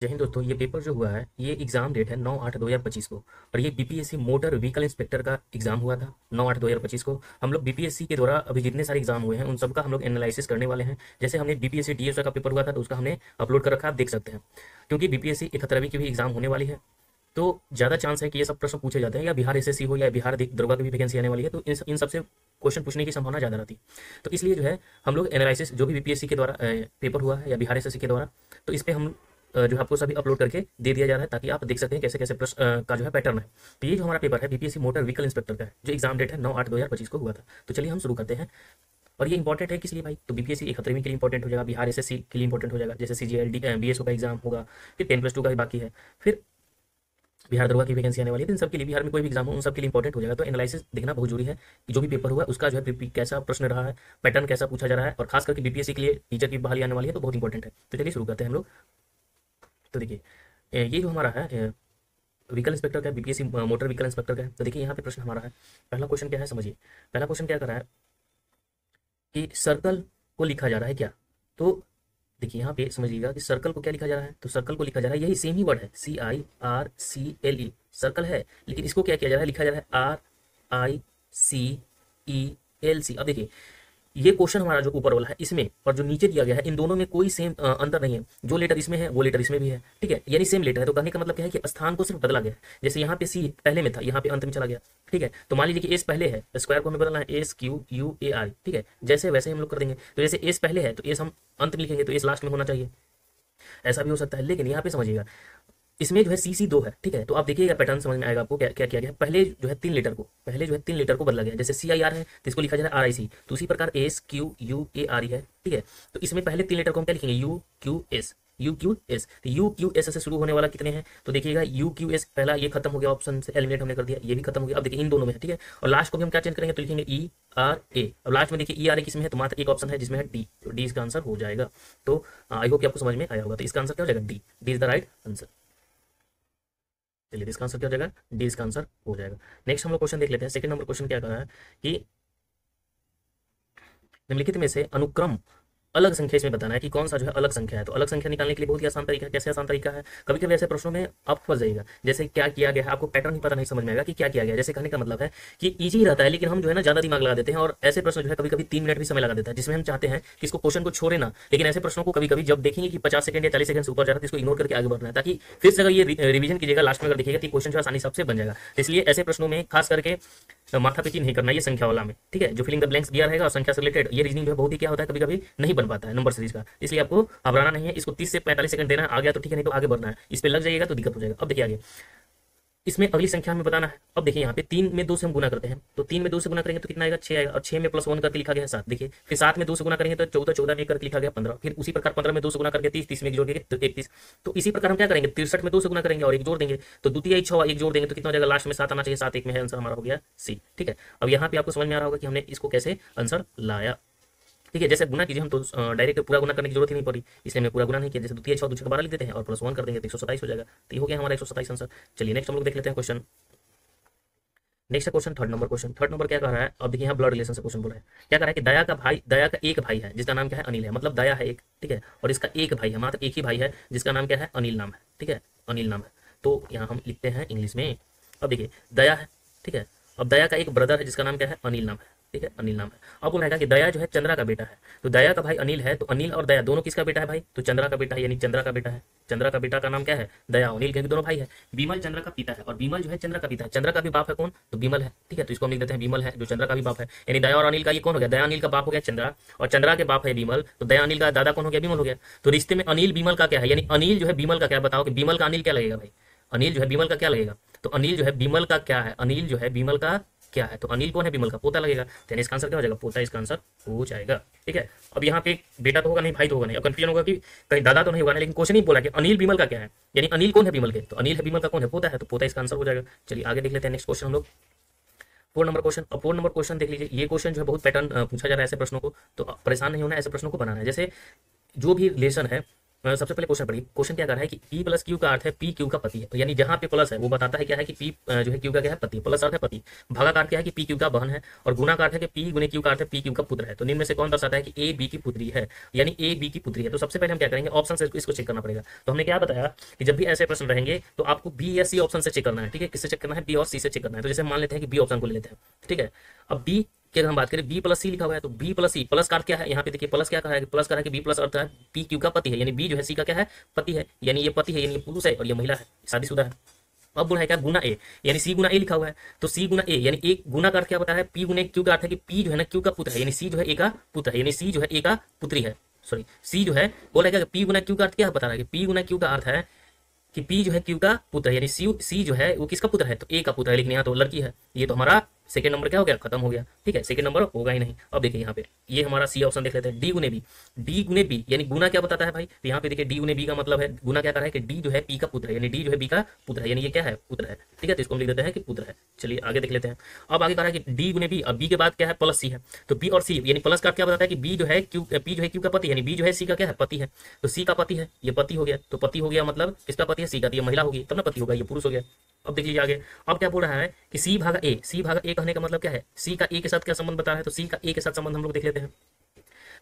जय हिंद दोस्तों, ये पेपर जो हुआ है ये एग्जाम डेट है 9/8/2025 को। और ये बीपीएससी मोटर व्हीकल इंस्पेक्टर का एग्जाम हुआ था 9/8/2025 को। हम लोग बीपीएससी के द्वारा अभी जितने सारे एग्जाम हुए हैं उन सबका हम लोग एनालिसिस करने वाले हैं। जैसे हमने बीपीएससी डीएसओ का पेपर हुआ था तो उसका हमने अपलोड कर रखा है, आप देख सकते हैं। क्योंकि बीपीएससी 71वीं की भी एग्जाम होने वाली है तो ज़्यादा चांस है कि ये सब प्रश्न पूछे जाते हैं, या बिहार एसएससी हो या बिहार दरोगा की भी वैकेंसी आने वाली है तो इन सबसे क्वेश्चन पूछने की संभावना ज़्यादा रहती है। तो इसलिए जो है हम लोग एनालिसिस जो भी बीपीएससी के द्वारा पेपर हुआ है या बिहार एसएससी के द्वारा, तो इस पर हम जो है आपको सभी अपलोड करके दे दिया जा रहा है ताकि आप देख सकते हैं कैसे कैसे प्रश्न का जो है पैटर्न है। तो ये जो हमारा पेपर है बीपीएससी मोटर व्हीकल इंस्पेक्टर का है, जो एग्जाम डेट है 9/8/2025 को हुआ था। तो चलिए हम शुरू करते हैं। और ये इंपॉर्टेंट है किस लिए भाई? तो बीपीएससी 71वीं के लिए इंपॉर्टेंट हो जाएगा, बिहार एसएससी के लिए इंपॉर्टेंट हो जाएगा, जैसे सीजीएल बीएसओ का एग्जाम होगा, फिर 10+2 का भी बाकी है, फिर बिहार दरोगा की वैकेंसी आने वाली है। तो इन सब के लिए, बिहार में कोई भी एग्जाम हो उन सब के लिए इंपॉर्टेंट हो जाएगा। तो एनालिसिस देखना बहुत जरूरी है कि जो भी पेपर हुआ है उसका जो है कैसा प्रश्न रहा है, पैटर्न कैसा पूछा जा रहा है, और खास करके बीपीएससी के लिए टीचर की बहाली आने वाली है तो बहुत इंपॉर्टेंट है। तो चलिए शुरू करते हैं हम लोग। तो देखिए ये जो हमारा है व्हीकल इंस्पेक्टर का, बीपीएससी मोटर व्हीकल इंस्पेक्टर का है। तो देखिए यहाँ पे प्रश्न हमारा है, पहला क्वेश्चन क्या है समझिए। पहला क्वेश्चन क्या कर रहा है कि सर्कल को लिखा जा रहा है क्या। तो देखिए यहाँ पे समझिएगा कि सर्कल को क्या लिखा जा रहा है। तो सर्कल को लिखा जा रहा है, यही सेम ही वर्ड है, CIRCLE सर्कल है, लेकिन इसको क्या किया जा रहा है, लिखा जा रहा है RICELC। अब देखिए ये क्वेश्चन हमारा जो ऊपर वाला है इसमें और जो नीचे दिया गया है इन दोनों में कोई सेम अंतर नहीं है। जो लेटर इसमें है वो लेटर इसमें भी है, ठीक है, यानी सेम लेटर है। तो कहने का मतलब क्या है कि स्थान को सिर्फ बदला गया है। जैसे यहाँ पे सी पहले में था, यहाँ पे अंत में चला गया, ठीक है। तो मान लीजिए कि एस पहले है, स्क्वायर को हमें बदलना है SQUAR, ठीक है। जैसे वैसे हम लोग कर देंगे। तो जैसे एस पहले है तो एस हम अंत में लिखेंगे तो एस लास्ट में होना चाहिए, ऐसा भी हो सकता है। लेकिन यहाँ पे समझिएगा इसमें जो है CC2 है, ठीक है। तो आप देखिएगा पैटर्न समझ में आएगा आपको क्या क्या किया गया है। पहले जो है तीन लेटर को बदला गया है। जैसे CIR है तो इसको लिखा जा रहा है RIC, तो उसी प्रकार SQUARE है, ठीक है। तो इसमें पहले तीन लेटर को हम क्या लिखेंगे, UQS। तो UQS से शुरू होने वाला कितने हैं, तो देखिएगा UQS पहला ये खत्म हो गया, ऑप्शन से एलिमिनेट हमने कर दिया, ये भी खत्म हो गया। अब देखिए इन दोनों में है, ठीक है। और लास्ट को भी हम क्या चेंज करेंगे, तो लिखेंगे ERA। अब लास्ट में देखिए ERA किसमें है, तो मात्र एक ऑप्शन है जिसमें है D, तो D इसका आंसर हो जाएगा। तो आई होप कि आपको समझ में आया होगा। तो इसका आंसर क्या हो जाएगा, D is the right answer. चलिए इसका आंसर क्या हो जाएगा, डी इसका आंसर हो जाएगा। नेक्स्ट हम लोग क्वेश्चन देख लेते हैं। सेकंड नंबर क्वेश्चन क्या कर रहा है कि निम्नलिखित में से अनुक्रम अलग संख्या इसमें बताना है कि कौन सा जो है अलग संख्या है। तो अलग संख्या निकालने के लिए बहुत ही आसान तरीका है। कैसे आसान तरीका है, कभी कभी ऐसे प्रश्नों में आप फंस जाइएगा। जैसे क्या किया गया है, आपको पैटर्न ही पता नहीं समझ में आएगा कि क्या किया गया है। जैसे कहने का मतलब है कि इजी रहता है लेकिन हम जो है ना ज्यादा दिमाग लगा देते हैं, और ऐसे प्रश्न जो है कभी कभी 3 मिनट भी समय लगा देता है, जिसमें हम चाहते हैं कि इसको क्वेश्चन को छोड़े ना। लेकिन ऐसे प्रश्नों को कभी कभी जब देखेंगे कि 50 सेकंड या 40 सेकंड से ऊपर जा रहा है तो इसको इग्नोर करके आगे बढ़ना है, ताकि फिर से अगर ये रिवीजन कीजिएगा लास्ट में अगर देखिएगा कि क्वेश्चन जो आसानी सबसे बन जाएगा। इसलिए ऐसे प्रश्नों में खास करके माथा पीची नहीं करना, ये संख्या वाला में, ठीक है। जो फिलिंग द ब्लैंक्स दिया रहेगा और संख्या से रिलेटेड ये रीजनिंग जो है बहुत ही क्या होता है, कभी कभी नहीं बन पाता है नंबर सीरीज का। इसलिए आपको घबराना नहीं है, इसको 30 से 45 सेकंड देना है, आ गया तो ठीक है, नहीं तो आगे बढ़ना है। इस पे लग जाइएगा तो दिक्कत हो जाएगा। अब देखिए आगे इसमें अगली संख्या हमें बताना है। अब देखिए यहाँ पे 3 में 2 से हम गुना करते हैं, तो 3 में 2 से गुना करेंगे तो कितना आएगा, 6 आएगा। और 6 में +1 करके लिखा गया है 7। देखिए फिर 7 में 2 से गुना करेंगे तो 14, 14 में 1 करके लिखा गया 15। फिर उसी प्रकार 15 में 2 से गुना करके 30, 30 में 1 जोड़ देंगे तो 31। तो इसी प्रकार हम क्या करेंगे, 63 में 2 से गुना करेंगे और 1 जोड़ देंगे तो द्वितीय 6 1 जोड़ देंगे तो कितना हो जाएगा, लास्ट में 7 आना चाहिए, 7 1 में है, आंसर हमारा हो गया C, ठीक है। अब यहाँ पे आपको समझ में आ रहा होगा कि हमने इसको कैसे आंसर लाया, ठीक है। जैसे गुना कीजिए, हम तो डायरेक्ट पूरा गुना करने की जरूरत ही नहीं पड़ी, इसलिए हमने पूरा गुना नहीं किया। जैसे द्वितीय 6 दूसरे 12 लिख देते हैं और +1 कर देंगे तो 127 हो जाएगा। तो ये हो गया हमारा 127 आंसर। चलिए नेक्स्ट हम लोग देख लेते हैं question. Next question third number क्या कह रहा है। अब देखिए यहाँ ब्लड रिलेशन से क्वेश्चन बोला है। क्या कह रहा है कि दया का एक भाई है जिसका नाम क्या है, अनिल है। मतलब दया है एक, ठीक है, और इसका एक भाई है, मात्र एक ही भाई है जिसका नाम क्या है, अनिल नाम है, ठीक है, अनिल नाम है। तो यहाँ हम लिखते हैं इंग्लिश में। अब देखिए दया है, ठीक है। अब दया का एक ब्रदर है जिसका नाम क्या है, अनिल नाम है, ठीक है, अनिल नाम है। अब बोला है कि दया जो है चंद्रा का बेटा है। तो दया का भाई अनिल है, तो अनिल और दया दोनों किसका बेटा है भाई, तो चंद्रा का बेटा है, यानी चंद्रा का बेटा है। चंद्रा का बेटा का नाम क्या है, दया। अनिल क्योंकि दोनों भाई है। बीमल चंद्रा का पिता है और बीमल जो है चंद्रा का पिता है। चंद्रा का भी बाप है कौन, तो बीमल है, ठीक है। तो इसको हम लिख देते हैं बीमल है जो चंद्रा का भी बाप है। यानी दया और अनिल का ये कौन हो गया, दया अनिल का बाप हो गया चंद्रा, और चंद्रा के बाप है बीमल, तो दया अनिल का दादा कौन हो गया, बीमल हो गया। तो रिश्ते में अनिल बीमल का क्या है, यानी अनिल जो है बीमल का क्या, बताओ कि बीमल का अनिल क्या लगेगा भाई, अनिल जो है बीमल का क्या लगेगा, तो अनिल जो है बीमल का क्या है, अनिल जो है बीमल का क्या है, तो अनिल कौन है, बीमल का पोता लगेगा। तो इसका आंसर क्या हो जाएगा, पोता इसका आंसर हो जाएगा, ठीक है। अब यहाँ पे बेटा तो होगा नहीं, भाई तो होगा नहीं। अब कंफ्यूजन होगा कि कहीं दादा तो नहीं होगा ना, लेकिन क्वेश्चन ही बोला कि अनिल बीमल का क्या है, यानी अनिल कौन है बीमल के, तो अनिल है बीमल का कौन है, पोता है, तो पोता इसका आंसर हो जाएगा। चलिए आगे देख लेते हैं नेक्स्ट क्वेश्चन हम लोग। 4 नंबर क्वेश्चन। अब 4 नंबर क्वेश्चन देख लीजिए। ये क्वेश्चन जो है बहुत पैटर्न पूछा जा रहा है ऐसे प्रश्नों को, तो परेशान नहीं होना, ऐसे प्रश्नों को बनाना है। जैसे जो भी रिलेशन है सबसे पहले क्वेश्चन पढ़िए। क्वेश्चन क्या कर रहा है कि P प्लस क्यू का अर्थ है P क्यू का पति है। तो यानी जहां पे प्लस है वो बताता है क्या है कि P जो है क्यू का क्या है, पति। प्लस अर्थ है पति, भागाकार क्या है कि P क्यू का बहन है, और गुणा का अर्थ है कि P गुने क्यू का अर्थ है P क्यू का पुत्र है। तो निम्न में से कौन दर्शाता है कि A B की पुत्री है, यानी A B की पुत्री है। तो सबसे पहले हम क्या करेंगे, ऑप्शन से इसको चेक करना पड़ेगा। तो हमने क्या बताया कि जब भी ऐसे प्रश्न रहेंगे तो आपको बी या सी ऑप्शन से चेक करना है। ठीक है, किससे चेक करना है, बी और सी से चेक करना है। तो जैसे मान लेते हैं कि बी ऑप्शन को ले लेते हैं। ठीक है, अब बी की अगर हम बात करें, बी प्लस सी लिखा हुआ है, तो बी प्लस सी, प्लस का अर्थ क्या है, यहाँ पे देखिए प्लस क्या कहा है, प्लस कहा है कि बी प्लस अर्थ है पी क्यू का पति है, यानी बी जो है सी का क्या है, पति है, यानी ये पति है, यानी ये पुरुष है और ये महिला है, शादीशुदा है। अब बोला है क्या, गुना ए, यानी सी गुना ए लिखा हुआ है, तो सी गुना ए यानी एक गुना का अर्थ क्या बता रहा है, पी गुने क्यू का अर्थ है कि पी जो है ना क्यू का पुत्र है, यानी सी जो है ए का पुत्र है, यानी सी जो है ए का पुत्री है। सॉरी, सी जो है बोला क्या, पी गुना क्यू का अर्थ क्या बता रहा है कि पी गुना क्यू का अर्थ है कि पी जो है क्यू का पुत्र है, यानी सी जो है वो किसका पुत्र है, तो ए का पुत्र है, लेकिन यहाँ तो लड़की है। ये तो हमारा सेकंड नंबर क्या हो गया, खत्म हो गया। ठीक है, सेकंड नंबर होगा ही नहीं। अब देखिए यहाँ पे ये हमारा सी ऑप्शन देख लेते हैं, डी गुने बी। डी गुने बी यानी गुना क्या बताता है भाई, तो यहाँ पे देखिए डी गुने बी का मतलब है, गुना क्या कर रहा है कि डी जो है पी का पुत्र है, यानी डी जो है बी का पुत्र है, यानी ये क्या है, पुत्र है। ठीक है, तो इसको हम लिख देते हैं कि पुत्र है। चलिए आगे देख लेते हैं। अब आगे कह रहा है कि डी गुने बी, अब बी के बाद क्या है, प्लस सी है, तो बी और सी यानी प्लस का क्या बताता है कि बी जो है क्यू, पी जो है क्यू का पति, यानी बी जो है सी का क्या है, पति है। तो सी का पति है, ये पति हो गया, तो पति हो गया मतलब किसका पति है, सी का, तो ये महिला होगी तब ना पति होगा, ये पुरुष हो गया। अब देख लीजिए आगे, अब क्या बोल रहा है कि सी भागा ए, सी भागा ए कहने का मतलब क्या है, सी का ए के साथ क्या संबंध बता रहा है, तो सी का ए के साथ संबंध हम लोग देख लेते हैं।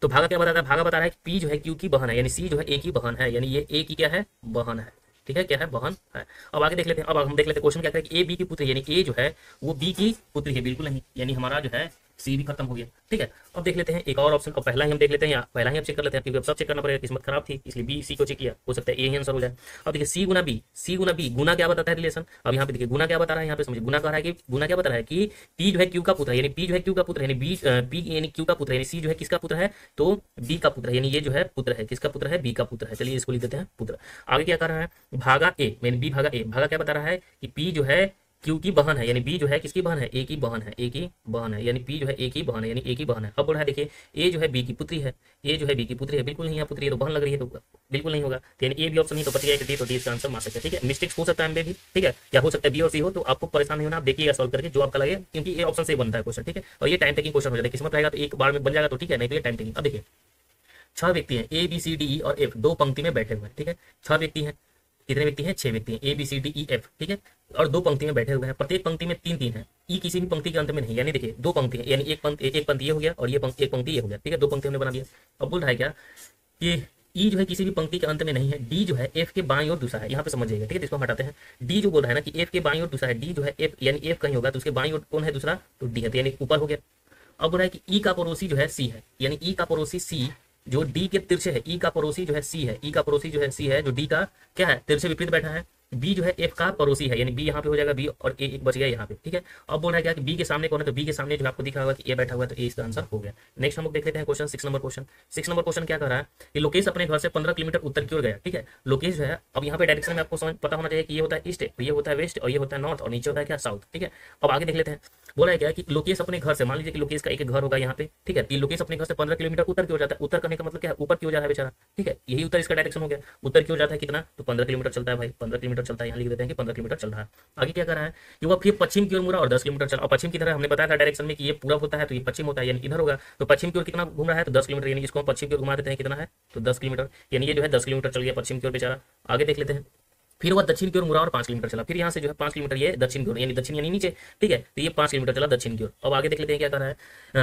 तो भागा क्या बताता है, भागा बता रहा है कि पी जो है क्यू की बहन है, यानी सी जो है ए की बहन है, यानी ये ए की क्या है, बहन है। ठीक है, क्या है, बहन है। अब आगे देख लेते हैं। अब हम देख लेते हैं क्वेश्चन क्या करें कि ए बी की पुत्री, यानी ए जो है वो बी की पुत्री है, बिल्कुल नहीं, यानी हमारा जो है सी भी खत्म हो गया। ठीक है, अब देख लेते हैं एक और ऑप्शन, और पहला ही हम देख लेते हैं, या पहला ही हम चेक कर लेते हैं, क्योंकि अब सब चेक करना पड़ेगा, किस्मत खराब थी इसलिए बी सी को चेक किया, हो सकता है ए ही आंसर हो जाए। अब देखिए सी गुना बी, सी गुना बी, गुना क्या बताता है रिलेशन। अब यहाँ पे देखिए गुना क्या बता रहा है, यहाँ पे समझिए, गुना कह रहा है कि गुना क्या बता रहा है कि पी जो है क्यू का पुत्र है, यानी पी जो है क्यू का पुत्र है, यानी बी पी यानी क्यू का पुत्र है, यानी सी जो है किसका पुत्र है, तो बी का पुत्र है, यानी ये जो है पुत्र है, किसका पुत्र है, बी का पुत्र है। चलिए इसको लिख देते हैं पुत्र। आगे क्या कर रहा है, भागा ए, यानी बी भागा ए, भागा क्या बता रहा है कि पी जो है क्यू की बहन है, यानी बी जो है किसकी बहन है, ए की बहन है, ए की बहन है, यानी पी जो है ए की बहन है, यानी ए की बहन है। अब बोल रहा है देखिए ए जो है बी की पुत्री है, ए जो है बी की पुत्री है, बिल्कुल नहीं, यहाँ पुत्री है तो बहन लग रही है, तो बिल्कुल नहीं होगा, तो यानी ए भी ऑप्शन नहीं, तो बच गया डी, तो डी इसका आंसर मार सकते हैं। ठीक है, मिस्टेक्स हो सकता है में भी, ठीक है, या हो सकता है बी और सी हो, तो आपको परेशान नहीं होना, आप देखिएगा सॉल्व करके जो आपका लगे, क्योंकि ये ऑप्शन से बनता है क्वेश्चन। ठीक है, और ये टाइम टेकिंग क्वेश्चन हो जाता है, किस्मत रहेगा तो एक बार में बन जाएगा तो ठीक है, नहीं तो ये टाइम टेकिंग। अब देखिए 6 व्यक्ति हैं, ए बी सी डी ई और एफ, दो पंक्ति में बैठे हुए हैं। ठीक है, 6 व्यक्ति हैं, कितने व्यक्ति हैं, 6 व्यक्ति हैं, A B C D E F. ठीक है, और दो पंक्ति में बैठे हुए हैं, प्रत्येक पंक्ति में 3-3 है, ई किसी भी पंक्ति के अंत में नहीं, यानी देखिए दो पंक्ति है, यानी एक पंक्ति ये हो गया और ये एक पंक्ति ये हो गया। ठीक है, दो पंक्ति हमने बना दिया। अब बोल रहा है क्या कि ई जो है किसी भी पंक्ति के अंत में नहीं है, डी जो है एफ के बाईं ओर दूसरा है, यहाँ पे समझिएगा। ठीक है, इसको हम हटाते हैं। डी जो बोल रहा है ना कि एफ के बाईं ओर दूसरा है, डी जो है एफ, यानी एफ कहीं होगा तो उसके बाईं ओर कौन है दूसरा, तो डी है, तो यानी ऊपर हो गया। अब बोल रहा है कि ई का पड़ोसी जो है सी है, यानी ई का पड़ोसी सी जो डी के तिरछे है, ई का पड़ोसी जो है सी है, ई का पड़ोसी जो है सी है, जो डी का क्या है, तिरछे विपरीत बैठा है। बी जो है एफ का पड़ोसी है, यानी बी यहाँ पे हो जाएगा बी, और ए एक बच गया यहाँ पे। ठीक है, अब बोल रहा है क्या कि बी के सामने कौन है, तो बी के सामने जो आपको दिखा होगा कि ए बैठा हुआ है, तो ए इसका आंसर हो गया। नेक्स्ट हम लोग देख लेते हैं question 6 number question. 6 number question क्या कर रहा है कि लोकेश अपने घर से 15 किलोमीटर उत्तर की ओर गया। ठीक है, लोकेश जो है, अब यहाँ पे डायरेक्शन में आपको समझ पता होना चाहिए कि ये होता है ईस्ट, ये होता है वेस्ट, और ये होता है नॉर्थ, और नीचे होता है क्या, साउथ। ठीक है, अब आगे देख लेते हैं। बोला है क्या कि लोकेश अपने घर से, मान लीजिए कि लोकेश का एक घर होगा यहाँ पे। ठीक है, लोकेश अपने घर से 15 किलोमीटर उत्तर की ओर जाता है। उत्तर करने का मतलब क्या है, ऊपर की ओर जा रहा है बेचारा। ठीक है, यही उत्तर इसका डायरेक्शन हो गया। उत्तर की ओर जाता है कितना, तो 15 किलोमीटर चलता है भाई, 15 किलोमीटर चलता है, यहाँ लिख देते हैं कि 15 किलोमीटर चल रहा है। आगे क्या कर रहा है कि वह फिर पश्चिम की ओर मुड़ा और 10 किलोमीटर चला। और पश्चिम की तरह हमने बताया था डायरेक्शन में कि ये पूरब होता है तो ये पश्चिम होता है, यानी इधर होगा। तो पश्चिम की ओर कितना घूम रहा है, तो 10 किलोमीटर, यानी इसको हम पश्चिम की ओर घुमा देते हैं, कितना है, तो 10 किलोमीटर, यानी ये जो है 10 किलोमीटर चल गया पश्चिम की ओर बेचारा। आगे देख लेते हैं। फिर वह दक्षिण की ओर मुड़ा और 5 किलोमीटर चला। फिर यहाँ से जो है 5 किलोमीटर ये दक्षिण की ओर, यानी दक्षिण यानी नीचे। ठीक है, तो ये 5 किलोमीटर चला दक्षिण की ओर। अब आगे देख लेते हैं क्या कर रहा है,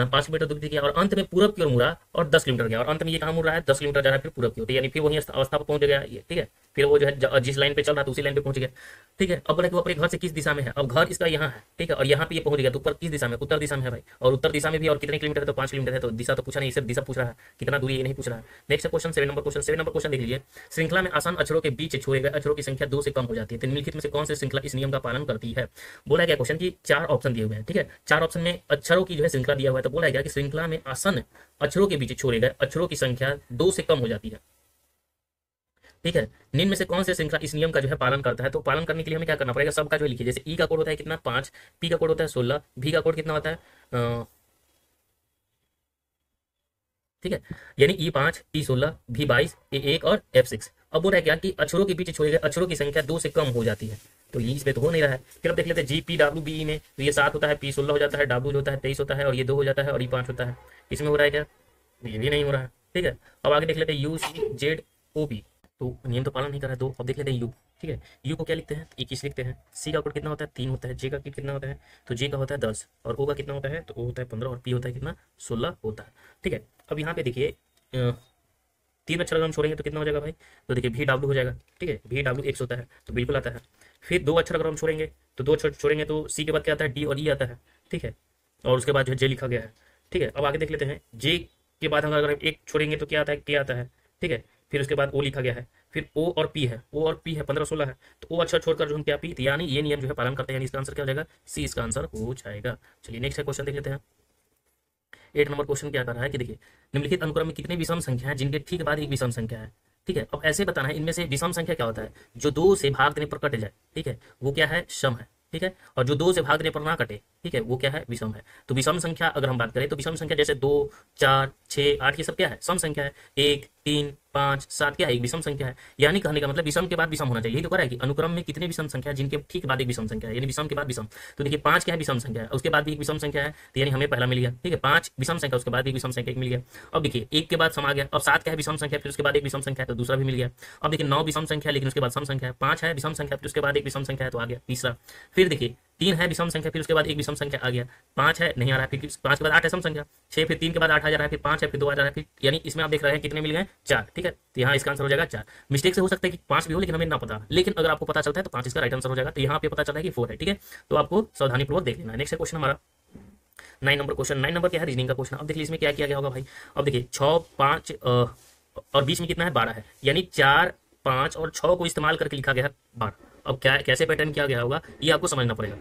5 किलोमीटर दूर किया और अंत में पूरब की ओर मुड़ा और 10 किलोमीटर गया, और अंत में ये कहाँ मुड़ रहा है, 10 किलोमीटर जा रहा है फिर पूरब की ओर, यानी फिर वही अवस्था पर पहुंच गया ये। ठीक है, फिर वो जो है जिस लाइन पे चल रहा था उसी लाइन पे पहुंच गया। ठीक है, अब बोला कि वो अपने घर से किस दिशा में है, अब घर इसका यहाँ है। ठीक है, और यहाँ पे ये पहुंच गया, तो ऊपर किस दिशा में, उत्तर दिशा में है भाई, और उत्तर दिशा में भी और कितने किलोमीटर है, तो 5 किलोमीटर है। तो दिशा तो पूछा नहीं, सिर्फ दिशा पूछ रहा है, कितना दूरी ये नहीं पूछ रहा है। Next question 7 number question. 7 number question देख लीजिए। श्रृंखला में आसान अक्षरों के बीच छोड़े गए अक्षरों की संख्या 2 से कम हो जाती है, निम्नलिखित में से कौन सी श्रृंखला इस नियम का पालन करती है। बोला क्या क्वेश्चन की 4 ऑप्शन दिए हुए हैं। ठीक है, 4 ऑप्शन में अक्षरों की जो है श्रृंखला दिया हुआ है। तो बोला गया कि श्रृंखला में आसन अक्षरों के बीच छोड़े गए अक्षरों की संख्या 2 से कम हो जाती है। ठीक है, निम्न में से कौन से श्रृंखला इस नियम का जो है पालन करता है। तो पालन करने के लिए हमें क्या करना पड़ेगा, सबका जो लिखिए। जैसे ई का कोड होता है कितना, 5, पी का कोड होता है 16, भी का कोड कितना होता है, ठीक है, यानी ई 5, पी 16, भी 22, ए 1 और एफ 6। अब बोल रहा है क्या कि अक्षरों के बीच छोड़े गए अक्षरों की संख्या 2 से कम हो जाती है। तो ये इसमें तो हो नहीं रहा है। फिर अब देख लेते हैं जी पी डब्ल्यू बी में, तो ये 7 होता है, पी 16 हो जाता है, डब्ल्यू होता है 23 होता है, और ये 2 हो जाता है, और ये 5 होता है। इसमें हो रहा है क्या, ये भी नहीं हो रहा है। ठीक है, अब आगे देख लेते हैं U C Z O P. तो नियम तो पालन नहीं कर रहा है। 2 अब देख लेते हैं यू। ठीक है, यू को क्या लिखते हैं, 21 लिखते हैं। सी का आउटपुट कितना होता है, 3 होता है। जे का कितना होता है, तो जे का होता है 10, और ओ का कितना होता है, तो ओ होता है 15, और पी होता है कितना, 16 होता है। ठीक है, अब यहाँ पे देखिए 3 अक्षर अगर हम छोड़ेंगे तो कितना हो जाएगा भाई, तो देखिए भी डब्ल्यू हो जाएगा। ठीक है, भी डब्ल्यू एक्स होता है, तो बिल्कुल आता है। फिर 2 अक्षर अगर हम छोड़ेंगे तो 2 अक्षर छोड़ेंगे तो सी के बाद क्या आता है, डी और ई आता है। ठीक है, और उसके बाद जो है जे लिखा गया है। ठीक है, अब आगे देख लेते हैं, जे के बाद हम अगर एक छोड़ेंगे तो क्या आता है, के आता है। ठीक है, फिर उसके बाद ओ लिखा गया है। फिर ओ और पी है, ओ और पी है, 15 16 है, तो ओ अक्षर छोड़कर जो हम क्या पी, तो यानी ये नियम जो है पालन करते हैं, यानी इसका आंसर क्या हो जाएगा, सी इसका आंसर हो जाएगा। चलिए नेक्स्ट क्वेश्चन देख लेते हैं। 8 नंबर क्वेश्चन क्या कर रहा है कि देखिए, निम्नलिखित अनुक्रम में कितने विषम संख्या है जिनके ठीक बाद एक विषम संख्या है। ठीक है, अब ऐसे बताना है इनमें से विषम संख्या क्या होता है, जो 2 से भाग देने पर कट जाए। ठीक है, वो क्या है, सम है। ठीक है, और जो 2 से भाग देने पर ना कटे, ठीक है, वो क्या है, विषम है। तो विषम संख्या अगर हम बात करें तो विषम संख्या जैसे 2 4 6 8 ये सब क्या है, सम संख्या है। 1 3 5 7 क्या है, एक विषम संख्या है। यानी कहने का मतलब विषम के बाद विषम होना चाहिए। यही तो कह रहा है कि अनुक्रम में कितने विषम संख्या जिनके ठीक बाद एक विषम संख्या है, यानी विषम के बाद विषम। तो देखिए 5 क्या है, विषम संख्या है, उसके बाद भी एक विषम संख्या है, तो यानी हमें पहला मिल गया। ठीक है, 5 विषम संख्या, उसके बाद एक विषम संख्या एक मिल गया। अब देखिए 1 के बाद सम आ गया। अब 7 क्या है, विषम संख्या, फिर उसके बाद एक विषम संख्या है, तो दूसरा भी मिल गया। अब देखिए 9 विषम संख्या, लेकिन उसके बाद सम संख्या है। 5 है विषम संख्या, फिर उसके बाद एक विषम संख्या है, तो आ गया तीसरा। फिर देखिए 3 है विषम संख्या, फिर उसके बाद एक विषम संख्या आ गया। 5 है, नहीं आ रहा है, फिर 5 के बाद 8 है सम संख्या। 6 फिर 3 के बाद 8 आ जा रहा है, फिर 5 है, फिर 2 आ जा रहा है, फिर यानी इसमें आप देख रहे हैं कितने मिल गए, 4। ठीक है, तो यहाँ इसका आंसर हो जाएगा 4। मिस्टेक से हो सकता है कि 5 भी हो, लेकिन हमें ना पता, लेकिन अगर आपको पता चलता है तो 5 इसका राइट आंसर हो जाएगा। तो यहाँ पे पता चला है कि 4 है। ठीक है, तो आपको सावधानी पूर्वक देख लेना है। नेक्स्ट क्वेश्चन हमारा 9 नंबर क्वेश्चन। 9 नंबर क्या है, रीजनिंग का क्वेश्चन। अब देखिए इसमें क्या किया गया होगा भाई। अब देखिए 6 5 और बीच में कितना है, 12 है, यानी 4 5 और 6 को इस्तेमाल करके लिखा गया है 12। अब क्या कैसे पैटर्न किया गया होगा, ये आपको समझना पड़ेगा।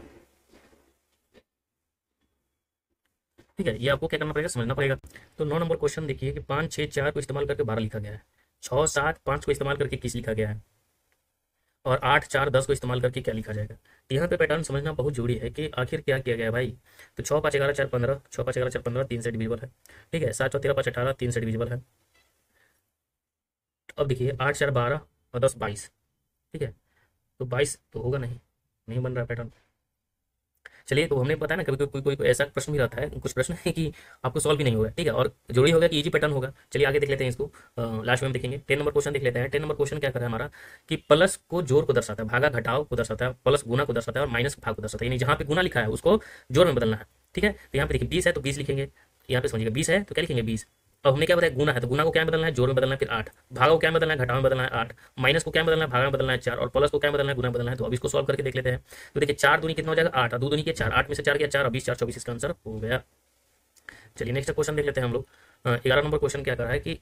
ठीक है, ये आपको क्या करना पड़ेगा, समझना पड़ेगा। तो 9 नंबर क्वेश्चन देखिए कि 5 6 4 को इस्तेमाल करके 12 लिखा गया है। 6 7 5 को इस्तेमाल करके 21 लिखा गया है, और 8 4 10 को इस्तेमाल करके क्या लिखा जाएगा। तो यहाँ पे पैटर्न समझना बहुत जरूरी है कि आखिर क्या किया गया है भाई। तो 6 5 11 4 15, 6 5 11 4 15 3 से डिविजिबल है। ठीक है, 7 4 13 5 18 3 से डिविजिबल है। अब देखिए 8 4 12 और 10 22। ठीक है, तो 22 तो होगा नहीं, नहीं बन रहा पैटर्न। चलिए, तो हमने पता है ना, कभी कोई ऐसा प्रश्न भी रहता है, कुछ प्रश्न है कि आपको सॉल्व भी नहीं होगा। ठीक है, और जरूरी होगा कि इजी पैटर्न होगा। चलिए आगे देख लेते हैं इसको, लास्ट में हम देखेंगे। 10 नंबर क्वेश्चन देख लेते हैं। 10 नंबर क्वेश्चन क्या कर रहा है हमारा कि प्लस को जोड़ को दर्शाता है, भागा घटाव को दर्शाता है, प्लस गुना को दर्शाता है, और माइनस भाग को दर्शाता है। यानी जहाँ पे गुना लिखा है उसको जोड़ में बदलना है। ठीक है, तो यहाँ पे देखिए 20 है तो 20 लिखेंगे। यहाँ पे समझिएगा 20 है तो क्या लिखेंगे, 20। अब हमने क्या बताया, गुना है तो गुना को क्या में बदलना है, जोड़ में बदलना है। फिर 8 भागा को क्या में बदलना है, घटाव में बदलना है 8। माइनस को क्या में बदलना है, भागा में बदलना है 4। और प्लस को क्या में बदलना है, गुना में बदलना है। तो अब इसको सॉल्व करके देख लेते हैं। तो देखिए 4 दूनी कितना हो जाएगा, 8, और 2 दूनी के 4, 8 में से 4 गया 4, और 20 4 24 इसका आंसर हो गया। चलिए नेक्स्ट क्वेश्चन देख लेते हैं हम लोग। 11 नंबर क्वेश्चन क्या कर रहा है कि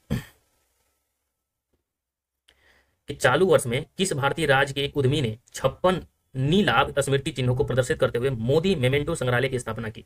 चालू वर्ष में किस भारतीय राज्य के एक उद्यमी ने 56 नीलाभ स्मृति चिन्हों को प्रदर्शित करते हुए मोदी मेमेंटो संग्रहालय की स्थापना की।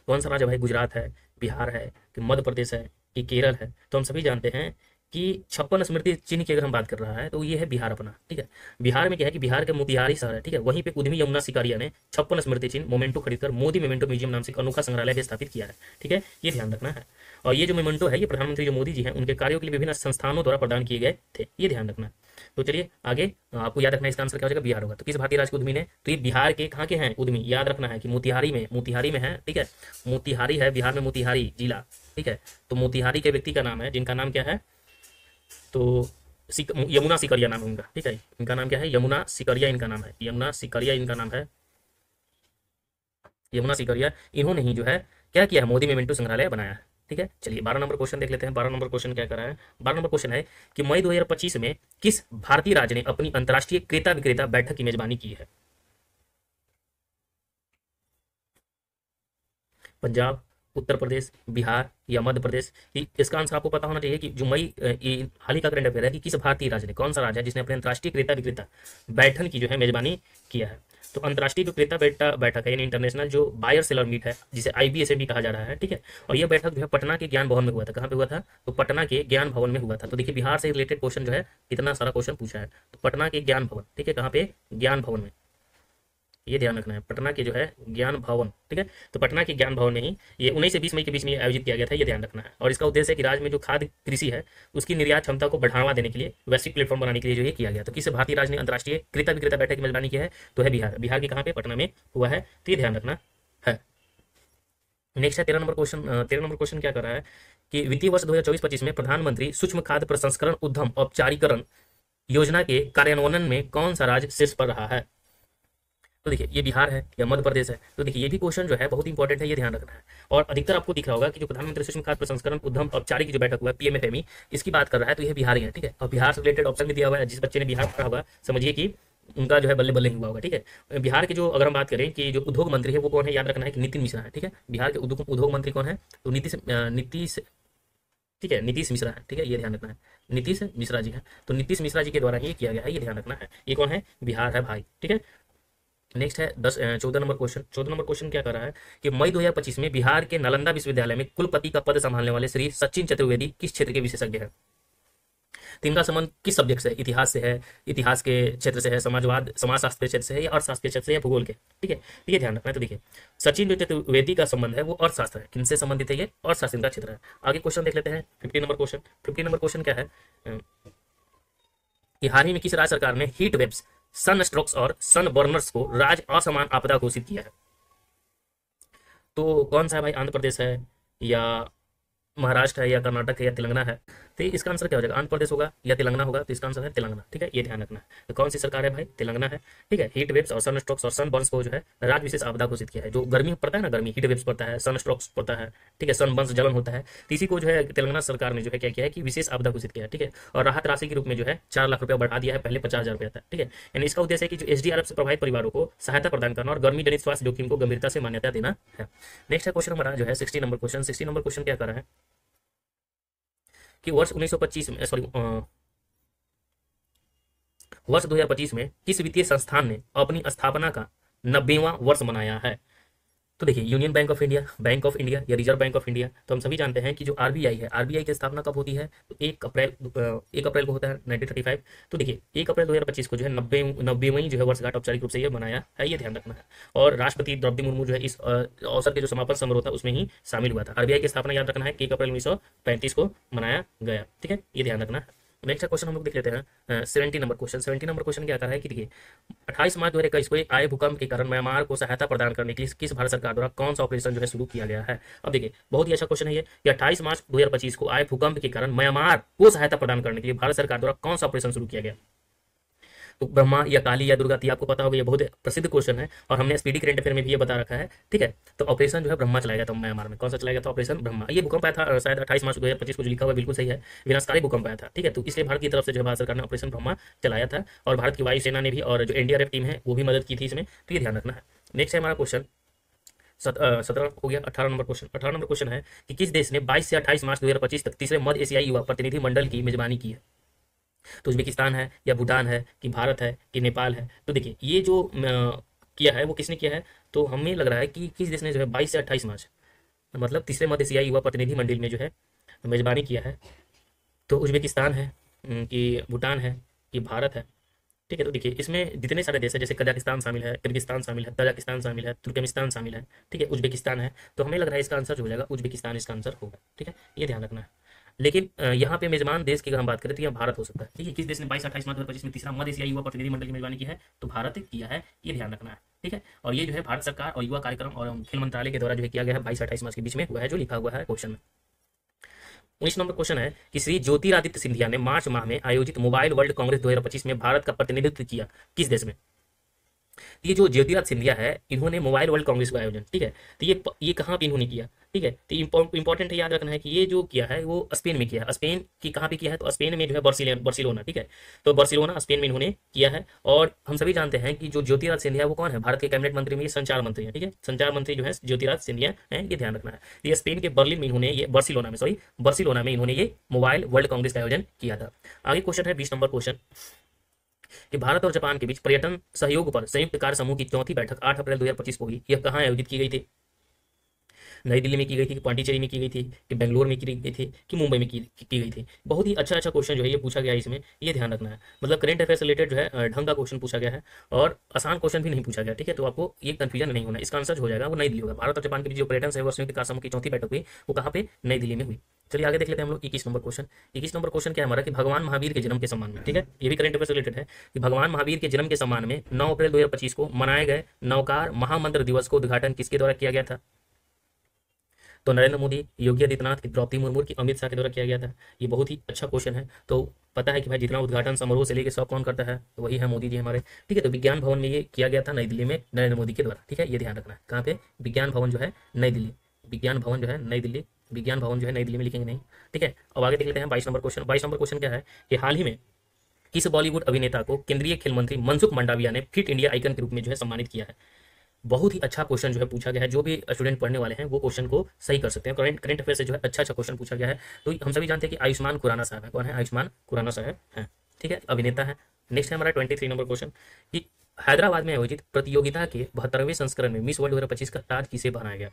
कौन सा राज्य भाई, गुजरात है, बिहार है, कि मध्य प्रदेश है, कि केरल है। तो हम सभी जानते हैं कि 56 स्मृति चिन्ह की अगर हम बात कर रहा है तो ये है बिहार अपना। ठीक है, बिहार में क्या है कि बिहार के मोतिहारी शहर है। ठीक है, वहीं पे उद्यमी यमुना सिकारिया ने 56 स्मृति चिन्ह मोमेंटो खरीदकर मोदी मोमेंटो म्यूजियम नाम से एक अनोखा संग्रहालय भी स्थापित किया है। ठीक है, ये ध्यान रखना है। और ये जो मोमेंटो है, ये प्रधानमंत्री जो मोदी जी हैं उनके कार्यों के लिए विभिन्न संस्थानों द्वारा प्रदान किए गए थे, ये ध्यान रखना है। तो चलिए आगे, आपको याद रखना है इसका आंसर क्या हो जाएगा, बिहार होगा। तो किस भारतीय राज्य के उद्यमी ने, तो ये बिहार के कहाँ के हैं उद्यमी, याद रखना है कि मोतिहारी में है। ठीक है, मोतिहारी है बिहार में, मोतिहारी जिला। ठीक है, तो मोतिहारी के व्यक्ति का नाम है, जिनका नाम क्या है, तो यमुना सिकरिया नाम है उनका। ठीक है, इनका नाम क्या है, यमुना सिकरिया इनका नाम है, यमुना सिकरिया इनका नाम है, यमुना सिकरिया। इन्होंने ही जो है क्या किया है, मोदी मेमेंटो संग्रहालय बनाया है। ठीक है, चलिए 12 नंबर क्वेश्चन देख लेते हैं। 12 नंबर क्वेश्चन क्या कर रहा है, 12 नंबर क्वेश्चन है कि मई 2025 में किस भारतीय राज्य ने अपनी अंतर्राष्ट्रीय क्रेता विक्रेता बैठक की मेजबानी की है। पंजाब, उत्तर प्रदेश, बिहार या मध्य प्रदेश। इसका आंसर आपको पता होना चाहिए कि जो ये हाल ही का करंट अफेयर है कि किस भारतीय राज्य ने, कौन सा राज्य है जिसने अपने अंतर्राष्ट्रीय क्रेता विक्रेता बैठक की जो है मेजबानी किया है। तो अंतर्राष्ट्रीय जो क्रेता बैठक है, यानी इंटरनेशनल जो बायर सेलर मीट है, जिसे IBSM भी कहा जा रहा है। ठीक है, और यह बैठक जो है पटना के ज्ञान भवन में हुआ था। कहाँ पे हुआ था, तो पटना के ज्ञान भवन में हुआ था। तो देखिए बिहार से रिलेटेड क्वेश्चन जो है कितना सारा क्वेश्चन पूछा है। तो पटना के ज्ञान भवन, ठीक है, कहाँ पे, ज्ञान भवन में, ये ध्यान रखना है, पटना के जो है ज्ञान भवन। ठीक है, तो पटना के ज्ञान भवन में ही ये 19 से 20 मई के बीच में आयोजित किया गया था, ये ध्यान रखना है। और इसका उद्देश्य है कि राज्य में जो खाद्य कृषि है उसकी निर्यात क्षमता को बढ़ावा देने के लिए, वैश्विक प्लेटफॉर्म बनाने के लिए जो ये किया गया। तो किस भारतीय राज्य ने अंतर्राष्ट्रीय क्रेता विक्रेता बैठक की मेजबानी की है, तो है बिहार। बिहार के कहाँ पे, पटना में हुआ है, तो ये ध्यान रखना है। नेक्स्ट है 13 नंबर क्वेश्चन। 13 नंबर क्वेश्चन क्या कर रहा है कि वित्तीय वर्ष 2024-25 में प्रधानमंत्री सूक्ष्म खाद्य प्रसंस्करण उद्यम औपचारीकरण योजना के कार्यान्वयन में कौन सा राज्य शीर्ष पर रहा है? तो देखिए ये बिहार है या मध्य प्रदेश है। तो देखिए ये भी क्वेश्चन जो है बहुत इंपॉर्टेंट है, ये ध्यान रखना है। और अधिकतर आपको दिख रहा होगा कि जो प्रधानमंत्री सूक्ष्म खाद्य प्रसंस्करण उद्यम औपचारिक जो बैठक हुआ है पीएमएफएमई, इसकी बात कर रहा है, तो ये बिहार ही है, ठीक है। और बिहार से रिलेटेड ऑप्शन भी दिया हुआ है, जिस बच्चे ने बिहार पढ़ा होगा समझिए कि उनका जो है बल्ले बल्ले ही हुआ होगा, ठीक है। बिहार के जो अगर हम बात करें कि जो उद्योग मंत्री है वो कौन है, याद रखना है कि नितिन मिश्रा है, ठीक है। बिहार के उद्योग मंत्री कौन है, तो नीतीश, ठीक है, नीतीश मिश्रा है, ठीक है, ये ध्यान रखना है, नीतीश मिश्रा जी है। तो नीतीश मिश्रा जी के द्वारा ये किया गया है, ये ध्यान रखना है। ये कौन है, बिहार है भाई, ठीक है। नेक्स्ट है 14 नंबर क्वेश्चन। 14 नंबर क्वेश्चन क्या कर रहा है कि मई 2025 में बिहार के नालंदा विश्वविद्यालय में कुलपति का पद संभालने वाले श्री सचिन चतुर्वेदी किस क्षेत्र के विशेषज्ञ हैं? तो इनका संबंध किस सब्जेक्ट से है? इतिहास से है, इतिहास के क्षेत्र से है, समाजवाद समाजशास्त्र के क्षेत्र से है, या अर्थशास्त्र के क्षेत्र से, या भूगोल के, ठीक है। तो ये ध्यान रखना है। तो देखिए सचिन जो चतुर्वेदी का संबंध है वो अर्थशास्त्र है। किनसे संबंधित है? ये अर्थशास्त्र का क्षेत्र है। आगे क्वेश्चन देख लेते हैं 15 नंबर क्वेश्चन। 15 नंबर क्वेश्चन क्या है कि हाल ही में किस राज्य सरकार ने हीट वेव्स, सन स्ट्रोक्स और सन बर्नर्स को राज्य असमान आपदा घोषित किया है? तो कौन सा है भाई, आंध्र प्रदेश है या महाराष्ट्र है या कर्नाटक है या तेलंगाना है? तो इसका आंसर क्या हो जाएगा, आंध्र प्रदेश होगा या तेलंगाना होगा। तो इसका आंसर है तेलंगाना, ठीक है, ये ध्यान रखना है। तो कौन सी सरकार है भाई, तेलंगाना है, ठीक है। हीट वेव्स और सन स्ट्रोक्स और सन बर्न्स को जो है राज्य विशेष आपदा घोषित किया है। जो गर्मी पड़ता है ना, गर्मी हीट वेव्स पड़ता है, सन स्ट्रोक्स पड़ता है, ठीक है, सन बर्न्स जलन होता है, तो इसी को जो है तेलंगाना सरकार ने जो है क्या किया है कि विशेष आपदा घोषित किया है, ठीक है। और राहत राशि के रूप में जो है 4 लाख रुपया बढ़ा दिया है, पहले 50,000 रुपया था, ठीक है। यानी इसका उद्देश्य है कि जो एसडीआरएफ से प्रभावित परिवारों को सहायता प्रदान करना और गर्मी जनित स्वास्थ्य जोखिम को गंभीरता से मान्यता देना है। नेक्स्ट है क्वेश्चन हमारा जो है 60 नंबर क्वेश्चन। 60 नंबर क्वेश्चन क्या कर रहा है कि वर्ष 1925 में वर्ष 2025 में किस वित्तीय संस्थान ने अपनी स्थापना का 90वां वर्ष मनाया है? तो देखिए union bank of India, bank of India या रिजर्व बैंक ऑफ इंडिया। तो हम सभी जानते हैं कि जो आरबीआई है, आरबीआई की स्थापना कब होती है? तो 1 अप्रैल को होता है 1935। तो देखिए 1 अप्रैल 2025 को जो है 90वीं जो है वर्षगांठ औपचारिक रूप से ये मनाया है, ये ध्यान रखना है। और राष्ट्रपति द्रौपदी मुर्मू जो है इस अवसर के जो समापन समारोह था उसमें ही शामिल हुआ था। आरबीआई की स्थापना याद रखना है कि 1 अप्रैल 1935 को मनाया गया, ठीक है, ये ध्यान रखना है। नेक्स्ट क्वेश्चन हम लोग देख लेते हैं 70 नंबर क्वेश्चन। 70 नंबर क्वेश्चन क्या कर रहा है कि देखिए 28 मार्च 2021 को आए भूकंप के कारण म्यांमार को सहायता प्रदान करने के लिए किस भारत सरकार द्वारा कौन सा ऑपरेशन जो है शुरू किया गया है? अब देखिए बहुत ही अच्छा क्वेश्चन है ये कि 28 मार्च 2025 को आए भूकंप के कारण म्यांमार को सहायता प्रदान करने के लिए भारत सरकार द्वारा कौन सा ऑपरेशन शुरू किया गया? तो ब्रह्मा या काली या दुर्गा, आपको पता होगा, ये बहुत प्रसिद्ध क्वेश्चन है और हमने स्पीडी करंट अफेयर में भी ये बता रखा है, ठीक है। तो ऑपरेशन जो है ब्रह्मा चलाया गया था म्यांमार में। कौन सा चलाया गया था? ऑपरेशन ब्रह्मा। ये भूकंप आया था शायद 28 मार्च 2025 को, जो लिखा हुआ बिल्कुल सही है, विनाशकारी भूकंप आया था, ठीक है। तो इसलिए भारत की तरफ से जो भारत सरकार ने ऑपरेशन ब्रह्मा चलाया था और भारत की वायुसेना ने भी और जो एनडीआरएफ टीम है वो भी मदद की थी इसमें, तो ये ध्यान रखना है। नेक्स्ट है हमारा क्वेश्चन 17 हो गया। 18 नंबर क्वेश्चन। 18 नंबर क्वेश्चन है कि किस देश ने 22 से 28 मार्च 2025 तक तीसरे मध्य एशियाई युवा प्रतिनिधि मंडल की मेजबानी की है? तो उज्बेकिस्तान है या भूटान है कि भारत है कि नेपाल है? तो देखिए ये जो किया है वो किसने किया है? तो हमें लग रहा है कि किस देश ने जो है 22 से 28 मार्च मतलब तीसरे मध्य एशियाई युवा प्रतिनिधि मंडल में जो है मेजबानी किया है। तो उज्बेकिस्तान है कि भूटान है कि भारत है, ठीक है। तो देखिए इसमें जितने सारे देश है, जैसे कजाकिस्तान शामिल है, किर्गिस्तान शामिल है, तजाकिस्तान शामिल है, तुर्कमेनिस्तान शामिल है, ठीक है, उज्बेकिस्तान है। तो हमें लग रहा है इसका आंसर जो हो जाएगा उज्बेकिस्तान, इसका आंसर होगा, ठीक है, ये ध्यान रखना है। लेकिन यहाँ पे मेजबान देश की अगर हम बात करें तो यहाँ भारत हो सकता है, ठीक है। किस देश ने 22-28 मार्च 2025 में तीसरा मध्य एशियाई युवा प्रतिनिधि मंडल की मेजबानी की है? तो भारत किया है, ये ध्यान रखना है, ठीक है। और ये जो है भारत सरकार और युवा कार्यक्रम और खेल मंत्रालय के द्वारा जो है किया गया है 22-28 मार्च के बीच में हुआ है, जो लिखा हुआ है क्वेश्चन में। 19 नंबर क्वेश्चन है कि श्री ज्योतिरादित्य सिंधिया ने मार्च माह में आयोजित मोबाइल वर्ल्ड कांग्रेस 2025 में भारत का प्रतिनिधित्व किया किस देश में? ये जो ज्योतिरादित्य सिंधिया है इन्होंने मोबाइल वर्ल्ड कांग्रेस का आयोजन, ठीक है, तो ये कहाँ पे इन्होंने किया, ठीक है। तो इंपॉर्टेंट है, याद रखना है कि ये जो किया है वो स्पेन में किया है। स्पेन की कहाँ पे किया है? तो स्पेन में जो है बार्सिलोना, ठीक है। तो बार्सिलोना स्पेन में इन्होंने किया है। और हम सभी जानते हैं कि जो ज्योतिरादित्य सिंधिया वो कौन है? भारत के कैबिनेट मंत्री में संचार मंत्री है, ठीक है, संचार मंत्री जो है ज्योतिरादित्य सिंधिया है, ये ध्यान रखना है। ये स्पेन के बर्लिन में इन्होंने ये बार्सिलोना में इन्होंने ये मोबाइल वर्ल्ड कांग्रेस का आयोजन किया था। आगे क्वेश्चन है 20 नंबर क्वेश्चन कि भारत और जापान के बीच पर्यटन सहयोग पर संयुक्त कार्य समूह की 4थी बैठक 8 अप्रैल 2025 को हुई। यह कहाँ आयोजित की गई थी? नई दिल्ली में की गई थी कि पांडिचेरी में की गई थी कि बेंगलोर में की गई थी कि मुंबई में की गई थी? बहुत ही अच्छा क्वेश्चन जो है ये पूछा गया है इसमें, ये ध्यान रखना है। मतलब करंट अफेयर से रिलेटेड जो है ढंग का क्वेश्चन पूछा गया है और आसान क्वेश्चन भी नहीं पूछा गया, ठीक है। तो आपको ये कंफ्यूजन नहीं होना, इसका आंसर हो जाएगा वो नई दिल्ली होगा। भारत और जापान के बीच जो पर्यटन सहयोग संयुक्त कार्य समूह की 4थी बैठक हुई वो कहाँ पे? नई दिल्ली में हुई। चलिए आगे देख लेते हैं हम लोग 21 नंबर क्वेश्चन। 21 नंबर क्वेश्चन क्या है हमारा कि भगवान महावीर के जन्म के सम्मान में, ठीक है, ये भी करंट अफेयर से रिलेटेड है कि भगवान महावीर के जन्म के सम्मान में 9 अप्रैल 2025 को मनाए गए नौकार महामंत्र दिवस को उद्घाटन किसके द्वारा किया गया था? तो नरेंद्र मोदी, योगी आदित्यनाथ, द्रौपदी मुर्मू की अमित शाह के द्वारा किया गया था। ये बहुत ही अच्छा क्वेश्चन है। तो पता है कि भाई जितना उद्घाटन समारोह से लेकर सब कौन करता है, तो वही है मोदी जी हमारे। ठीक है, तो विज्ञान भवन में ये किया गया था नई दिल्ली में नरेंद्र मोदी के द्वारा। ठीक है, ये ध्यान रखना है। कहाँ पे? विज्ञान भवन जो है नई दिल्ली, विज्ञान भवन जो है नई दिल्ली, विज्ञान भवन जो है नई दिल्ली में लिखेंगे नहीं। ठीक है, अब आगे देख लेते हैं 22 नंबर क्वेश्चन। 22 नंबर क्वेश्चन क्या है कि हाल ही में किस बॉलीवुड अभिनेता को केंद्रीय खेल मंत्री मनसुख मंडाविया ने फिट इंडिया आइकन के रूप में जो है सम्मानित किया है? बहुत ही अच्छा क्वेश्चन जो है पूछा गया है। जो भी स्टूडेंट पढ़ने वाले हैं वो क्वेश्चन को सही कर सकते हैं। करंट अफेयर से जो है अच्छा क्वेश्चन पूछा गया है। तो हम सभी जानते हैं कि आयुष्मान खुराना साहब है। कौन है? आयुष्मान खुराना साहब है। ठीक है, अभिनेता है। नेक्स्ट है हमारा 23 नंबर क्वेश्चन कि हैदराबाद में आयोजित प्रतियोगिता के 72वें संस्करण में मिस वर्ल्ड 2025 का ताज किसे पहनाया गया?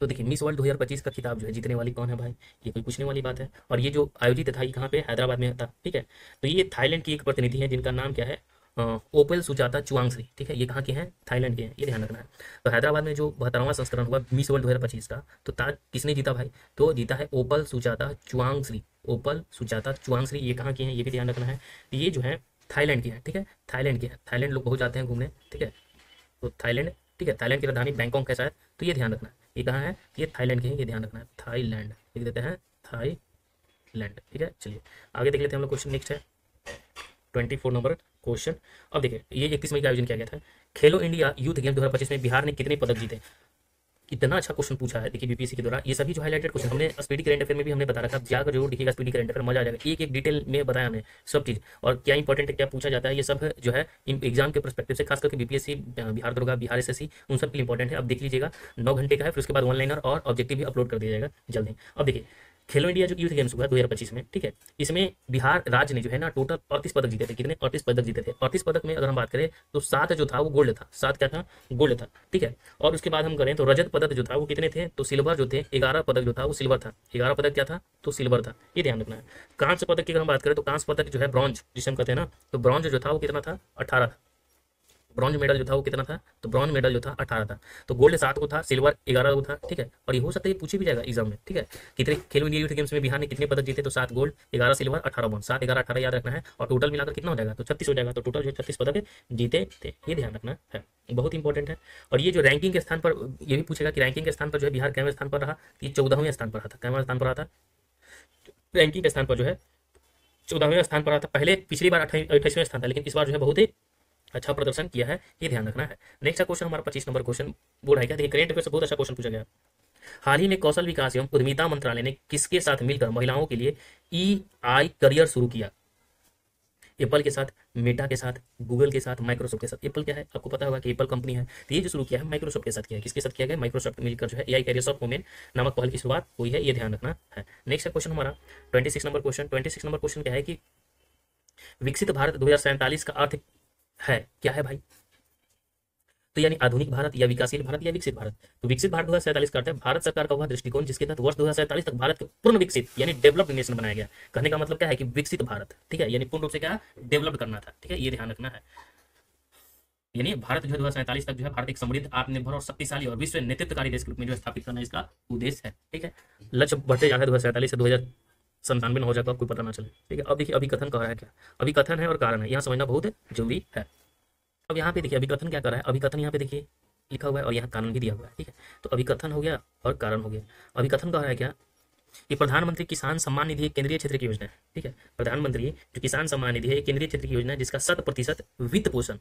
तो देखिए, मिस वर्ल्ड 2025 का खिताब जो है जीतने वाली कौन है भाई? ये कोई पूछने वाली बात है। और ये जो आयोजित था ये कहाँ पे? हैदराबाद में था। ठीक है, तो ये थाईलैंड की एक प्रतिनिधि है जिनका नाम क्या है? ओपेल सुजाता चुआंगश्री। ठीक है, ये कहाँ के हैं? थाईलैंड के हैं, ये ध्यान रखना है। तो हैदराबाद में जो 72वां संस्करण हुआ मिस वर्ल्ड 2025 का, तो ताज किसने जीता भाई? तो जीता है ओपल सुजाता चुआंगश्री। ओपल सुजाता चुआंगश्री, ये कहाँ की हैं ये भी ध्यान रखना है। ये जो है थाईलैंड की है। ठीक है, थाईलैंड की है। थाईलैंड लोग बहुत जाते हैं घूमने। ठीक है, तो थाईलैंड, ठीक है, थाईलैंड की राजधानी बैंकॉक है शायद, तो ये ध्यान रखना है। ये कहाँ है? ये थाईलैंड के हैं, ये ध्यान रखना है। थाईलैंड लिख देते हैं, थाईलैंड। ठीक है, चलिए आगे देख लेते हैं हम लोग। क्वेश्चन नेक्स्ट है 24 नंबर क्वेश्चन। अब देखिए, ये 31 मई का आयोजन किया गया था खेलो इंडिया यूथ गेम 2025 में बिहार ने कितने पदक जीते? कितना अच्छा क्वेश्चन पूछा है देखिए बीपीएससी के द्वारा। ये सभी जो हाईलाइटेड क्वेश्चन हमने स्पीडी करंट अफेयर में भी हमने बता रखा है। जाकर जरूर देखिएगा स्पीडी करंट अफेयर, मजा आ जाएगा। एक एक डिटेल में बताया हमने सब चीज़, और क्या इंपॉर्टेंट है, क्या पूछा जाता है, ये सब जो है एग्जाम के परस्पेक्टिव से, खास करके बीपीएससी, बिहार दरोगा, बिहार एसएससी, उन सब के लिए इंपॉर्टेंट है। अब देख लीजिएगा 9 घंटे का है, फिर उसके बाद वन लाइनर और ऑब्जेक्टिव भी अपलोड कर दिया जाएगा जल्दी। अब देखिए, खेलो इंडिया जो यूथ गेम्स हुआ 2025 में, ठीक है, इसमें बिहार राज्य ने जो है ना टोटल 38 पदक जीते थे। कितने? 38 पदक जीते थे। 38 पदक में अगर हम बात करें तो 7 जो था वो गोल्ड था। 7 क्या था? गोल्ड था। ठीक है, और उसके बाद हम करें तो रजत पदक जो था वो कितने थे? तो सिल्वर जो थे 11 पदक जो था वो सिल्वर था। 11 पदक क्या था? तो सिल्वर था, ये ध्यान रखना है। कांस्य पदक की अगर हम बात करें तो कांस्य पदक जो है ब्रॉन्ज जिसे हम कहते हैं ना, तो ब्रॉन्ज जो था वो कितना था? 18 था। ब्रॉन्ज मेडल जो था वो कितना था? तो ब्रॉन्ज मेडल जो था 18 था। तो गोल्ड 7 को था, सिल्वर 11 को था। ठीक है, और ये हो सकता है ये पूछी भी जाएगा एग्जाम में। ठीक है, कितने खेलो इंडिया यूथ गेम्स में बिहार ने कितने पदक जीते? तो 7 गोल्ड, 11 सिल्वर, 18 ब्रॉन्ज। 7 11 18 याद रखना है, और टोटल मिलाकर कितना हो जाएगा? तो 36 हो जाएगा। तो टोटल जो 36 पदक जीते थे, ये ध्यान रखना है, बहुत इंपॉर्टेंट है। और ये जो रैंकिंग के स्थान पर, ये भी पूछेगा कि रैंकिंग के स्थान पर जो है बिहार कैमरे स्थान पर रहा? ये 14वें स्थान पर रहा था। कैमरा स्थान पर रहा था, रैंकिंग के स्थान पर जो है 14वें स्थान पर रहा था। पहले पिछली बार 28वें स्थान था, लेकिन इस बार जो है बहुत ही अच्छा प्रदर्शन किया है, ये ध्यान रखना है। नेक्स्ट क्वेश्चन हमारा 25 नंबर क्वेश्चन बोर्ड है क्या? देखिए, करेंट अफेयर से बहुत अच्छा क्वेश्चन पूछा गया। हाल ही में कौशल विकास एवं उद्यमिता मंत्रालय ने किसके साथ मिलकर महिलाओं के लिए EI करियर शुरू किया? एप्पल के साथ, मेटा के साथ, गूगल के साथ, माइक्रोसॉफ्ट के साथ। एप्पल क्या है? आपको पता होगा कि एप्पल कंपनी है। तो ये जो शुरू किया है माइक्रोसॉफ्ट के साथ किया है। किसके साथ किया गया? माइक्रोसॉफ्ट मिलकर जो है AI करियर्स ऑफ वुमेन नामक पहल की शुरुआत हुई है, ये ध्यान रखना है। नेक्स्ट क्वेश्चन हमारा 26 नंबर क्वेश्चन। 26 नंबर क्वेश्चन क्या है कि विकसित भारत 2047 का अर्थ है क्या है भाई? तो यानी आधुनिक भारत या विकासशील भारत या विकसित भारत। तो विकसित भारत 2047 का अर्थ है भारत सरकार का वह दृष्टिकोण जिसके तहत वर्ष 2047 तक भारत को पूर्ण विकसित यानी डेवलप्ड नेशन बनाया गया। कहने का मतलब क्या है कि विकसित भारत, ठीक है, यानी पूर्ण रूप से क्या डेवलप्ड करना था। ठीक है, ये ध्यान रखना है। यानी भारत जो है 2047 तक जो है भारत एक समृद्ध, आत्मनिर्भर और शक्तिशाली और विश्व नेतृत्वकारी देश के रूप में जो स्थापित करना इसका उद्देश्य है। ठीक है, लक्ष्य बढ़ते जा रहा है 2047 से 2097 में हो जाएगा, आपको पता ना चले। ठीक है, अब देखिए अभिकथन कह रहा है क्या? अभिकथन है और कारण है, यहाँ समझना बहुत जरूरी है। अब यहाँ पे देखिए अभिकथन क्या कर रहा है? अभिकथन यहाँ पे देखिए लिखा हुआ है और यहाँ कारण भी दिया हुआ है। ठीक है, तो अभिकथन हो गया और कारण हो गया। अभिकथन कह रहा है क्या कि प्रधानमंत्री किसान सम्मान निधि एक केंद्रीय क्षेत्र की योजना है। ठीक है, प्रधानमंत्री जो किसान सम्मान निधि है एक केंद्रीय क्षेत्र की योजना है जिसका 100% वित्त पोषण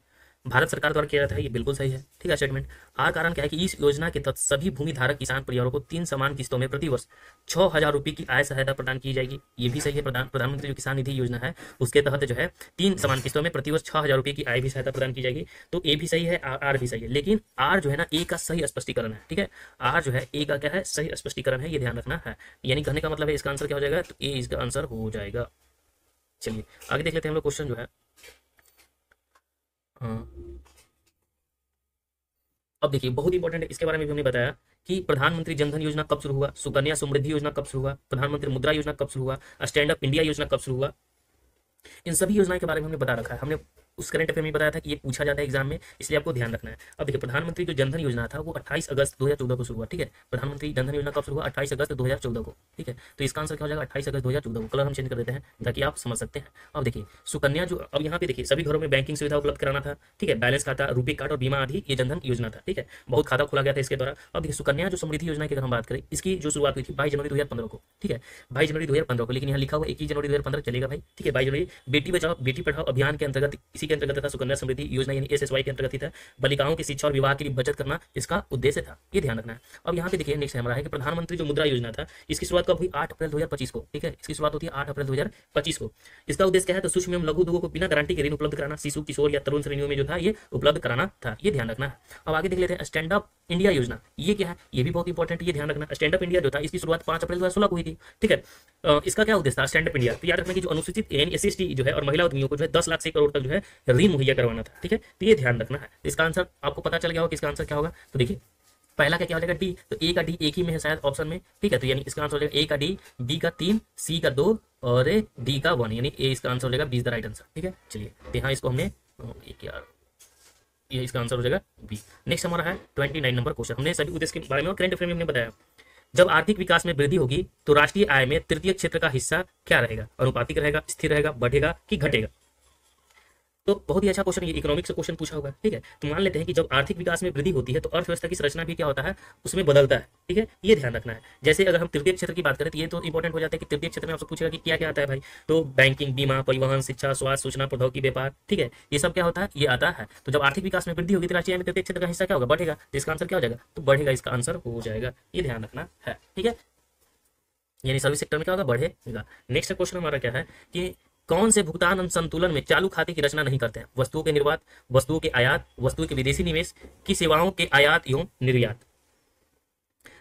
भारत सरकार द्वारा किया जाता है। ये बिल्कुल सही है। ठीक है, स्टेटमेंट। आर कारण क्या है कि इस योजना के तहत सभी भूमि धारक किसान परिवारों को 3 समान किस्तों में प्रतिवर्ष 6,000 रुपये की आय सहायता प्रदान की जाएगी। ये भी सही है। प्रधानमंत्री जो किसान निधि योजना है उसके तहत जो है 3 समान किस्तों में प्रतिवर्ष 6,000 रुपये की आय भी सहायता प्रदान की जाएगी। तो ए भी सही है, आर भी सही है, लेकिन आर जो है ना ए का सही स्पष्टीकरण है। ठीक है, आर जो है ए का क्या है? सही स्पष्टीकरण है, ये ध्यान रखना है। यानी कहने का मतलब है इसका आंसर क्या हो जाएगा? तो ए इसका आंसर हो जाएगा। चलिए आगे देख लेते हैं हम लोग क्वेश्चन जो है। हाँ, अब देखिए बहुत इंपॉर्टेंट है, इसके बारे में भी हमने बताया कि प्रधानमंत्री जनधन योजना कब शुरू हुआ, सुकन्या समृद्धि योजना कब शुरू हुआ, प्रधानमंत्री मुद्रा योजना कब शुरू हुआ, स्टैंड अप इंडिया योजना कब शुरू हुआ। इन सभी योजनाओं के बारे में हमने बता रखा है। हमने उस करंट अफेयर में बताया था कि ये पूछा जाता है एग्जाम में, इसलिए आपको ध्यान रखना है। अब देखिए प्रधानमंत्री जो जनधन योजना था वो 28 अगस्त 2014 को शुरू हुआ, ठीक है। प्रधानमंत्री जनधन योजना कब शुरू हुआ? 28 अगस्त 2014 को, ठीक है। तो इसका आंसर क्या हो जाएगा? 28 अगस्त 2014 को। कलर हम चेंज कर देते हैं ताकि आप समझ सकते हैं। अब देखिए सुकन्या जो, अब यहाँ पे देखिए सभी घरों में बैंकिंग सुविधा उपलब्ध कराना था, ठीक है। बैलेंस खाता, रुपे कार्ड और बीमा आदि ये जनधन योजना था, ठीक है। बहुत खाता खोला गया था इसके द्वारा। अब देखिए सुकन्या जो समृद्धि योजना की अगर हम बात करें, इसकी जो शुरुआत हुई थी 22 जनवरी 2015 को, ठीक है। 22 जनवरी 2015 को, लेकिन यहाँ लिखा हुआ 21 जनवरी 2015 चलेगा भाई, ठीक है। 22 जनवरी बेटी बचाओ बेटी पढ़ाओ अभियान के अंतर्गत, इसी के अंतर्गत था सुकन्या समृद्धि योजना यानी SSY के अंतर्गत ही था। बालिकाओं की शिक्षा और विवाह के लिए बचत करना इसका उद्देश्य था, ये ध्यान रखना है। अब यहाँ पे देखिए नेक्स्ट हमारा है कि प्रधानमंत्री जो मुद्रा योजना था, इसकी शुरुआत कब हुई? 8 अप्रैल 2025 को, ठीक है। इसकी शुरुआत होती है 8 अप्रैल 2025 को। इसका उद्देश्य क्या है? तो सूक्ष्म एवं लघु उद्योगों को बिना गारंटी के ऋण उपलब्ध कराना, शिशु किशोर या तरुण श्रेणियों में जो था ये उपलब्ध कराना था, ये ध्यान रखना है। अब आगे देख लेते हैं स्टैंड अप इंडिया योजना, ये क्या है? ये भी बहुत इंपॉर्टेंट है, ये ध्यान रखना। स्टैंड अप इंडिया जो था इसकी शुरुआत 5 अप्रैल 2016 को हुई थी, ठीक है। इसका क्या उद्देश्य था स्टैंड अप इंडिया? तो याद रखना कि जो अनुसूचित यानी SC/ST जो है और महिला उद्यमियों को जो है 10 लाख से करोड़ तक जो है ऋण मुहैया करवाना था, ठीक है। तो ये ध्यान रखना है। इसका आंसर आपको पता चल गया होगा कि इसका आंसर क्या होगा। तो देखिए पहला क्या हो जाएगा? डी। तो ए का डी एक ही में है शायद ऑप्शन में, ठीक है। तो यानी इसका आंसर हो जाएगा ए का डी, बी का 3, सी का 2 और डी का 1, यानी ए इसका आंसर हो जाएगा, B is the right answer, ठीक है। चलिए तो यहाँ इसको हमने एक यार ये इसका आंसर हो जाएगा बी। नेक्स्ट हमारा है 29 नंबर क्वेश्चन। हमने सभी उद्देश्य के बारे में और करंट अफेयर में हमने बताया। जब आर्थिक विकास में वृद्धि होगी तो राष्ट्रीय आय में तृतीय क्षेत्र का हिस्सा क्या रहेगा? अनुपातिक रहेगा, स्थिर रहेगा, बढ़ेगा कि घटेगा? तो बहुत ही अच्छा क्वेश्चन, ये इकोनॉमिक्स से क्वेश्चन पूछा होगा, ठीक है। तो मान लेते हैं कि जब आर्थिक विकास में वृद्धि होती है तो अर्थव्यवस्था की संरचना भी क्या होता है? उसमें बदलता है, ठीक है। ये ध्यान रखना है। जैसे अगर हम तृतीय क्षेत्र की बात करें तो ये तो इंपॉर्टेंट हो जाता है कि तृतीय क्षेत्र में आपसे पूछेगा कि क्या क्या आता है भाई। तो बैंकिंग, बीमा, परिवहन, शिक्षा, स्वास्थ्य, सूचना प्रौद्योगिकी, व्यापार, ठीक है। ये सब क्या होता है? ये आता है। तो जब आर्थिक विकास में वृद्धि होगी तो राष्ट्रीय आय में तृतीय क्षेत्र का हिस्सा क्या होगा? बढ़ेगा। तो इसका आंसर क्या हो जाएगा? तो बढ़ेगा इसका आंसर हो जाएगा, ये ध्यान रखना है, ठीक है। यानी सर्विस सेक्टर में क्या होगा? बढ़ेगा। नेक्स्ट क्वेश्चन हमारा क्या है कि कौन से भुगतान संतुलन में चालू खाते की रचना नहीं करते हैं? वस्तुओं के निर्यात, वस्तुओं के आयात, वस्तुओं के विदेशी निवेश की सेवाओं के आयात एवं निर्यात।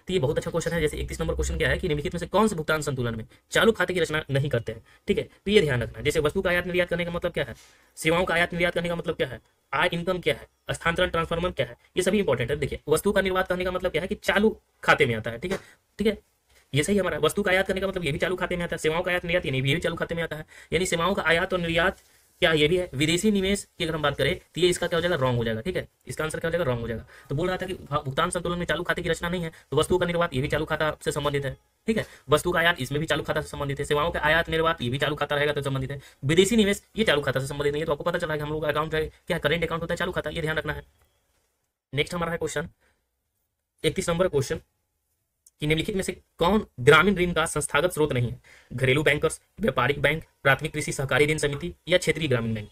तो ये बहुत अच्छा क्वेश्चन है। जैसे 31 नंबर क्वेश्चन क्या है कि निम्नलिखित में से कौन से भुगतान संतुलन में चालू खाते की रचना नहीं करते हैं, ठीक है। तो ये ध्यान रखना। जैसे वस्तु का आयात निर्यात करने का मतलब क्या है? सेवाओं का आयात निर्यात करने का मतलब क्या है? आय इनकम क्या है? स्थानांतरण ट्रांसफॉर्मर क्या है? ये सभी इंपॉर्टेंट है। देखिए वस्तु का निर्यात करने का मतलब क्या है कि चालू खाते में आता है, ठीक है, ठीक है। ये सही हमारा। वस्तु का आयात करने का मतलब ये भी चालू खाते में आता है। सेवाओं का आयात निर्यात ये भी चालू खाते में आता है। यानी सेवाओं का आयात और निर्यात क्या ये भी है। विदेशी निवेश की अगर हम बात करें तो ये इसका क्या हो जाएगा? रॉन्ग हो जाएगा, ठीक है। इसका आंसर क्या हो जाएगा? रॉन्ग हो जाएगा। तो बोल रहा था कि भुगतान संतुलन में चालू खाते की रचना नहीं है, तो वस्तु का निर्यात ये भी चालू खाता से संबंधित है, ठीक है। वस्तु का आयात इसमें भी चालू खाता से संबंधित है। सेवाओं का आयात निर्यात ये भी चालू खाता रहेगा तो संबंधित है। विदेशी निवेश ये चालू खाता से संबंधित नहीं है। तो आपको पता चला कि हम लोग का अकाउंट है क्या? करेंट अकाउंट होता है, चालू खाता, ये ध्यान रखना है। नेक्स्ट हमारा है क्वेश्चन 31 नंबर क्वेश्चन कि निम्नलिखित में से कौन ग्रामीण ऋण का संस्थागत स्रोत नहीं है? घरेलू बैंकर्स, व्यापारिक बैंक, प्राथमिक कृषि सहकारी ऋण समिति या क्षेत्रीय ग्रामीण बैंक?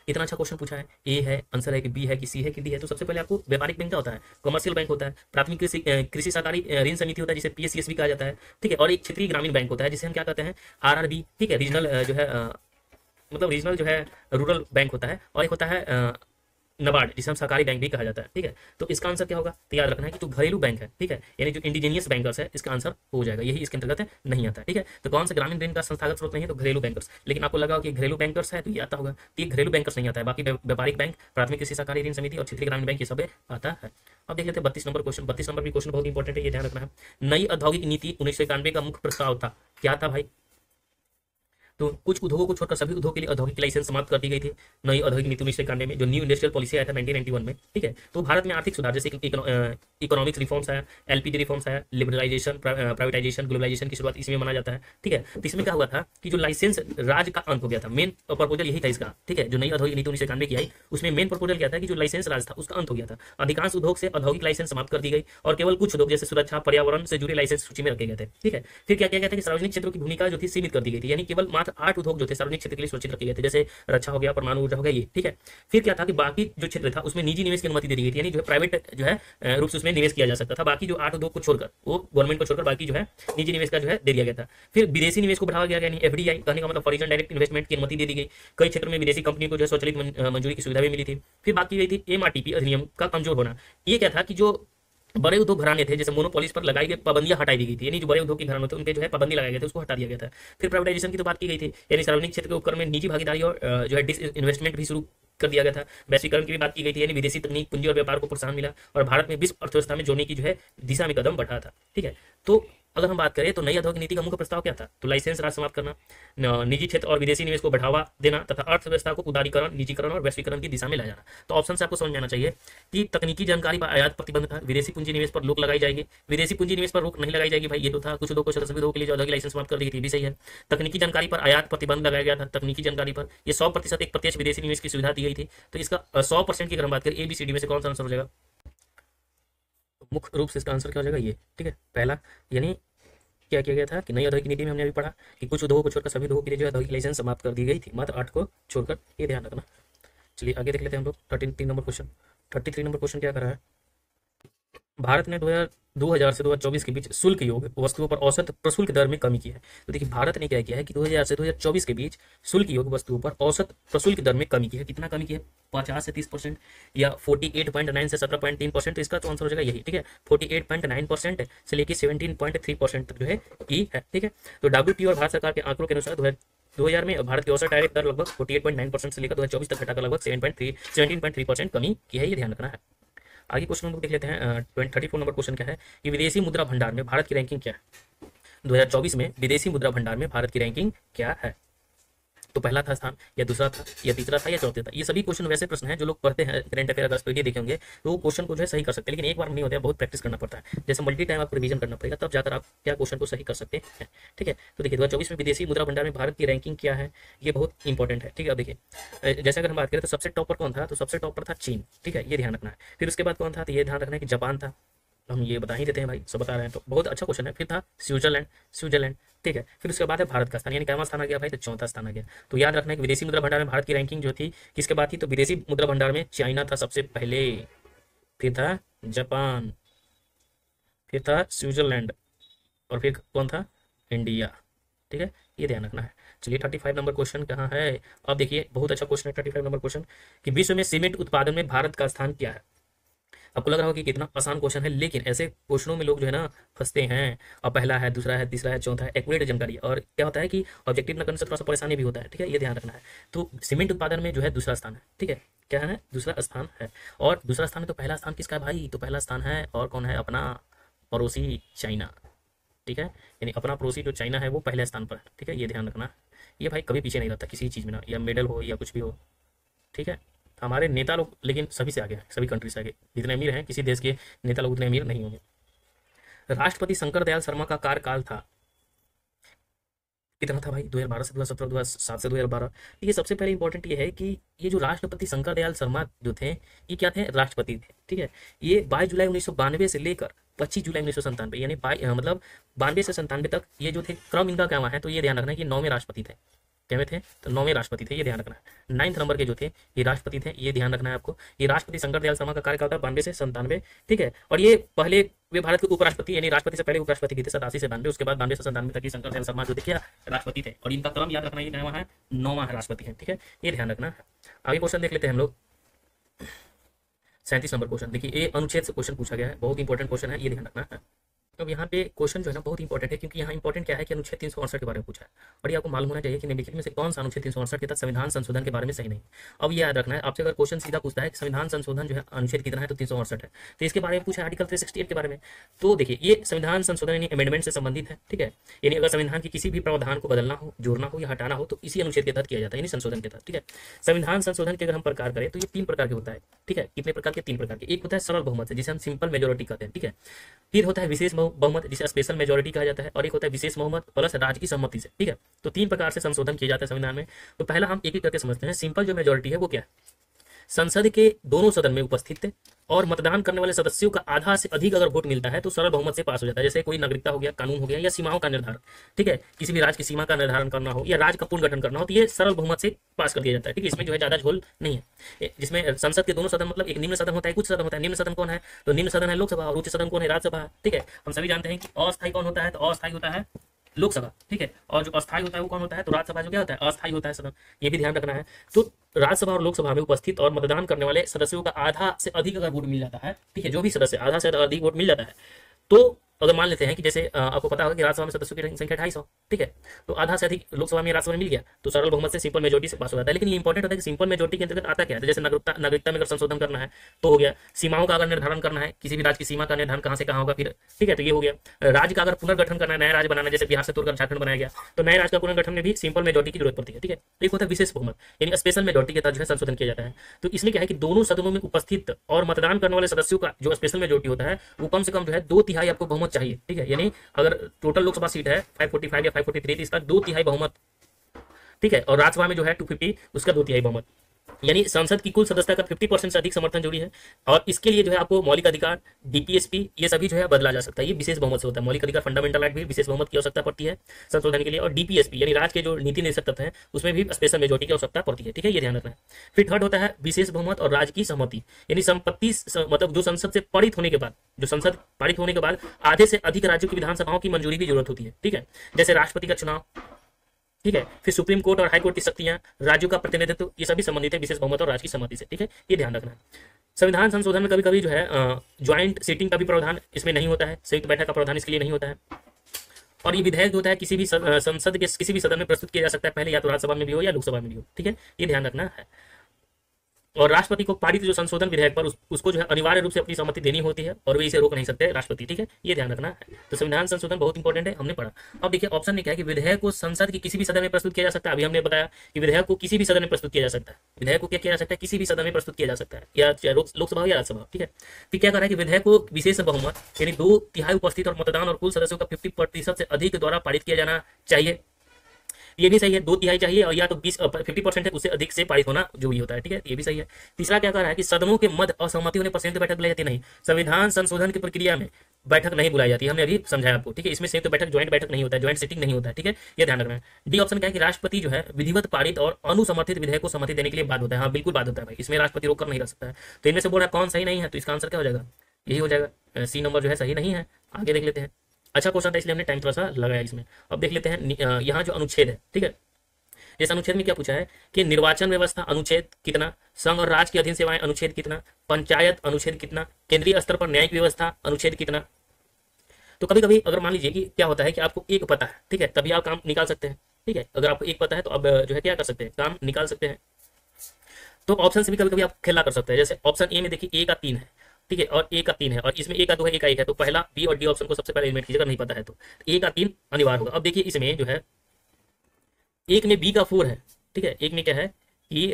इतना अच्छा क्वेश्चन पूछा है। ए है आंसर है कि बी है कि सी है कि डी है? तो सबसे पहले आपको व्यापारिक बैंक क्या होता है? कमर्शियल बैंक होता है। प्राथमिक कृषि सहकारी ऋण समिति होता है जिसे PSCS भी कहा जाता है, ठीक है। और एक क्षेत्रीय ग्रामीण बैंक होता है जिसे हम क्या कहते हैं? RRB, ठीक है। रीजनल जो है मतलब रीजनल जो है रूरल बैंक होता है। और एक होता है नबार्ड जिसे हम सरकारी बैंक भी कहा जाता है, ठीक है। तो इसका आंसर क्या होगा? तो याद रखना है कि जो घरेलू बैंक है, ठीक है, यानी जो इंडिजीनियस बैंकर्स है, इसका आंसर हो जाएगा, यही इसके अंतर्गत नहीं आता है, ठीक है। तो कौन सा ग्रामीण ऋण का संस्थागत स्रोत नहीं है? तो घरेलू बैंकर्स। लेकिन आपको लगा कि घरेलू बैंकर्स है तो ये आता होगा, तो ये घरेलू बैंकर्स नहीं आता है। बाकी व्यापारिक बैंक, प्राथमिक कृषि सहकारी ऋण समिति और क्षेत्रीय ग्रामीण बैंक ये सब आता है। अब देख लेते हैं 32 नंबर क्वेश्चन। 32 नंबर भी क्वेश्चन बहुत इंपॉर्टेंट है, ये ध्यान रखना है। नई औद्योगिक नीति 1991 का मुख्य प्रस्ताव था, क्या था भाई? तो कुछ उद्योगों को छोड़कर सभी उद्योग के लिए औद्योगिक लाइसेंस समाप्त कर दी गई थी नई औद्योगिक नीति 1991 में, जो न्यू इंडस्ट्रियल पॉलिसी आया था 1991 में, ठीक है। तो भारत में आर्थिक सुधार जैसे इकोनॉमिक्स रिफॉर्म्स आया, LPG रिफॉर्म्स आया, लिबरलाइजेशन, प्राइवेटाइजेशन, ग्लोबलाइजेशन की शुरुआत इसमें माना जाता है, ठीक है। तो इसमें क्या हुआ था कि जो लाइसेंस राज का अंत हो गया था। मेन प्रपोजल यही था इसका, ठीक है। जो नई औद्योगिक नीति 1991 की आई उसमें मेन प्रपोजल क्या था कि जो लाइसेंस राज था उसका अंत हो गया था। अधिकांश उद्योग से औद्योगिक लाइसेंस समाप्त कर दी गई और केवल कुछ उद्योग जैसे सुरक्षा, पर्यावरण से जुड़े लाइसेंस सूची में रखे गए थे, ठीक है। फिर क्या किया गया था कि सार्वजनिक क्षेत्रों की भूमिका जो थी सीमित कर दी गई थी, यानी केवल मात्र 8 उद्योग जो थे सार्वजनिक क्षेत्र के लिए सुरक्षित रखे गए थे, जैसे रक्षा हो गया, परमाणु ऊर्जा हो गया, ये, ठीक है। फिर क्या था कि बाकी जो क्षेत्र था उसमें निजी निवेश की अनुमति दे दी गई थी, यानी जो है प्राइवेट जो है रूप से उसमें निवेश किया जा सकता था। बाकी जो 8 उद्योग को छोड़कर, वो गवर्नमेंट को छोड़कर बाकी जो है निजी निवेश का जो है दे दिया गया था। फिर विदेशी निवेश को बढ़ावा गया, यानी FDI कहने का मतलब फॉरेन डायरेक्ट इन्वेस्टमेंट की अनुमति दे दी गई। कई क्षेत्रों में विदेशी कंपनियों को जो है स्वचालित मंजूरी की सुविधा भी मिली थी। फिर बात की गई थी MRTP अधिनियम का कमजोर होना। ये क्या था कि जो बड़े उद्योग घराने थे जैसे मोनोपोलिस पर लगाई गई पाबंदियां हटाई दी गई थी, यानी जो बड़े उद्योग के घराने थे उनके जो है पाबंदी लगाई गई थी, उसको हटा दिया गया था। फिर प्राइवेटाइजेशन की तो बात की गई थी, यानी सार्वजनिक क्षेत्र के उपक्रम में निजी भागीदारी और जो है डिसइन्वेस्टमेंट भी शुरू कर दिया गया था। वैश्वीकरण की भी बात की गई थी, यानी विदेशी तकनीक, पूंजी और व्यापार को प्रोत्साहन मिला और भारत में विश्व अर्थव्यवस्था में जोड़ने की जो है दिशा में कदम बढ़ा था, ठीक है। तो अगर हम बात करें तो नई औद्योगिक नीति का मुख्य प्रस्ताव क्या था, तो लाइसेंस राज समाप्त करना, निजी क्षेत्र और विदेशी निवेश को बढ़ावा देना तथा अर्थव्यवस्था को उदारीकरण, निजीकरण और वैश्वीकरण की दिशा में लाया जाना। तो ऑप्शन से आपको समझ में आना चाहिए कि तकनीकी जानकारी पर आयात प्रतिबंध था, विदेशी पूंजी निवेश पर रोक लगाई जाएगी, विदेशी पूंजी निवेश पर रोक नहीं लगाई जाएगी भाई, ये तो था। कुछ लोगों को सभी लोगों के लिए जो औद्योगिक लाइसेंस समाप्त कर दी थी, भी सही है। तकनीकी जानकारी पर आयात प्रतिबंध लगाया गया था, तकनीकी जानकारी पर ये 100% एक प्रत्यक्ष विदेशी निवेश की सुविधा दी गई थी। तो इसका 100% की अगर हम बात करें ABCD में से कौन सा आंसर हो जाएगा, मुख्य रूप से इसका आंसर क्या हो जाएगा, ये। ठीक है, पहला, यानी क्या किया गया था कि नई औद्योगिक नीति में हमने अभी पढ़ा कि कुछ उद्योगों को छोड़कर सभी उद्योगों के लिए जो औद्योगिक लाइसेंस समाप्त कर दी गई थी, मात्र 8 को छोड़कर, ये ध्यान रखना। चलिए आगे देख लेते हैं हम लोग 33 नंबर क्वेश्चन। 33 नंबर क्वेश्चन क्या कर रहा है, भारत ने 2000 से 2024 के बीच शुल्क योग वस्तुओं पर औसत प्रशुल्क दर में कमी की है। तो देखिए भारत ने क्या किया है कि 2000 से 2024 के बीच शुल्क योग वस्तुओं पर औसत प्रशुल्क दर में कमी की है। कितना कमी की है, 50 से 30% या 48.9 से 17.3%। तो इसका तो आंसर हो जाएगा यही। ठीक है, 48.9% से लेकर 17.3% तक जो है की है। ठीक है, तो WTO और भारत सरकार के आंकड़ों के अनुसार 2000 में भारत की औसत डायरेक्ट दर लगभग 48.9% से लेकर 2024 तक घटाकर लगभग 17.3% कमी की है, ये ध्यान रखना है। आगे क्वेश्चन हम देख लेते हैं। 34 नंबर क्वेश्चन क्या है कि विदेशी मुद्रा भंडार में भारत की रैंकिंग क्या है। 2024 में विदेशी मुद्रा भंडार में भारत की रैंकिंग क्या है, तो पहला था स्थान, या दूसरा था, या तीसरा था, या चौथा था। ये सभी क्वेश्चन वैसे प्रश्न हैं जो लोग पढ़ते हैं करंट अफेयर अगर स्टडी देखे होंगे तो वो क्वेश्चन को जो है सही कर सकते हैं, लेकिन एक बार नहीं होता है, बहुत प्रैक्टिस करना पड़ता है। जैसे मल्टी टाइम आपको रिवीजन करना पड़ेगा, तब जाकर आप क्या क्वेश्चन को सही कर सकते हैं। ठीक है, तो देखिए 2024 में विदेशी मुद्रा भंडार में भारत की रैंकिंग क्या है, ये बहुत इंपॉर्टेंट है। ठीक है, अब देखिए जैसे अगर हम बात करें तो सबसे टॉप पर कौन था, तो सबसे टॉप पर था चीन। ठीक है, ये ध्यान रखना है। फिर उसके बाद कौन था, तो ये ध्यान रखना है कि जापान था, हम ये बता ही देते हैं भाई, सब बता रहे हैं तो बहुत अच्छा क्वेश्चन है। फिर था स्विट्जरलैंड। ठीक है, फिर उसके बाद है भारत का स्थान, यानी कैवा स्थान आ गया भाई, तो चौथा स्थान आ गया। तो याद रखना है कि विदेशी मुद्रा भंडार में भारत की रैंकिंग जो थी किसके बाद थी, तो विदेशी मुद्रा भंडार में चाइना था सबसे पहले, फिर था जापान, फिर था स्विट्जरलैंड, और फिर कौन था, इंडिया। ठीक है, ये ध्यान रखना है। चलिए 35 नंबर क्वेश्चन कहाँ है, अब देखिए बहुत अच्छा क्वेश्चन है 35 नंबर क्वेश्चन कि विश्व में सीमेंट उत्पादन में भारत का स्थान क्या है। आपको लग रहा होगा कि कितना आसान क्वेश्चन है, लेकिन ऐसे क्वेश्चनों में लोग जो है ना फंसते हैं। और पहला है, दूसरा है, तीसरा है, चौथा है, एक्यूरेट जानकारी। और क्या होता है कि ऑब्जेक्टिव न करने से थोड़ा सा परेशानी भी होता है। ठीक है, ये ध्यान रखना है। तो सीमेंट उत्पादन में जो है दूसरा स्थान है। ठीक है, क्या है, दूसरा स्थान है। और दूसरा स्थान है तो पहला स्थान किसका है भाई, तो पहला स्थान है और कौन है, अपना पड़ोसी चाइना। ठीक है, यानी अपना पड़ोसी जो चाइना है वो पहले स्थान पर है। ठीक है, ये ध्यान रखना। ये भाई कभी पीछे नहीं रहता किसी चीज़ में ना, या मेडल हो या कुछ भी हो। ठीक है, हमारे नेता लोग लेकिन सभी से आगे हैं, सभी कंट्री से आगे। जितने अमीर हैं किसी देश के नेता लोग उतने अमीर नहीं होंगे। राष्ट्रपति शंकर दयाल शर्मा का कार्यकाल था कितना था भाई, 2012 से 2017, 2007 से 2012। ये सबसे पहले इंपॉर्टेंट ये है कि ये जो राष्ट्रपति शंकर दयाल शर्मा जो थे, ये क्या थे, राष्ट्रपति थे। ठीक है, ये 22 जुलाई 1992 से लेकर 25 जुलाई 1997, यानी मतलब 92 से 97 तक ये जो थे क्रम इनका क्या है, तो ये ध्यान रखना है कि 9वें राष्ट्रपति थे। क्या थे, तो 9वें राष्ट्रपति थे, ये ध्यान रखना है। 9th नंबर के जो थे ये राष्ट्रपति थे, ये ध्यान रखना है आपको। ये राष्ट्रपति शंकर दयाल शर्मा का कार्यकाल था 92 से 97। ठीक है, और ये पहले वे भारत के उपराष्ट्रपति, यानी राष्ट्रपति से पहले उपराष्ट्रपति थे 87 से 92। उसके बाद 92 से 97 तक ये शंकर दयाल शर्मा जो थे क्या, राष्ट्रपति थे। और इनका क्रम याद रखना, ये क्या है, 9वां राष्ट्रपति है। ठीक है, ये ध्यान रखना है। आगे क्वेश्चन देख लेते हैं हम लोग। 37 नंबर क्वेश्चन देखिए, ये अनुच्छेद से क्वेश्चन पूछा गया है, बहुत इंपॉर्टेंट क्वेश्चन है, ये ध्यान रखना है। अब यहाँ पे क्वेश्चन जो है ना बहुत इंपॉर्टेंट है, क्योंकि यहाँ इंपॉर्टेंट क्या है कि अनुच्छेद 368 के बारे में पूछा है। और ये आपको मालूम होना चाहिए कि निम्नलिखित में से कौन सा अनुच्छेद 368 के तहत संविधान संशोधन के बारे में सही नहीं। अब ये याद रखना है, आपसे अगर क्वेश्चन सीधा पूछता है कि संविधान संशोधन जो है अनुच्छेद कितना है, तो 368 है। तो इसके बारे में पूछा है आर्टिकल 368 के बारे में। तो देखिए ये संविधान संशोधन यानी अमेंडमेंट से संबंधित है। ठीक है, यानी अगर संविधान की किसी भी प्रावधान को बदलना हो, जोड़ना हो या हटाना हो तो इसी अनुच्छेद के तहत किया जाता है, यानी संशोधन के तहत। ठीक है, संविधान संशोधन के अगर हम प्रकार करें तो ये 3 प्रकार के होता है। ठीक है, कितने प्रकार के, 3 प्रकार के। एक होता है सरल बहुमत से, जिसे हम सिंपल मेजोरिटी कहते हैं। ठीक है, फिर होता है विशेष बहुमत, जिसे स्पेशल मेजोरिटी कहा जाता है, और एक होता है विशेष बहुमत प्लस राज्य की सम्मति से। ठीक है, तो 3 प्रकार से संशोधन किए जाते हैं संविधान में। तो पहला हम एक एक करके समझते हैं। सिंपल जो मेजोरिटी है वो क्या है, संसद के दोनों सदन में उपस्थित थे और मतदान करने वाले सदस्यों का आधा से अधिक अगर वोट मिलता है तो सरल बहुमत से पास हो जाता है। जैसे कोई नागरिकता हो गया, कानून हो गया, या सीमाओं का निर्धारण। ठीक है, किसी भी राज्य की सीमा का निर्धारण करना हो या राज्य का पुनर्गठन करना हो तो ये सरल बहुमत से पास कर दिया जाता है। ठीक है, इसमें जो है ज्यादा झोल नहीं है। जिसमें संसद के दोनों सदन मतलब एक निम्न सदन होता है, उच्च सदन होता है। निम्न सदन कौन है, तो निम्न सदन है लोकसभा, और उच्च सदन कौन है, राज्यसभा। ठीक है, हम सभी जानते हैं कि अस्थायी कौन होता है, तो अस्थायी होता है लोकसभा। ठीक है, और जो अस्थायी होता है वो कौन होता है, तो राज्यसभा जो क्या होता है, अस्थायी होता है सदन। ये भी ध्यान रखना है। तो राज्यसभा और लोकसभा में उपस्थित और मतदान करने वाले सदस्यों का आधा से अधिक अगर वोट मिल जाता है, ठीक है, जो भी सदस्य आधा से अधिक वोट मिल जाता है तो अगर मान लेते हैं कि जैसे आपको पता होगा कि राज्यसभा में सदस्यों की संख्या 250, ठीक है, तो आधा से अधिक लोकसभा में राज्यसभा में मिल गया तो सरल बहुमत से सिंपल मेजोरिटी से पास हो जाता है। लेकिन ये इंपॉर्टेंट होता है कि सिंपल मेजोरिटी के अंतर्गत आता क्या है, तो जैसे नागरिकता में अगर संशोधन करना है तो हो गया, सीमाओं का अगर निर्धारण करना है, किसी भी राज्य की सीमा का निर्धारण कहाँ से कहाँ होगा फिर, ठीक है, तो ये हो गया। राज्य का अगर पुनर्गठन करना है, नया राज्य बनाना, जैसे बिहार से तोड़कर झारखंड बनाया गया, तो नए राज्य का पुनर्गठन में भी सिंपल मेजोरिटी की जरूरत पड़ती है, ठीक है। तो एक होता है विशेष बहुमत, यानी स्पेशल मेजोरिटी के तहत जो है संशोधन किया जाता है। तो इसमें क्या है कि दोनों सदनों में उपस्थित और मतदान करने वाले सदस्यों का जो स्पेशल मेजोरिटी होता है वो कम से कम जो है 2/3 आपको बहुमत चाहिए, ठीक है। यानी अगर टोटल लोकसभा सीट है 545 या 543, तो इसका 2/3 बहुमत, ठीक है। और राज्यसभा में जो है 250, उसका 2/3 बहुमत, यानी संसद की कुल सदस्यता का 50% से अधिक समर्थन जरूरी है। और इसके लिए जो है आपको मौलिक अधिकार, डीपीएसपी, ये सभी जो है बदला जा सकता है, ये विशेष बहुमत से होता है। मौलिक अधिकार फंडामेंटल राइट भी विशेष बहुमत की आवश्यकता पड़ती है संशोधन के लिए, और डीपीएसपी यानी राज्य के जो नीति निर्देशक तत्व है उसमें भी स्पेशल मेजोरिटी की आवश्यकता पड़ती है, ठीक है, ये ध्यान रखना है। फिर थर्ड होता है विशेष बहुमत और राज्य की सहमति, यानी संपत्ति मतलब जो संसद से पारित होने के बाद, जो संसद पारित होने के बाद आधे से अधिक राज्यों की विधानसभाओं की मंजूरी की जरूरत होती है, ठीक है। जैसे राष्ट्रपति का चुनाव, ठीक है, फिर सुप्रीम कोर्ट और हाई कोर्ट की शक्तियां, राज्यों का प्रतिनिधित्व, ये सभी संबंधित है विशेष बहुमत और राज्य की सहमति से, ठीक है, ये ध्यान रखना है। संविधान संशोधन में कभी कभी जो है ज्वाइंट सीटिंग का भी प्रावधान इसमें नहीं होता है, संयुक्त बैठक का प्रावधान इसके लिए नहीं होता है। और ये विधेयक जो होता है किसी भी संसद के किसी भी सदन में प्रस्तुत किया जा सकता है, पहले या तो राज्यसभा में भी हो या लोकसभा में भी हो, ठीक है, ये ध्यान रखना है। और राष्ट्रपति को पारित जो संशोधन विधेयक पर उसको जो है अनिवार्य रूप से अपनी सहमति देनी होती है और वे इसे रोक नहीं सकते राष्ट्रपति, ठीक है, ये ध्यान रखना है। तो संविधान संशोधन बहुत इंपॉर्टेंट है, हमने पढ़ा। अब देखिए ऑप्शन में क्या है कि विधेयक को संसद की किसी भी सदन में प्रस्तुत किया जा सकता है। अभी हमने बताया कि विधेयक को किसी भी सदन में प्रस्तुत किया जा सकता है, विधेयक को क्या किया जा सकता है, किसी भी सदन में प्रस्तुत किया जा सकता है, या लोकसभा या राज्यसभा, ठीक है। फिर क्या कर रहा है कि विधेयक को विशेष बहुमत यानी 2/3 उपस्थित और मतदान और कुल सदस्यों का 50% से अधिक द्वारा पारित किया जाना चाहिए, ये भी सही है, 2/3 चाहिए, और या तो 50% है उससे अधिक से पारित होना जो भी होता है, ठीक है, ये भी सही है। तीसरा क्या कह रहा है कि सदनों के मध्य असहमति होने पर संयुक्त बैठक बुलाई जाती नहीं, संविधान संशोधन की प्रक्रिया में बैठक नहीं बुलाई जाती, हमने अभी समझाया आपको, ठीक है। इसमें संयुक्त बैठक ज्वाइंट बैठक नहीं होता है, ज्वाइंट सिटिंग नहीं होता है, ठीक है, ये ध्यान रखना है। डी ऑप्शन क्या है कि राष्ट्रपति जो है विधिवत पारित और अनुसमर्थित विधेयक को सहमति देने के लिए बाध्य होता है, हाँ बिल्कुल बाध्य होता है भाई, इसमें राष्ट्रपति रोक कर नहीं रह सकता है। तो इनमें से बोल रहा है कौन सही नहीं है, तो इसका आंसर क्या हो जाएगा, यही हो जाएगा, सी नंबर जो है सही नहीं है। आगे देख लेते हैं, अच्छा क्वेश्चन था इसलिए हमने टाइम थोड़ा सा लगाया इसमें। अब देख लेते हैं यहाँ जो अनुच्छेद है, ठीक है, इस अनुच्छेद में क्या पूछा है कि निर्वाचन व्यवस्था अनुच्छेद कितना, संघ और राज्य की अधीन सेवाएं अनुच्छेद कितना, पंचायत अनुच्छेद कितना, केंद्रीय स्तर पर न्यायिक व्यवस्था अनुच्छेद कितना। तो कभी कभी अगर मान लीजिए कि क्या होता है कि आपको एक पता है, ठीक है, तभी आप काम निकाल सकते हैं, ठीक है, अगर आपको एक पता है तो अब जो है क्या कर सकते हैं, काम निकाल सकते हैं। तो ऑप्शन से भी कभी कभी आप खेला कर सकते हैं, जैसे ऑप्शन ए में देखिए ए का 3 है, ठीक है, और ए का 3 है, और इसमें ए का 2 है, ए का 1 है, तो पहला बी और डी ऑप्शन को सबसे पहले एलिमिनेट कीजिए अगर नहीं पता है तो ए का 3 अनिवार्य होगा। अब देखिए इसमें जो है एक में बी का 4 है, ठीक है, एक में क्या है कि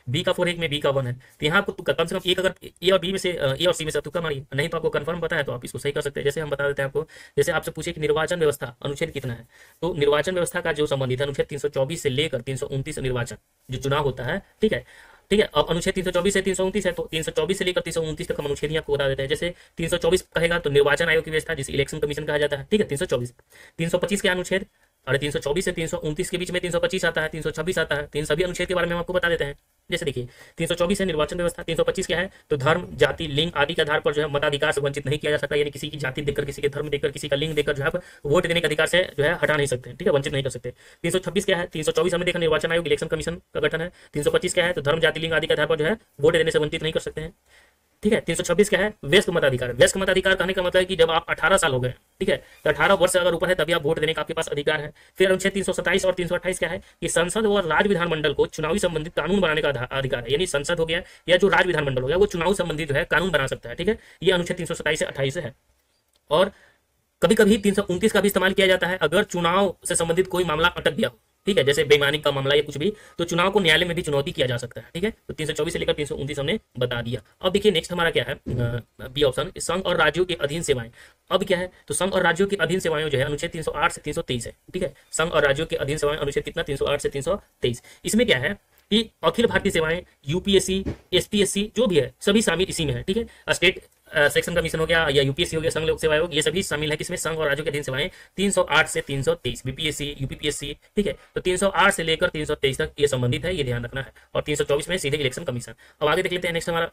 बी का 4 एक में बी का 1 है, तो यहाँ आपको कम से कम एक, अगर ए और बी में से ए और सी में से तुक्का मारिए, नहीं तो आपको कंफर्म पता है तो आप इसको सही कर सकते हैं। जैसे हम बता देते हैं आपको, जैसे आपसे पूछे कि निर्वाचन व्यवस्था अनुच्छेद कितना है, तो निर्वाचन व्यवस्था का जो संबंधित है अनुच्छेद 324 से लेकर 329 निर्वाचन जो चुनाव होता है, ठीक है, ठीक है। अब अनुच्छेद 324 से 329 है, तो 324 से लेकर 329 तक हम अनुच्छेद ही आपको बता देते हैं। जैसे 324 कहेगा तो निर्वाचन आयोग की व्यवस्था जिसे इलेक्शन कमीशन कहा जाता है, ठीक है, 324। 325 के अनुच्छेद, अरे 324 से 329 के बीच में 325 आता है, 326 आता है, तो इन सभी अनुच्छेद के बारे में हम आपको बता देते हैं। जैसे देखिए 324 है निर्वाचन व्यवस्था, 325 क्या है, तो धर्म, जाति, लिंग आदि के आधार पर जो है मताधिकार से वंचित नहीं किया जा सकता, यानी किसी की जाति देखकर, किसी के धर्म देखकर, किसी का लिंग देखकर जो है वोट देने के अधिकार से जो है हटा नहीं सकते, ठीक है, वंचित नहीं कर सकते। 326 क्या है, 324 हमने देखा निर्वाचन आयोग इलेक्शन कमीशन का गठन है। 325 क्या है, तो धर्म, जाति, लिंग आदि के आधार पर जो है वोट देने से वंचित नहीं कर सकते हैं, ठीक है। 326 क्या है, व्यस्क मताधिकार। व्यस्क मताधिकार कहने का मतलब है कि जब आप 18 साल हो गए, ठीक है, तो 18 वर्ष से अगर ऊपर है तभी आप वोट देने का आपके पास अधिकार है। फिर अनुच्छेद 327 और 328 क्या है कि संसद और राज्य विधानमंडल को चुनावी संबंधित कानून बनाने का अधिकार है, यानी संसद हो गया या जो राज्य विधानमंडल हो गया वो चुनाव संबंधित जो है कानून बना सकता है, ठीक है, ये अनुच्छेद 327 से 28 है। और कभी कभी 329 का भी इस्तेमाल किया जाता है अगर चुनाव से संबंधित कोई मामला अटक गया हो, ठीक है, जैसे बेईमानी का मामला या कुछ भी, तो चुनाव को न्यायालय में भी चुनौती किया जा सकता है, ठीक है। तो 324 से लेकर 329 हमने बता दिया। अब देखिए नेक्स्ट हमारा क्या है, बी ऑप्शन, संघ और राज्यों के अधीन सेवाएं। अब क्या है, तो संघ और राज्यों के अधीन सेवाएं जो है अनुच्छेद 308 से 323 है, ठीक है, संघ और राज्यों के अधीन सेवाएं अनुच्छेद कितना, 308 से 323। इसमें क्या है कि अखिल भारतीय सेवाएं, यूपीएससी, एसपीएससी जो भी है सभी शामिल इसी में है, ठीक है। स्टेट सेक्शन कमीशन हो गया या यूपीएससी हो गया, संघ लोक सेवा आयोग, ये सभी शामिल है किसमें, संघ और राज्यों के अधीन सेवाएं 308 से 323, बीपीएससी, यूपीपीएससी, ठीक है। तो 308 से लेकर 323 तक ये संबंधित है, ये ध्यान रखना है। और 324 में सीधे इलेक्शन कमीशन। अब आगे देख लेते हैं नेक्स्ट हमारा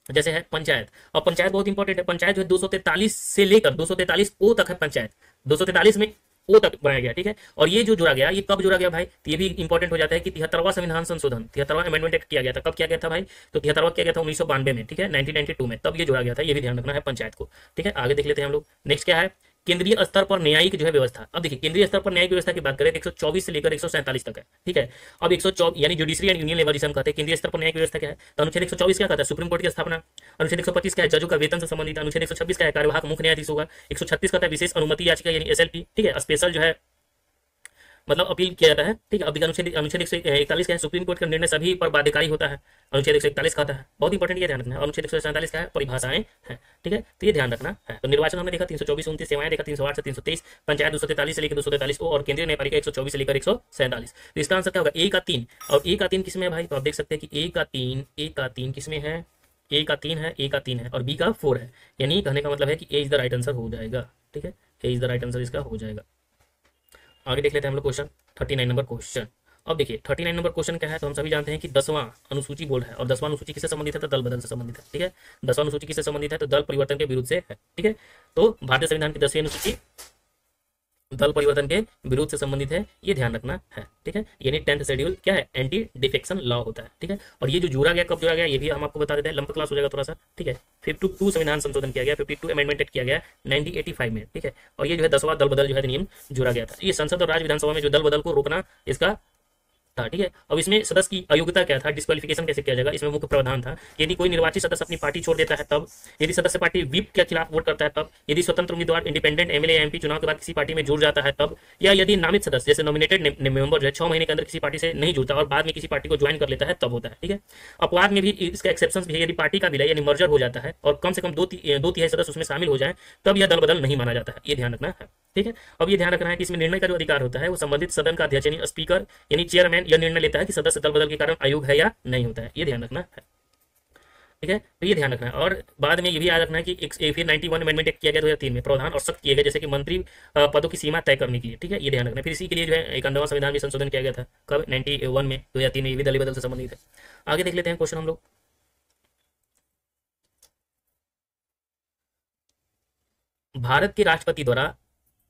जैसे है पंचायत। और पंचायत बहुत इंपॉर्टेंट है, पंचायत जो है 243 से लेकर 243 ओ तक है पंचायत। 243 में ओ तक बनाया गया, ठीक है। और ये जो जोड़ा गया, ये कब जोड़ा गया भाई, तो ये भी इंपॉर्टेंट हो जाता है कि 73वां संविधान संशोधन, 73वां अमेंडमेंट एक्ट किया गया था, कब किया गया था भाई, तो 73वां किया गया था 1992 में, ठीक है, 1992 में, तब ये जोड़ा गया था, ये भी ध्यान रखना है पंचायत को, ठीक है। आगे देख लेते हैं हम लोग, नेक्स्ट क्या है, केंद्रीय स्तर पर न्यायिक जो है व्यवस्था। अब देखिए केंद्रीय स्तर पर न्यायिक व्यवस्था की बात करें तो 124 से लेकर 147 तक है, ठीक है। अब 124 यानी जुडिशरी एंड यूनियन लेवल जिसे हम कहते हैं, केंद्रीय स्तर पर न्यायिक व्यवस्था क्या है, तो अनुच्छेद 124 क्या कहता है, सुप्रीम कोर्ट की स्थापना। अनुच्छेद 125 क्या है, जजों का वेतन से संबंधित। अनुच्छेद 126 क्या है, कार्यवाहक मुख्य न्यायाधीश होगा। 136 कहता है विशेष अनुमति याचिका यानी एसएलपी, ठीक है, स्पेशल जो है मतलब अपील किया जाता है, ठीक है। अब अनुच्छेद अनुच्छेद 141 क्या है, सुप्रीम कोर्ट का निर्णय सभी पर बाध्यकारी होता है, अनुच्छेद 141 कहता है, बहुत इंपॉर्टेंट ये ध्यान रखना है। अनुच्छेद 147 क्या है, परिभाषाएं हैं, ठीक है, तो ये ध्यान रखना है। तो निर्वाचन हमने देखा 324 29, सेवाएं देखा 308 से 323, पंचायत 243 से लेकर 243 और केंद्रीय न्यायपालिका 124 से लेकर 147। तो इसका आंसर क्या होगा, ए का 3। और ए का 3 किसमें है भाई, तो आप देख सकते हैं कि ए का 3 किसमें है, ए का 3 है, ए का 3 है और बी का 4 है, यानी कहने का मतलब है कि ए इज द राइट आंसर हो जाएगा, ठीक है, ए इज द राइट आंसर इसका हो जाएगा। आगे देख लेते हैं हम लोग क्वेश्चन 39 नंबर क्वेश्चन। अब देखिए 39 नंबर क्वेश्चन क्या है, तो हम सभी जानते हैं कि 10वां अनुसूची बोर्ड है और 10वां अनुसूची किससे संबंधित है, तो दल बदल से संबंधित है, ठीक है। 10वां अनुसूची किससे संबंधित है, तो दल परिवर्तन के विरुद्ध से है, ठीक है। तो भारतीय संविधान की 10वीं अनुसूची दल परिवर्तन के विरोध से संबंधित है, ये ध्यान रखना है, ठीक है। यानी 10th शेड्यूल क्या है, एंटी डिफेक्शन लॉ होता है, ठीक है। और ये जो जोड़ा गया, कब जोड़ा गया, ये भी हम आपको बता देते हैं, लंबा क्लास हो जाएगा थोड़ा सा, ठीक है। 52 संविधान संशोधन किया गया, 52 अमेंडमेंट एक्ट किया गया 1985 में, ठीक है। और ये जो है 10वां दल बदल जो है नियम जोड़ा गया था। ये संसद और राज्य विधानसभा में जो दल बदल को रोकना इसका था, ठीक है। अब इसमें सदस्य की अयोग्यता क्या था, डिस्क्वालिफिकेशन कैसे किया जाएगा, इसमें मुख्य प्रावधान था यदि कोई निर्वाचित सदस्य अपनी पार्टी छोड़ देता है तब, यदि सदस्य पार्टी व्हिप के खिलाफ वोट करता है तब, यदि स्वतंत्र उम्मीदवार इंडिपेंडेंट एमएलए एमपी चुनाव के बाद किसी पार्टी में जुड़ जाता है तब, या यदि नामित सदस्य जैसे नॉमिनेटेड मेंबर जो है 6 महीने के अंदर किसी पार्टी से नहीं जुड़ता और बाद में किसी पार्टी को ज्वाइन कर लेता है तब होता है, ठीक है। अपवाद में भी इसका एक्सेप्शन भी है, यदि पार्टी का विलय यानी मर्जर हो जाता है और कम से कम दो तिहाई सदस्य उसमें शामिल हो जाए तब यह दल बदल नहीं माना जाता है, ये ध्यान रखना है, ठीक है। अब ये ध्यान रखना है कि इसमें निर्णय का जो अधिकार होता है वो संबंधित सदन का अध्यक्ष यानी स्पीकर यानी चेयरमैन यह निर्णय लेता है कि सदस्य दल बदल के कारण अयोग्य है या नहीं होता है, ये ध्यान रखना है, ठीक है। तो ये ध्यान रखना है। और बाद में ये भी याद रखना है कि फिर 91 अमेंडमेंट एक्ट किया गया 2003 में, प्रावधान और सख्त किए गए जैसे कि मंत्री पदों की सीमा तय करने के लिए, ठीक है, ये ध्यान रखना है। फिर इसी के लिए जो है 91वां संविधान भी संशोधन किया गया था, कब 91 में, 2003 में, ये भी दल बदल से संबंधित है। आगे देख लेते हैं क्वेश्चन हम लोग, भारत के राष्ट्रपति द्वारा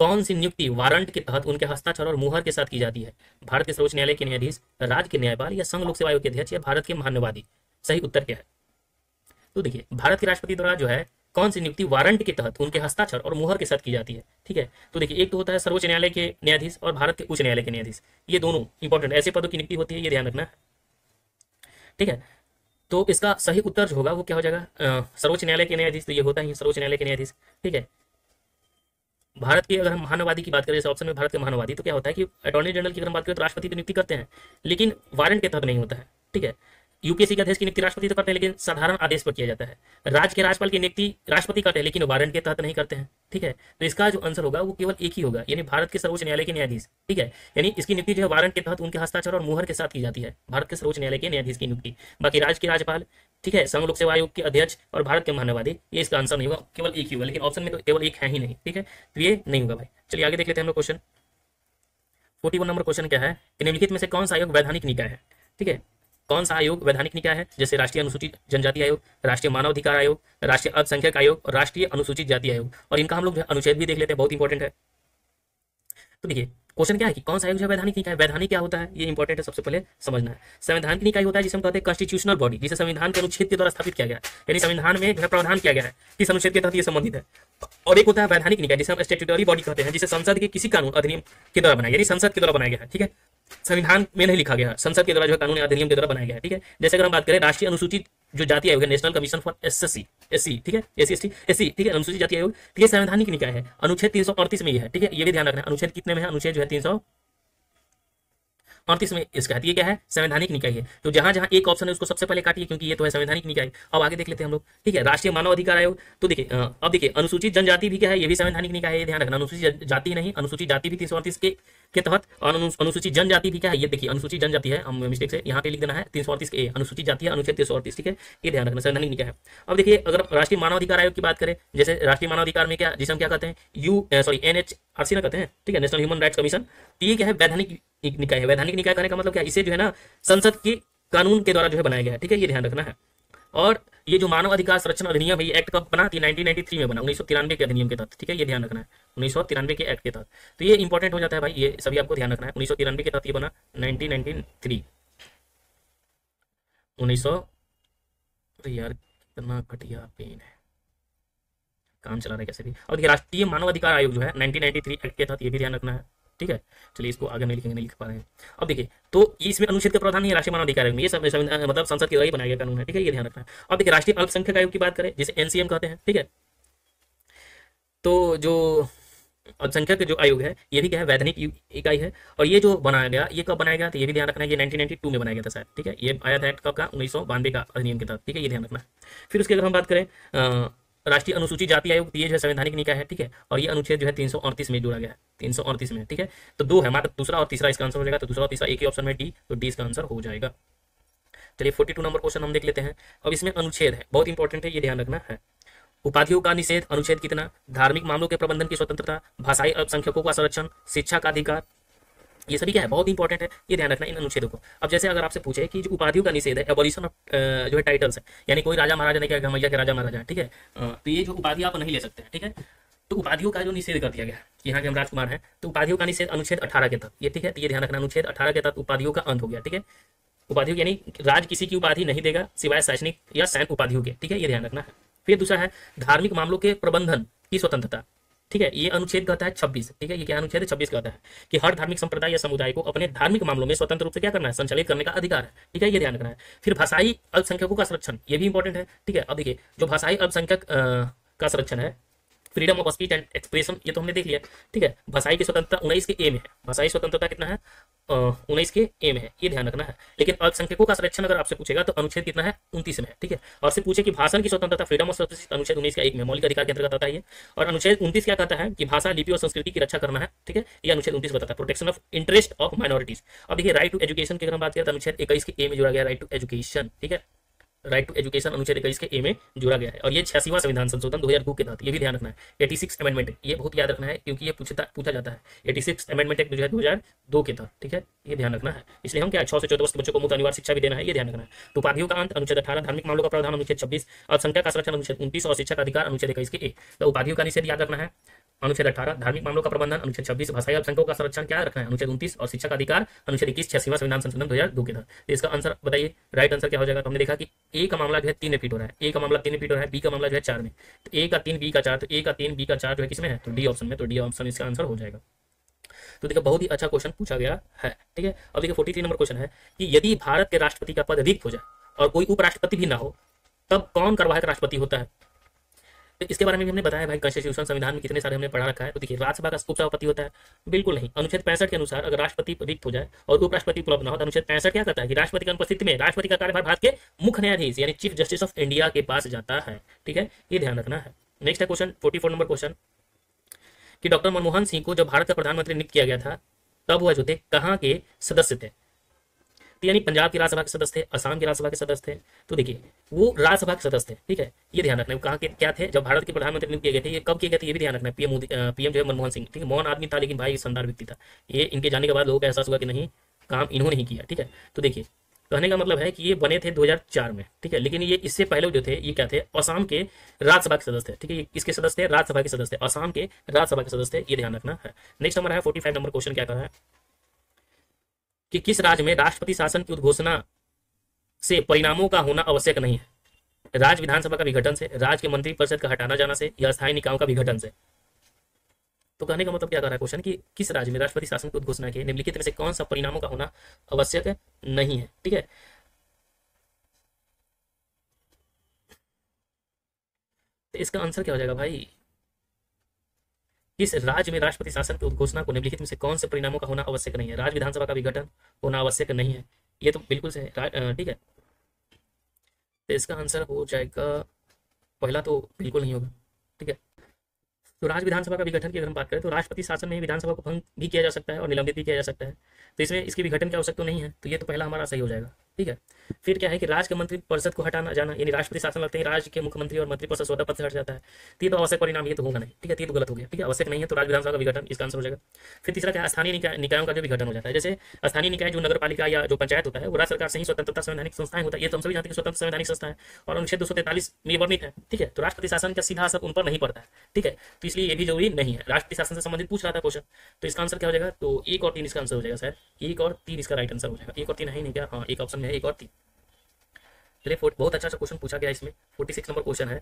कौन सी नियुक्ति वारंट के तहत उनके हस्ताक्षर और मुहर के साथ की जाती है, भारत के सर्वोच्च न्यायालय के न्यायाधीश, राज्य के न्यायपाल या संघ लोक सेवा आयोग के अध्यक्ष या भारत के महान्यायवादी, सही उत्तर क्या है। तो देखिए भारत के राष्ट्रपति द्वारा जो है कौन सी नियुक्ति वारंट के तहत उनके हस्ताक्षर और मुहर के साथ की जाती है, ठीक है। तो देखिए एक तो होता है सर्वोच्च न्यायालय के न्यायाधीश और भारत के उच्च न्यायालय के न्यायाधीश, ये दोनों इंपॉर्टेंट ऐसे पदों की नियुक्ति होती है, ये ध्यान रखना है, ठीक है। तो इसका सही उत्तर जो होगा वो क्या हो जाएगा, सर्वोच्च न्यायालय के न्यायाधीश, तो ये होता ही सर्वोच्च न्यायालय के न्यायाधीश, ठीक है। भारत के अगर हम महानवादी की बात करें इस ऑप्शन में भारत के महानवादी, तो क्या होता है कि अटॉर्नी जनरल की अगर हम बात करें तो राष्ट्रपति की नियुक्ति करते हैं लेकिन वारंट के तहत नहीं होता है, ठीक है। यूपीएससी के अध्यक्ष की नियुक्ति राष्ट्रपति तो करते हैं लेकिन साधारण आदेश पर किया जाता है। राज्य के राज्यपाल की नियुक्ति राष्ट्रपति करते हैं लेकिन वारंट के तहत नहीं करते हैं, ठीक है। तो इसका जो आंसर होगा वो केवल एक ही होगा, यानी भारत के सर्वोच्च न्यायालय के न्यायाधीश, ठीक है। यानी इसकी नियुक्ति जो है वारंट के तहत उनके हस्ताक्षर और मुहर के साथ की जाती है, भारत के सर्वोच्च न्यायालय के न्यायाधीश की नियुक्ति। बाकी राज्य के राज्यपाल, ठीक है, संघ लोक सेवा आयोग के अध्यक्ष और भारत के महान्यायवादी, ये इसका आंसर नहीं होगा, केवल एक ही होगा, लेकिन ऑप्शन में तो केवल एक है ही नहीं, ठीक है, तो ये नहीं होगा भाई। चलिए आगे देख लेते हैं हम लोग क्वेश्चन 41 नंबर क्वेश्चन क्या है, कि निम्नलिखित में से कौन सा आयोग वैधानिक निकाय है, ठीक है। कौन सा आयोग वैधानिक निकाय है, जैसे राष्ट्रीय अनुसूचित जनजाति आयोग, राष्ट्रीय मानव अधिकार आयोग, राष्ट्रीय अल्पसंख्यक आयोग और राष्ट्रीय अनुसूचित जाति आयोग। और इनका हम लोग अनुच्छेद भी देख लेते हैं, बहुत इंपॉर्टेंट है। तो देखिए क्वेश्चन क्या है कि कौन सा आयोग जो वैधानिक निकाय, वैधानिक क्या होता है ये इंपॉर्टेंट है, सबसे पहले समझना है। संवैधानिक निकाय होता है जिसे हम कहते हैं कॉन्स्टिट्यूशनल बॉडी, जिसे संविधान के अनुच्छेद के द्वारा स्थापित किया गया, यानी संविधान में जो है प्रावधान किया गया है किस अनुच्छेद के तहत ये संबंधित है। और एक होता है वैधानिक निकाय जिसे हम स्टैट्यूटरी बॉडी कहते हैं, जिसे संसद के किसी कानून अधिनियम के द्वारा बनाया, यानी संसद के द्वारा बनाया गया है, ठीक है, संविधान में नहीं लिखा गया है, संसद के द्वारा जो कानून अधिनियम के द्वारा बनाया गया है, ठीक है। जैसे अगर हम बात करें राष्ट्रीय अनुसूचित जो जाति आयोग है, नेशनल कमीशन फॉर एससी, ठीक है, एससी, ठीक है, अनुसूचित जाति आयोग, ठीक है, संवैधानिक निकाय है, अनुच्छेद 338 में ये है, ठीक है, ये भी ध्यान रखना है। अनुच्छेद कितने में है, अनुच्छेद जो है 338 में इसका है, ये क्या है, संवैधानिक निकाय है। तो जहां जहां एक ऑप्शन है उसको सबसे पहले काटिए क्योंककि ये तो है संवैधानिक निकाय। अब आगे देख लेते हैं हम लोग, ठीक है, राष्ट्रीय मानव अधिकार आयोग। तो देखिए अब देखिए अनुसूचित जनजाति भी क्या है, ये भी संवैधानिक निकाय है, ये ध्यान रखना। अनुसूचित जाति नहीं, अनुसूचित जाति भी 338 के तहत, और अनुसूचित जनजाति भी क्या है, ये देखिए अनुसूचित जनजाति है, हम मिस्टेक से यहाँ पे लिख देना है 338 के, अनुसूचित जाति है अनुच्छेद 338, ठीक है, ये ध्यान रखना, संवैधानिक निकाय है। अब देखिए अगर राष्ट्रीय मानव अधिकार आयोग की बात करें, जैसे राष्ट्रीय मानव अधिकार में क्या, जिसे हम क्या कहते हैं NHRC ना कहते हैं, ठीक है, नेशनल ह्यूमन राइट्स कमीशन, तो ये क्या है, वैधानिक निकाय है। वैधानिक निकाय कहने का मतलब क्या है, इसे जो है ना संसद के कानून के द्वारा जो है बनाया गया है, ठीक है, ये ध्यान रखना है। और ये जो मानव अधिकार संरक्षण अधिनियम है, ये एक्ट कब बना? 1993 में बना, 1993 के अधिनियम के तहत, ठीक है, ये ध्यान रखना है, 1993 के एक्ट के तहत। तो ये इंपॉर्टेंट हो जाता है भाई, ये सभी आपको ध्यान रखना है। 1993 के तहत ये बना, 1993, 1900, यार कितना घटिया पेन है, काम चला रहा है कैसे भी। और देखिए राष्ट्रीय मानव अधिकार आयोग जो है 1993 एक्ट के तहत, ये भी ध्यान रखना है, ठीक है। चलिए इसको आगे नहीं लिखेंगे, नहीं लिख पा रहे हैं। अब देखिए, तो इसमें अनुच्छेद का प्रावधान नहीं है राष्ट्रीय मानव अधिकार आयोग में, ये सब मतलब संसद के द्वारा ही बनाया गया कानून है, ठीक है, ये ध्यान रखना है। अब देखिए राष्ट्रीय अल्पसंख्यक आयोग की बात करें, जिसे एनसीएम कहते हैं, ठीक है। तो जो अल्पसंख्यक जो आयोग है, ये भी क्या है, वैधानिक इकाई है। और ये जो बनाया गया, ये कब बनाया गया, तो ये भी ध्यान रखना है, ये 1992 में बनाया गया था शायद, ठीक है। ये आया था एक्ट कब का, 1992 का अधिनियम के तहत, ठीक है, ये ध्यान रखना है। फिर उसके अगर हम बात करें राष्ट्रीय अनुसूचित जाति आयोग, ये जो है संवैधानिक निकाय है, ठीक है। और ये अनुच्छेद जो है 338 में जोड़ा गया है, 338 में, ठीक है। तो दो है मात्र, दूसरा और तीसरा इसका आंसर हो जाएगा। तो दूसरा और तीसरा एक ही ऑप्शन में डी, तो डी इसका आंसर हो जाएगा। चलिए 42 नंबर क्वेश्चन हम देख लेते हैं। अब इसमें अनुच्छेद है, बहुत इंपॉर्टेंट है, ये ध्यान रखना है। उपाधियों का निषेध, अनुच्छेद कितना? धार्मिक मामलों के प्रबंधन की स्वतंत्रता, भाषाई अल्पसंख्यकों का संरक्षण, शिक्षा का अधिकार, ये सभी क्या है, बहुत इंपॉर्टेंट है, ये ध्यान रखना इन अनुच्छेदों को। अब जैसे अगर आपसे पूछे कि जो उपाधियों का निषेध है, एबॉलिशन ऑफ जो है टाइटल्स है, यानी कोई राजा महाराजा नहीं, क्या गमैया के राजा महाराजा है, ठीक है, तो ये जो उपाधि आप नहीं ले सकते हैं, ठीक है। तो उपाधियों का जो निषेध कर दिया गया कि यहाँ के हम राजकुमार हैं, तो उपाधियों का निषेध अनुच्छेद 18 के तहत, ये ठीक है, तो ये ध्यान रखना, अनुच्छेद 18 के तहत उपाधियों का अंत हो गया, ठीक है। उपाधियों यानी राज किसी की उपाधि नहीं देगा सिवाय शैक्षणिक या सैन्य उपाधियों के, ठीक है, ये ध्यान रखना है। फिर दूसरा है धार्मिक मामलों के प्रबंधन की स्वतंत्रता, ठीक है, ये अनुच्छेद कहता है 26, ठीक है, ये क्या अनुच्छेद 26 कहता है कि हर धार्मिक संप्रदाय या समुदाय को अपने धार्मिक मामलों में स्वतंत्र रूप से क्या करना है, संचालित करने का अधिकार है, ठीक है, ये ध्यान रखना है। फिर भाषाई अल्पसंख्यकों का संरक्षण, ये भी इंपॉर्टेंट है, ठीक है। अब देखिए जो भाषाई अल्पसंख्यक का संरक्षण है, freedom of speech and expression, ये तो हमने देख लिया, ठीक है। भाषाई की स्वतंत्रता 19 के ए में है, भाषाई स्वतंत्रता कितना है, 19 के ए में है, ये ध्यान रखना है। लेकिन अल्पसंख्यकों का संरक्षण अगर आपसे पूछेगा तो अनुच्छेद कितना है, 29 में है, ठीक है। और से पूछे कि भाषण की स्वतंत्रता, फ्रीडम ऑफ स्पीच, अनुच्छेद 19 का 1 में, मौलिक अधिकार के अंतर्गत आता है ये। और अनुच्छेद 29 क्या कहता है कि भाषा, लिपि और संस्कृति की रक्षा करना है, ठीक है, ये अनुच्छेद 29 बताता है, protection of interest of minorities. अब देखिए राइट टू एजुकेशन की अगर हम बात करें तो अनुच्छेद 21 के ए में जोड़ा गया राइट टू एजुकेशन, ठीक है, राइट टू एजुकेशन अनुच्छेद 21 के ए में जुड़ा गया है। और ये 86वां संविधान संशोधन 2002 के तहत, ये भी ध्यान रखना है। 86 अमेंडमेंट, ये बहुत याद रखना है क्योंकि ये पूछा जाता है। 86 अमेंडमेंट एक्ट 2002 के तहत, ठीक है, ये ध्यान रखना है। इसलिए हम क्या 6 से 14 वर्ष के बच्चों को मुफ्त अनिवार्य शिक्षा भी देना है, ये ध्यान रखना है। तो उपाधियों का अंत अनुच्छेद 18, धार्मिक मामलों का प्रावधान अनुच्छेद 26, अल्पसंख्यक का संरक्षण अनुच्छेद 29 और शिक्षा का अधिकार अनुच्छेद 21 के ए। तो उपाधियों का निषेध याद रखना है अनुच्छेद 18, धार्मिक मामलों का प्रबंधन अनुच्छेद 26, भाषाई अल्पसंख्यकों का संरक्षण क्या रखना है अनुच्छेद 29 और शिक्षा का अधिकार अनुच्छेद 21, 86वां संविधान संशोधन 2002 के तहत। तो इसका आंसर बताइए, राइट आंसर क्या हो जाएगा। तो हमने देखा कि ए का मामला जो है 3 रिपीट हो रहा है, ए का मामला 3 रिपीट हो रहा है, बी का मामला जो है 4 में, तो ए का 3 बी का 4, तो ए का 3 बी का 4 जो है किसमें है, तो डी ऑप्शन में, तो डी ऑप्शन इसका आंसर हो जाएगा। तो देखिए बहुत ही अच्छा क्वेश्चन पूछा गया है, ठीक है। अब देखिए 43 नंबर क्वेश्चन है कि यदि भारत के राष्ट्रपति का पद रिक्त हो जाए और कोई उपराष्ट्रपति भी ना हो, तब कौन कार्यवाहक राष्ट्रपति होता है। तो इसके बारे में भी हमने बताया भाई, कॉन्स्टिट्यूशन संविधान में कितने सारे हमने पढ़ा रखा है। तो देखिए राज्यसभा का उपसभापति होता है, बिल्कुल नहीं। अनुच्छेद 65 के अनुसार अगर राष्ट्रपति रिक्त हो जाए और उपराष्ट्रपति उपलब्ध ना हो, तो अनुच्छेद 65 क्या कहता है कि राष्ट्रपति की अनुपस्थिति में राष्ट्रपति का कार्यभार भारत के मुख्य न्यायाधीश यानी चीफ जस्टिस ऑफ इंडिया के पास जाता है, ठीक है, ये ध्यान रखना है। नेक्स्ट है क्वेश्चन 44 नंबर क्वेश्चन कि डॉक्टर मनमोहन सिंह को जब भारत का प्रधानमंत्री नियुक्त किया गया था, तब वह जो थे कहाँ के सदस्य थे। तो यानी पंजाब की राज्यसभा के सदस्य थे, असम की राज्यसभा के सदस्य थे। तो देखिए वो राज्यसभा के सदस्य थे, ठीक है, ये ध्यान रखना है। कहाँ के क्या थे जब भारत के प्रधानमंत्री नियुक्त किए गए थे, ये कब किए गए थे, ये भी ध्यान रखना है। पीएम जो है मनमोहन सिंह, ठीक है, मौन आदमी था लेकिन भाई शानदार व्यक्ति था। ये इनके जाने के बाद लोगों को एहसास हुआ कि नहीं काम इन्होंने ही किया, ठीक है। तो देखिए कहने का मतलब है कि ये बने थे 2004 में, ठीक है, लेकिन ये इससे पहले जो थे ये क्या थे, असम के राज्यसभा के सदस्य थे, ठीक है, इसके सदस्य थे राज्यसभा के सदस्य, असम के राज्यसभा के सदस्य, ये ध्यान रखना है। नेक्स्ट नंबर है 45 नंबर क्वेश्चन क्या कहा है कि किस राज्य में राष्ट्रपति शासन की उद्घोषणा से परिणामों का होना आवश्यक नहीं है। राज्य विधानसभा का विघटन से, राज्य के मंत्रिपरिषद का हटाना जाना से, या स्थायी निकायों का विघटन से। तो कहने का मतलब क्या कर रहा है क्वेश्चन कि किस राज्य में राष्ट्रपति शासन की उद्घोषणा के निम्नलिखित में से कौन सा परिणामों का होना आवश्यक नहीं है, ठीक है। तो इसका आंसर क्या हो जाएगा भाई, किस राज्य में राष्ट्रपति शासन की उद्घोषणा को निम्नलिखित में से कौन से परिणामों का होना आवश्यक नहीं है। राज्य विधानसभा का विघटन होना आवश्यक नहीं है, ये तो बिल्कुल से ठीक है। तो इसका आंसर हो जाएगा पहला, तो बिल्कुल नहीं होगा, ठीक है। तो राज्य विधानसभा का विघटन की अगर हम बात करें तो राष्ट्रपति शासन में विधानसभा को भंग भी किया जा सकता है और निलंबित भी किया जा सकता है। तो इसमें इसकी विघटन की आवश्यकता नहीं है, तो ये तो पहला हमारा सही हो जाएगा, ठीक है। फिर क्या है कि राज्य के मंत्री परिषद को हटाना जाना, यानी राष्ट्रपति शासन लगते हैं राज्य के मुख्यमंत्री और मंत्री परिषद स्वतः पद से हट जाता है। तो ये तो आवश्यक परिणाम, ये तो होगा नहीं, ठीक है, ये तो गलत हो गया, ठीक है, आवश्यक नहीं है, तो राज्य विधानसभा का विघटन इसका आंसर हो जाएगा। फिर तीसरा क्या है, स्थानीय निकायों का जो विघटन हो जाता है। जैसे स्थानीय निकाय जो नगर पालिका या जो पंचायत होता है वो राज्य सरकार से ही स्वतंत्रता संवैधानिक संस्थाएं होता है, ये तो हम सभी जानते हैं कि स्वतंत्र संवैधानिक संस्था है और अनुच्छेद 243 में वर्णित है, ठीक है। तो राष्ट्रपति शासन का सीधा असर उन पर नहीं पड़ता है, ठीक है, तो इसलिए ये भी जरूरी नहीं है। राष्ट्रपति शासन से संबंधित पूछ रहा था क्वेश्चन, तो इसका आंसर क्या हो जाएगा, तो 1 और 3 इसका आंसर हो जाएगा शायद, 1 और 3 इसका राइट आंसर हो जाएगा। 1 और 3 है ही नहीं क्या, हाँ एक ऑप्शन में है 1 और 3। चलिए बहुत अच्छा सा क्वेश्चन पूछा गया इसमें, 46 नंबर क्वेश्चन है।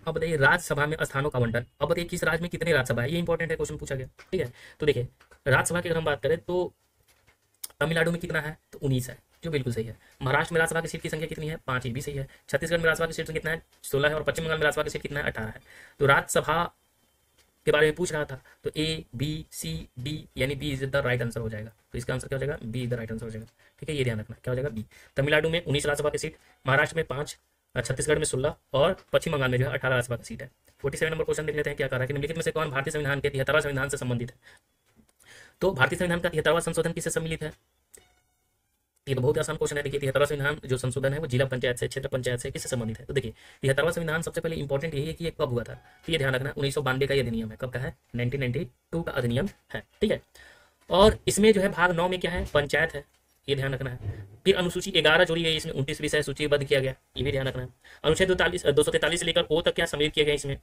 अब बताइए राज्यसभा में स्थानों का आवंटन, अब बताइए किस राज्य में कितने राज्यसभा है, ये इंपॉर्टेंट है, क्वेश्चन पूछा गया, ठीक है। तो देखिए राज्यसभा की अगर हम बात करें तो तमिलनाडु में कितना है, तो 19 है, जो बिल्कुल सही है। महाराष्ट्र में राज्यसभा की सीट की संख्या कितनी है, 5, ये भी सही है। छत्तीसगढ़ में राज्यसभा की सीट कितना है, 16 है, और पश्चिम बंगाल में राज्यसभा की सीट कितना है, 18 है। तो राज्यसभा के बारे में पूछ रहा था, तो ए बी सी डी यानी B is the right answer हो जाएगा। तो इसका आंसर क्या हो जाएगा, B is the right answer हो जाएगा, ठीक है, ये ध्यान रखना, क्या हो जाएगा बी। तमिलनाडु में 19 राज्यसभा की सीट, महाराष्ट्र में 5, छत्तीसगढ़ में 16 और पश्चिम बंगाल में जो है 18 राज्यसभा की सीट है। 47 नंबर क्वेश्चन देख लेते हैं क्या कह रहा है कि निम्नलिखित में से कौन भारतीय संविधान के 73वां संविधान से संबंधित है। तो भारतीय संविधान का 73वां संशोधन किससे सम्मिलित है, ये तो बहुत आसान क्वेश्चन है। देखिए 73वां संविधान जो संशोधन है वो जिला पंचायत से, क्षेत्र पंचायत से किससे संबंधित है। तो देखिए 73वां संविधान सबसे पहले इंपॉर्टेंट यही है कि ये कब हुआ था, तो ये ध्यान रखना 1992 का ये अधिनियम है, कब का है, 1992 का अधिनियम है, ठीक है। और इसमें जो है भाग 9 में क्या है, पंचायत है, ये ध्यान रखना है। फिर अनुसूची 11 जोड़ी गई, इसमें 29 विषय सूचीबद्ध किया गया, ये भी ध्यान रखना है। अनुच्छेद 243 से लेकर ओ तक क्या सम्मिलित किया गया इसमें,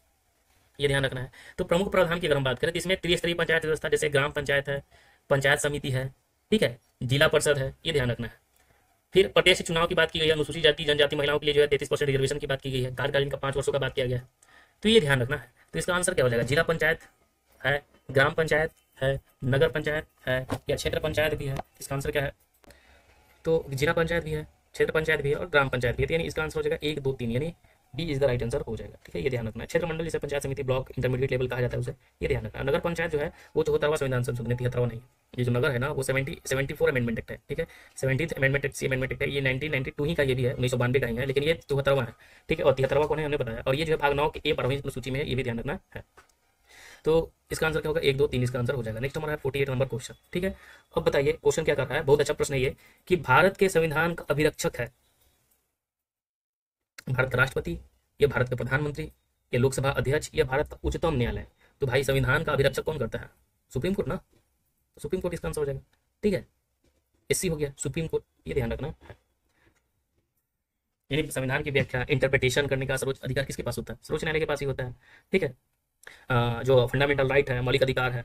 ये ध्यान रखना है। तो प्रमुख प्रावधान की अगर हम बात करें तो इसमें त्रिस्तरीय पंचायत व्यवस्था, जैसे ग्राम पंचायत है, पंचायत समिति है, ठीक है, जिला परिषद है, ये ध्यान रखना है। फिर प्रत्यक्ष चुनाव की बात की गई है, अनुसूचित जाति जनजाति महिलाओं के लिए जो है 33% रिजर्वेशन की बात की गई है, कार्यकालीन का 5 वर्षों का बात किया गया है, तो ये ध्यान रखना है। तो इसका आंसर क्या हो जाएगा, जिला पंचायत है, ग्राम पंचायत है, नगर पंचायत है या क्षेत्र पंचायत भी है, इसका आंसर क्या है, तो जिला पंचायत भी है, क्षेत्र पंचायत भी है और ग्राम पंचायत भी है, तो यानी इसका आंसर हो जाएगा 1, 2, 3, यानी B is the right answer हो जाएगा, ठीक है, ये ध्यान रखना है। क्षेत्र मंडल जिसे पंचायत समिति, ब्लॉक, इंटरमीडिएट लेवल कहा जाता है उसे, ये ध्यान रखना है। नगर पंचायत जो है वो 74वां संविधान संशोधन, 73वां नहीं, ये जो नगर है ना वो 74 अमेंडमेंट एक्ट है, ठीक है, 17th अमेंडमेंट एक्ट, सी अमेंडमेंट एक्ट है, ये 1992 ही का ये भी है, 1992 का ही है, लेकिन ये 74वां है, ठीक है, और 73वां कौन है हमने बताया, और ये जो है भाग 9 के ए 12वीं सूची में है, ये भी ध्यान रखना है। तो इसका आंसर क्या होगा, 1, 2, 3 इसका आंसर हो जाएगा। नेक्स्ट हमारा है 48 नंबर क्वेश्चन, ठीक है। अब बताइए क्वेश्चन क्या कर रहा है, बहुत अच्छा प्रश्न है ये, कि भारत के संविधान का अभिरक्षक है भारत का राष्ट्रपति या भारत के प्रधानमंत्री या लोकसभा अध्यक्ष या भारत का उच्चतम न्यायालय। तो भाई संविधान का अभिरक्षक कौन करता है, सुप्रीम कोर्ट ना, सुप्रीम कोर्ट इसका आंसर हो जाएगा, ठीक है, एससी हो गया, सुप्रीम कोर्ट, ये ध्यान रखना है। यानी संविधान की व्याख्या इंटरप्रिटेशन करने का सर्वोच्च अधिकार किसके पास होता है, सर्वोच्च न्यायालय के पास ही होता है, ठीक है। जो फंडामेंटल राइट है, मौलिक अधिकार है,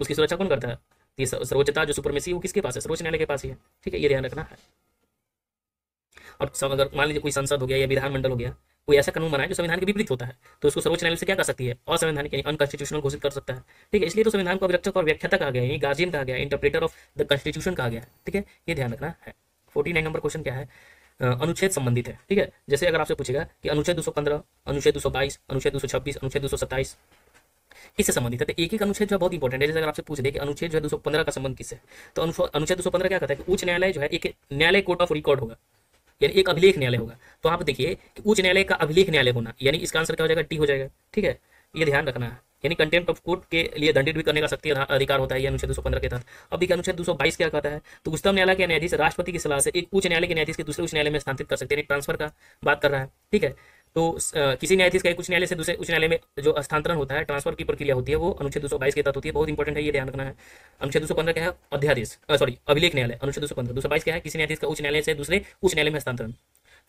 उसकी सुरक्षा कौन करता है, ये सर्वोच्चता जो सुपरमेसी वो किसके पास है, सर्वोच्च न्यायालय के पास ही है, ठीक है, ये ध्यान रखना है। और अगर मान लीजिए कोई संसद हो गया या विधानमंडल हो गया, कोई ऐसा कानून बनाए जो संविधान के विपरीत होता है, तो उसको सर्वोच्च न्यायालय से क्या कर सकती है, असंवैधानिक यानी अनकॉन्स्टिट्यूशनल घोषित कर सकता है, ठीक है। इसलिए तो संविधान को अभिरक्षक और व्याख्याता कहा गया, गार्जियन कहा गया, इंटरप्रेटर ऑफ द कॉन्स्टिट्यूशन कहा गया, ठीक है, ये ध्यान रखना है। 49 नंबर क्वेश्चन क्या है, अनुच्छेद संबंधित है, ठीक है। जैसे अगर आपसे पूछेगा कि अनुच्छेद 215, अनुच्छेद 222, अनुच्छेद 226, अनुच्छेद 227 किससे संबंधित है, तो एक एक अनुच्छेद जो है बहुत इंपॉर्टेंट है। जैसे अगर आपसे पूछ दे कि अनुच्छेद जो है 215 का संबंध किससे, तो अनुच्छेद 215 क्या कहता है कि उच्च न्यायालय जो है एक न्यायालय कोर्ट ऑफ रिकॉर्ड होगा, यानी एक अभिलेख न्यायालय होगा। तो आप देखिए कि उच्च न्यायालय का अभिलेख न्यायालय होना, यानी इसका आंसर क्या हो जाएगा, डी हो जाएगा, ठीक है, ये ध्यान रखना है। यानी कंटेम्प्ट ऑफ कोर्ट के लिए दंडित भी करने का शक्ति अधिकार होता है ये अनुच्छेद 215 के तहत। अब देखिए अनुच्छेद 222 क्या कहता है, तो उच्चतम न्यायालय के न्यायाधीश राष्ट्रपति की सलाह से एक उच्च न्यायालय के न्यायाधीश के दूसरे उच्च न्यायालय में स्थानांतरित कर सकते हैं, ट्रांसफर का बात कर रहा है, ठीक है। तो किसी न्यायाधीश का एक उच्च न्यायालय से दूसरे उच्च न्यायालय में जो हस्तांतरण होता है, ट्रांसफर की प्रक्रिया होती है, वो अनुच्छेद 222 के तहत होती है, बहुत इंपॉर्टेंट है, ये ध्यान रखना है। अनुच्छेद 215 क्या है, अध्यादेश, सॉरी अभिलेख न्यायालय, अनुच्छेद 215। 222 क्या है, किसी न्यायाधीश का उच्च न्यायालय से दूसरे उच्च न्यायालय में हस्तांतरण।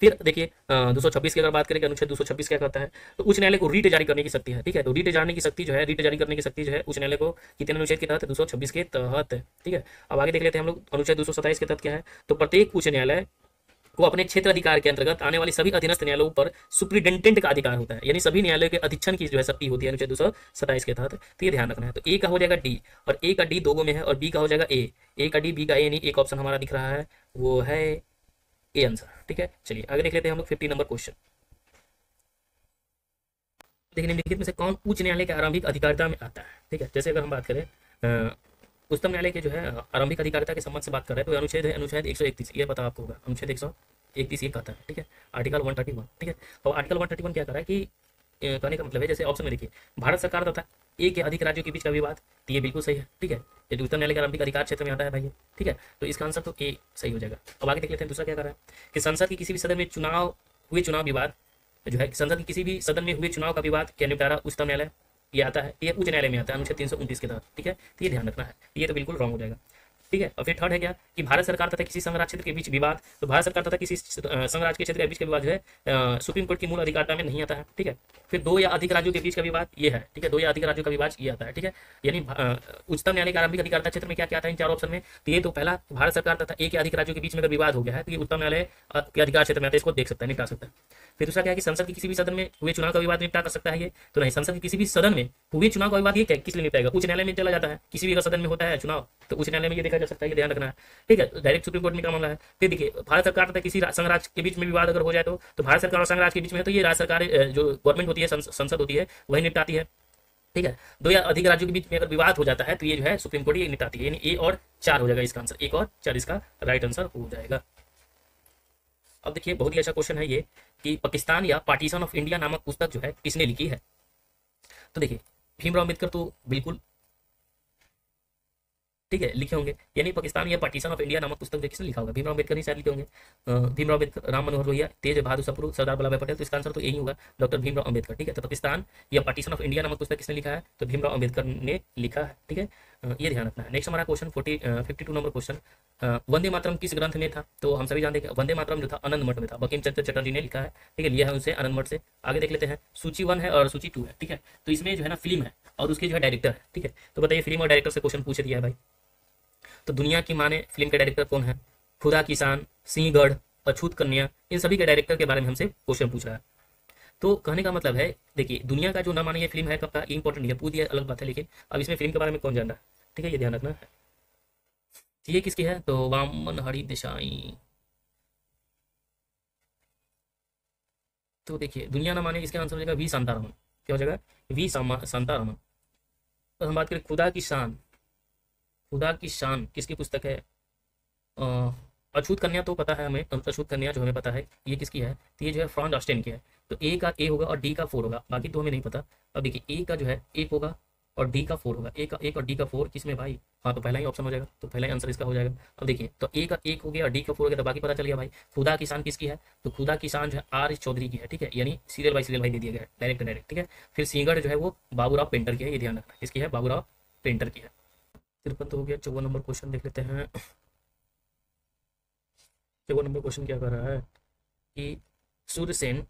फिर देखिए 226 की अगर बात करें, अनुच्छेद 226 क्या कहता है, तो उच्च न्यायालय को रीट जारी करने की शक्ति है, ठीक है। तो रीट जारी की शक्ति जो है, रीट जारी करने की शक्ति जो है उच्च न्यायालय को कितने अनुच्छेद के तहत, 226 के तहत, ठीक है। अब आगे देख लेते हैं हम लोग अनुच्छेद 227 के तहत क्या है, तो प्रत्येक उच्च न्यायालय को अपने क्षेत्र अधिकार के अंतर्गत आने वाली सभी अधीनस्थ न्यायालयों पर सुप्रिटेंडेंट का अधिकार होता है, यानी सभी न्यायालयों के अधीक्षण की जो है शक्ति होती है अनुच्छेद 227 के तहत। तो ये ध्यान रखना है। तो ए का हो जाएगा डी, और ए का डी दो में है, और बी का हो जाएगा ए का डी, बी का ए, यानी एक ऑप्शन हमारा दिख रहा है वो है ए आंसर, ठीक है। चलिए आगे देख लेते हैं हम लोग 50 नंबर क्वेश्चन। देखिए निम्नलिखित में से कौन उच्च न्यायालय के आरंभिक अधिकारिता में आता है, ठीक है। जैसे अगर हम बात करें उच्चतम न्यायालय के जो है आरंभिक अधिकारिता के संबंध से बात कर रहे हैं, तो अनुच्छेद है अनुच्छेद 131, ये पता आपको होगा, अनुच्छेद 131 ये कहता है, ठीक है, आर्टिकल 131, ठीक है। और आर्टिकल 131 क्या कर रहा है कि कहने का मतलब है, जैसे ऑप्शन में देखिए, भारत सरकार तथा एक या अधिक राज्यों के बीच का विवाद, तो ये बिल्कुल सही है, ठीक है, ये उच्चतम न्यायालय के आरंभिक अधिकार क्षेत्र में आता है भाई ये, ठीक है, तो इसका आंसर तो ए सही हो जाएगा। अब आगे देख लेते हैं दूसरा क्या कर रहा है कि संसद की किसी भी सदन में चुनाव विवाद जो है, संसद की किसी भी सदन में हुए चुनाव का विवाद क्या निपटारा उच्चतम न्यायालय, ये आता है, ये उच्च न्यायालय में आता है अनुच्छेद 329 के तहत, ठीक है, तो ये ध्यान रखना है, ये तो बिल्कुल रॉन्ग हो जाएगा, ठीक है। और फिर थर्ड है क्या कि भारत सरकार तथा किसी संघ राज्य क्षेत्र के बीच विवाद, तो भारत सरकार तथा किसी संघ राज्य के क्षेत्र के बीच का विवाद जो है सुप्रीम कोर्ट की मूल अधिकारिता में नहीं आता है, ठीक है। फिर दो या अधिक राज्यों के बीच का विवाद ये है, ठीक है, दो या अधिक राज्यों का विवाद ये आता है, ठीक है, यानी उच्चतम न्यायालय का आरंभिक अधिकारिता क्षेत्र में क्या क्या आता है इन चार ऑप्शन में, तो ये तो पहला भारत सरकार तथा एक या अधिक राज्यों के बीच में अगर विवाद हो गया है तो ये उच्चतम न्यायालय के अधिकार क्षेत्र में आता है, इसको देख सकता है, निपटा सकता है। फिर दूसरा क्या है कि संसद के किसी भी सदन में हुए चुनाव का विवाद निपटा कर सकता है ये, तो नहीं, संसद के किसी भी सदन में हुए चुनाव का विवाद ये किस लिए निपटाएगा, उच्च न्यायालय में चला जाता है, किसी भी अगर सदन में होता है चुनाव तो उच्च न्यायालय में ये देखा जा सकता है, ये ध्यान रखना है, ठीक है, डायरेक्ट सुप्रीम कोर्ट में का मामला है। फिर देखिए भारत सरकार तथा किसी संघ राज्य के बीच में विवाद अगर हो जाए तो भारत सरकार और संघ राज्य के बीच में तो ये राज्य सरकार जो गवर्नमेंट होती है, संसद होती है, वही निपटाती है, ठीक है। दो या अधिक राज्यों के बीच में अगर विवाद हो जाता है तो ये जो है सुप्रीम कोर्ट ये निपटाती है, यानी ए और 4 हो जाएगा इसका आंसर, 1 और 4 इसका राइट आंसर हो जाएगा। अब देखिए बहुत ही अच्छा क्वेश्चन है ये कि पाकिस्तान या पार्टीशन ऑफ इंडिया नामक पुस्तक जो है किसने लिखी है, तो देखिए भीमराव अम्बेडकर तो बिल्कुल ठीक है लिखे होंगे, यानी पाकिस्तान या पार्टीशन ऑफ इंडिया नामक पुस्तक किसने लिखा होगा, भीमराव अम्बेडकर ही शायद लिखे होंगे, भीमराव अम्बेडकर, राम मनोहर लोहिया, तेज बहादुर सप्रू, सरदार वल्लभ भाई पटेल, तो इसका आंसर तो यही होगा डॉक्टर भीमराव अम्बेडकर, ठीक है। तो पाकिस्तान या पार्टीशन ऑफ इंडिया नामक पुस्तक किसने लिखा है, तो भीमराव अम्बेडकर ने लिखा है, ठीक है, ये ध्यान रखना है। नेक्स्ट हमारा question 52 number question, Vande Mataram किस ग्रंथ में था, तो हम सभी जानते हैं वंदे मातरम जो था आनंद मठ में था, बंकिम चंद्र चटर्जी ने लिखा है, ठीक है, लिया है उनसे आनंद मठ से। आगे देख लेते हैं, सूची 1 है और सूची 2 है, ठीक है, तो इसमें जो है ना फिल्म है और उसके जो है डायरेक्टर है, ठीक है, तो बताइए फिल्म और डायरेक्टर से क्वेश्चन पूछ दिया है भाई, तो दुनिया की माने फिल्म के डायरेक्टर कौन है, खुदा किसान, सिंहगढ़, अछूत कन्या, इन सभी के डायरेक्टर के बारे में हमसे क्वेश्चन पूछ रहा है। तो कहने का मतलब है देखिए दुनिया का जो ना माने ये फिल्म है कब का, इंपॉर्टेंट है, पूछ दिया अलग बात है, लेकिन अब इसमें फिल्म के बारे में कौन जान रहा है, ठीक है, ये ध्यान रखना है। ये किसकी है, तो वामन हरि देसाई। तो देखिए दुनिया ना माने इसका आंसर हो जाएगा वी शांतारामन, क्या हो जाएगा, वी शांतारामन। तो हम बात करें खुदा की शान, खुदा की शान किसकी पुस्तक है, अछूत कन्या तो पता है हमें, अछूत कन्या जो हमें पता है ये किसकी है, तो ये जो है फ्रांज ऑस्टिन की है, तो ए का ए होगा और डी का 4 होगा, बाकी तो हमें नहीं पता। अब देखिए ए का जो है 1 होगा और डी का 4 होगा, ए का 1 और डी का 4 किसमें भाई, हाँ तो पहला ही ऑप्शन हो जाएगा, तो पहला ही आंसर इसका हो जाएगा। अब देखिए तो ए का 1 हो गया और डी का 4 हो गया, तो बाकी पता चल गया भाई खुदा किसान किसकी है, तो खुदा किसान जो है आर चौधरी की है, ठीक है, यानी सीरियल बाई सीरियल भाई दे दिया गया है, डायरेक्ट, ठीक है। फिर सिंहगढ़ जो है वो बाबूराव पेंटर की है, ये ध्यान रखना, किसकी है, बाबूराव पेंटर की है। 53 तो हो गया, 54 नंबर क्वेश्चन देख लेते हैं। 54 नंबर क्वेश्चन क्या कर रहा है कि सूर्यसेन,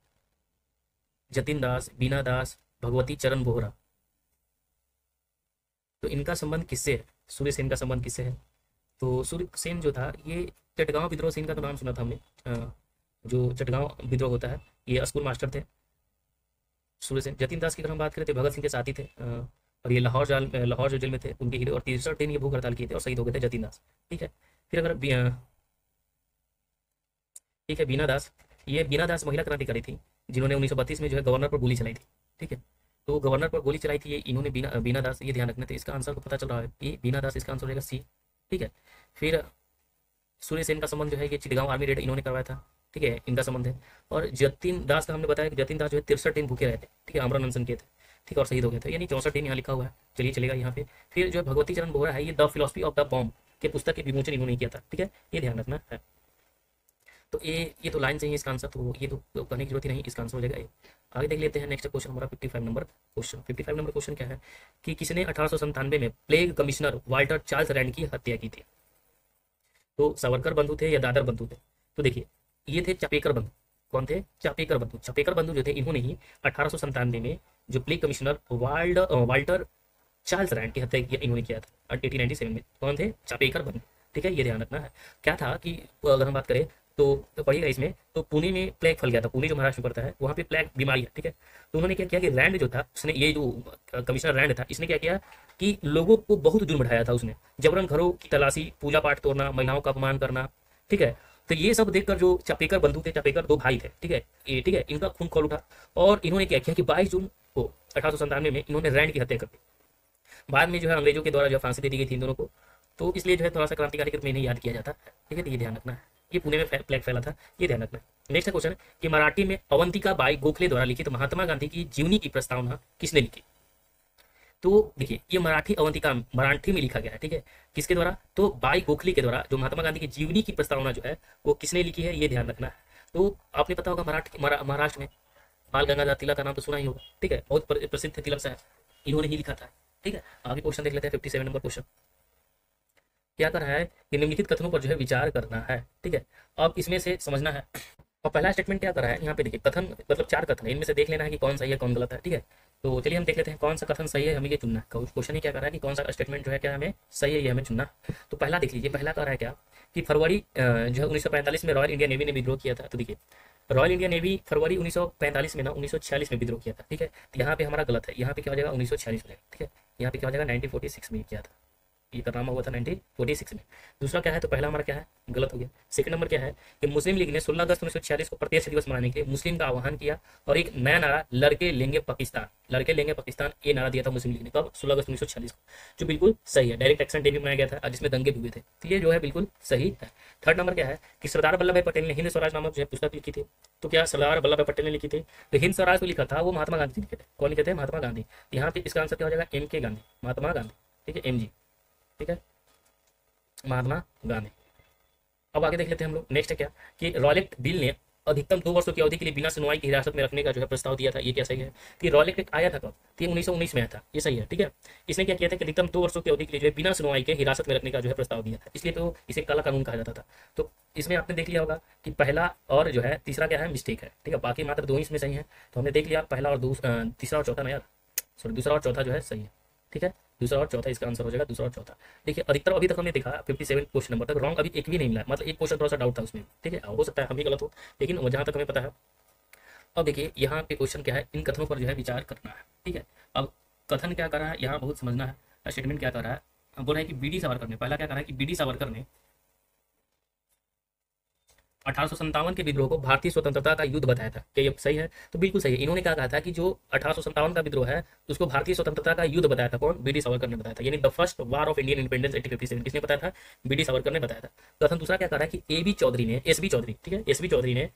जतिन दास, बीना दास, भगवती चरण बोहरा, तो इनका संबंध किससे है, सूर्यसेन का संबंध किससे है, तो सूर्यसेन जो था ये चटगांव विद्रोह से इनका तो नाम सुना था हमने, जो चटगांव विद्रोह होता है ये स्कूल मास्टर थे सूर्यसेन। जतिन दास की अगर हम बात करें तो भगत सिंह के साथी थे, और ये लाहौर जो जेल में थे उनके हीरो, और 63 दिन ये भूख हड़ताल किए थे और शहीद हो गए थे जतिन दास, ठीक है। फिर अगर ठीक है बीना दास, ये बीना दास महिला क्रांतिकारी थी जिन्होंने 1932 में जो है गवर्नर पर गोली चलाई थी, ठीक है, तो गवर्नर पर गोली चलाई थी ये इन्होंने, बीना दास, ये ध्यान रखना, तो इसका आंसर को पता चल रहा है कि बीना दास, इसका आंसर हो जाएगा सी, ठीक है। फिर सूर्यसेन का संबंध जो है ये चिटगांव आर्मी रेड इन्होंने करवाया था, ठीक है, इनका संबंध है। और जतिन दास का हमने बताया कि जतिन दास जो है 63 दिन भूखे रहे थे, ठीक है, आमरण अनशन किए थे, ठीक है, और शहीद हो गए थे, यानी 64 दिन यहाँ लिखा हुआ है, चलिए चलेगा यहाँ पे। फिर जो है भगवती चरण बोहरा है ये the philosophy of the bomb के पुस्तक के विमोचन इन्होंने किया था, ठीक है, ये ध्यान रखना है। तो ये तो लाइन चाहिए इसका आंसर, तो ये तो कहने की जरूरत ही नहीं, इसका आंसर हो जाएगा ये। आगे देख लेते हैं नेक्स्ट क्वेश्चन हमारा 55 नंबर क्वेश्चन। 55 नंबर क्वेश्चन क्या है कि किसने 1897 में plague commissioner Walter Charles Rand की हत्या की थी, तो सावरकर बंधु थे या दादर बंधु थे, तो देखिए ये थे चापेकर बंधु, कौन थे, चापेकर बंधु। चापेकर बंधु जो थे इन्होंने ही 1897 में जो plague commissioner Walter Charles Rand की हत्या इन्होंने किया था 1897 में, कौन थे, चापेकर बंधु, ठीक है, ये ध्यान रखना है। क्या था कि अगर हम बात करें तो पढ़िएगा इसमें, तो पुणे में प्लेग फैल गया था, पुणे जो महाराष्ट्र में पड़ता है वहाँ पे प्लेग बीमारी है, ठीक है, तो उन्होंने क्या किया कि रैंड जो था उसने, ये जो कमिश्नर रैंड था इसने क्या किया कि लोगों को बहुत जुर्म बढ़ाया था उसने, जबरन घरों की तलाशी, पूजा पाठ तोड़ना, महिलाओं का अपमान करना, ठीक है। तो ये सब देखकर जो चापेकर बंधु थे, चापेकर 2 भाई थे, ठीक है, ये ठीक है, इनका खून खौल उठा और इन्होंने क्या किया कि 22 जून को 1897 में इन्होंने रैंड की हत्या कर दी। बाद में जो है अंग्रेजों के द्वारा जो फांसी दे दी गई थी इन दोनों को, तो इसलिए जो है थोड़ा सा क्रांतिकारी के रूप में इन्हें याद किया जाता है, ठीक है, तो ये ध्यान रखना है। ये पुणे में प्लेग फैला था, ये ध्यान रखना। नेक्स्ट क्वेश्चन कि मराठी में अवंतिका बाई गोखले द्वारा लिखित महात्मा गांधी की जीवनी की प्रस्तावना किसने लिखी? तो देखिए ये मराठी अवंतिका मराठी में लिखा गया है, ठीक है, किसके द्वारा? तो बाई गोखले के द्वारा। जो महात्मा गांधी की जीवनी की प्रस्तावना जो है वो किसने लिखी है, ये ध्यान रखना है। तो आपने पता होगा महाराष्ट्र में बाल गंगाधर तिलक का नाम तो सुना ही होगा, ठीक है, बहुत प्रसिद्ध तिलक सा है, इन्होंने ही लिखा था, ठीक है। आगे क्वेश्चन देख लेते हैं 57 नंबर क्वेश्चन। क्या कर रहा है कि निम्नलिखित कथनों पर जो है विचार करना है, ठीक है। अब इसमें से समझना है, और पहला स्टेटमेंट क्या कर रहा है यहाँ पे देखिए, कथन मतलब 4 कथन है, इनमें से देख लेना है कि कौन सही है कौन गलत है, ठीक है। तो चलिए हम देख लेते हैं कौन सा कथन सही है, हमें ये चुनना है। क्वेश्चन ही क्या कर रहा है कि कौन सा स्टेटमेंट जो है क्या हमें सही है, ये हमें चुनना। तो पहला देख लीजिए, पहला कर रहा है क्या कि फरवरी जो है 1945 में रॉयल इंडिया नेवी ने विद्रोह किया था। तो देखिए रॉयल इंडिया नेवी फरवरी 1945 में ना 1946 में विद्रोह किया था, ठीक है। तो यहाँ पे हमारा गलत है, यहाँ पे क्या हो जाएगा 1946 में, ठीक है। यहाँ पे क्या हो जाएगा 1946 में किया था, ये करामा हुआ था 1946 में। दूसरा क्या है, तो पहला हमारा क्या है गलत हो गया। सेकंड नंबर क्या है कि मुस्लिम लीग ने 16 अगस्त 1946 को प्रत्यक्ष दिवस मनाने के लिए मुस्लिम का आह्वान किया और एक नया नारा लड़के लेंगे पाकिस्तान, लड़के लेंगे पाकिस्तान, ये नारा दिया था मुस्लिम लीग ने, कब 16 अगस्त 1946 को, जो बिल्कुल सही है। डायरेक्ट एक्शन डे भी मनाया गया था जिसमें दंगे भी हुए थे, तो ये जो है बिल्कुल सही है। थर्ड नंबर क्या है कि सरदार वल्लभ भाई पटेल ने हिंद स्वराज नामक जो है पुस्तक लिखी थी। तो क्या सरदार वल्लभ भाई पटेल ने लिखी थी? तो हिंद स्वराज को लिखा था वो महात्मा गांधी लिखे थे। कौन लिखे थे? महात्मा गांधी। यहाँ पे इसका आंसर क्या हो जाएगा MK गांधी, महात्मा गांधी, ठीक है, MG, ठीक है, महात्मा गांधी। अब आगे देख लेते हैं हम लोग। नेक्स्ट है क्या कि रॉलेट बिल ने अधिकतम 2 वर्षों की अवधि के लिए बिना सुनवाई की हिरासत में रखने का जो है प्रस्ताव दिया था, ये क्या सही है? कि रॉलेट एक्ट आया था कब? तो 1919 में आया था, ये सही है, ठीक है। इसने क्या किया था कि अधिकतम 2 वर्षों की अवधि के लिए जो है बिना सुनवाई के हिरासत में रखने का जो है प्रस्ताव दिया था, इसलिए तो इसे काला कानून कहा जाता था। तो इसमें आपने देख लिया होगा कि पहला और जो है तीसरा क्या है मिस्टेक है, ठीक है, बाकी मात्र 2 ही इसमें सही है। तो हमने देख लिया पहला और तीसरा और चौथा ना यार, सॉरी दूसरा और चौथा जो है सही है, ठीक है, दूसरा और चौथा इसका आंसर हो जाएगा, दूसरा और चौथा। देखिए अधिकतर अभी तक हमने देखा 57 क्वेश्चन नंबर तक रॉन्ग अभी एक भी नहीं मिला, मतलब एक क्वेश्चन थोड़ा सा डाउट था उसमें, ठीक है, हो सकता है हम भी गलत हो, लेकिन जहां तक हमें पता है। अब देखिए यहाँ पे क्वेश्चन क्या है, इन कथनों पर जो है विचार करना है, ठीक है। अब कथन क्या कर रहा है यहाँ बहुत समझना है, स्टेटमेंट क्या कर रहा है, बोल रहा है कि BD सावरकर ने, पहला क्या कर रहा है कि BD सावरकर ने 1857 के विद्रोह को भारतीय स्वतंत्रता का युद्ध बताया था। क्या ये सही है? तो बिल्कुल सही है। इन्होंने क्या कहा था कि जो 1857 का विद्रोह है उसको भारतीय स्वतंत्रता का युद्ध बताया था। कौन? BD सावरकर ने बताया था, यानी the first war of Indian independence 1857 किसने बताया था? BD सावरकर ने बताया था। कथन दूसरा क्या कर रहा है कि AB चौधरी ने, SB चौधरी, ठीक है, SB चौधरी ने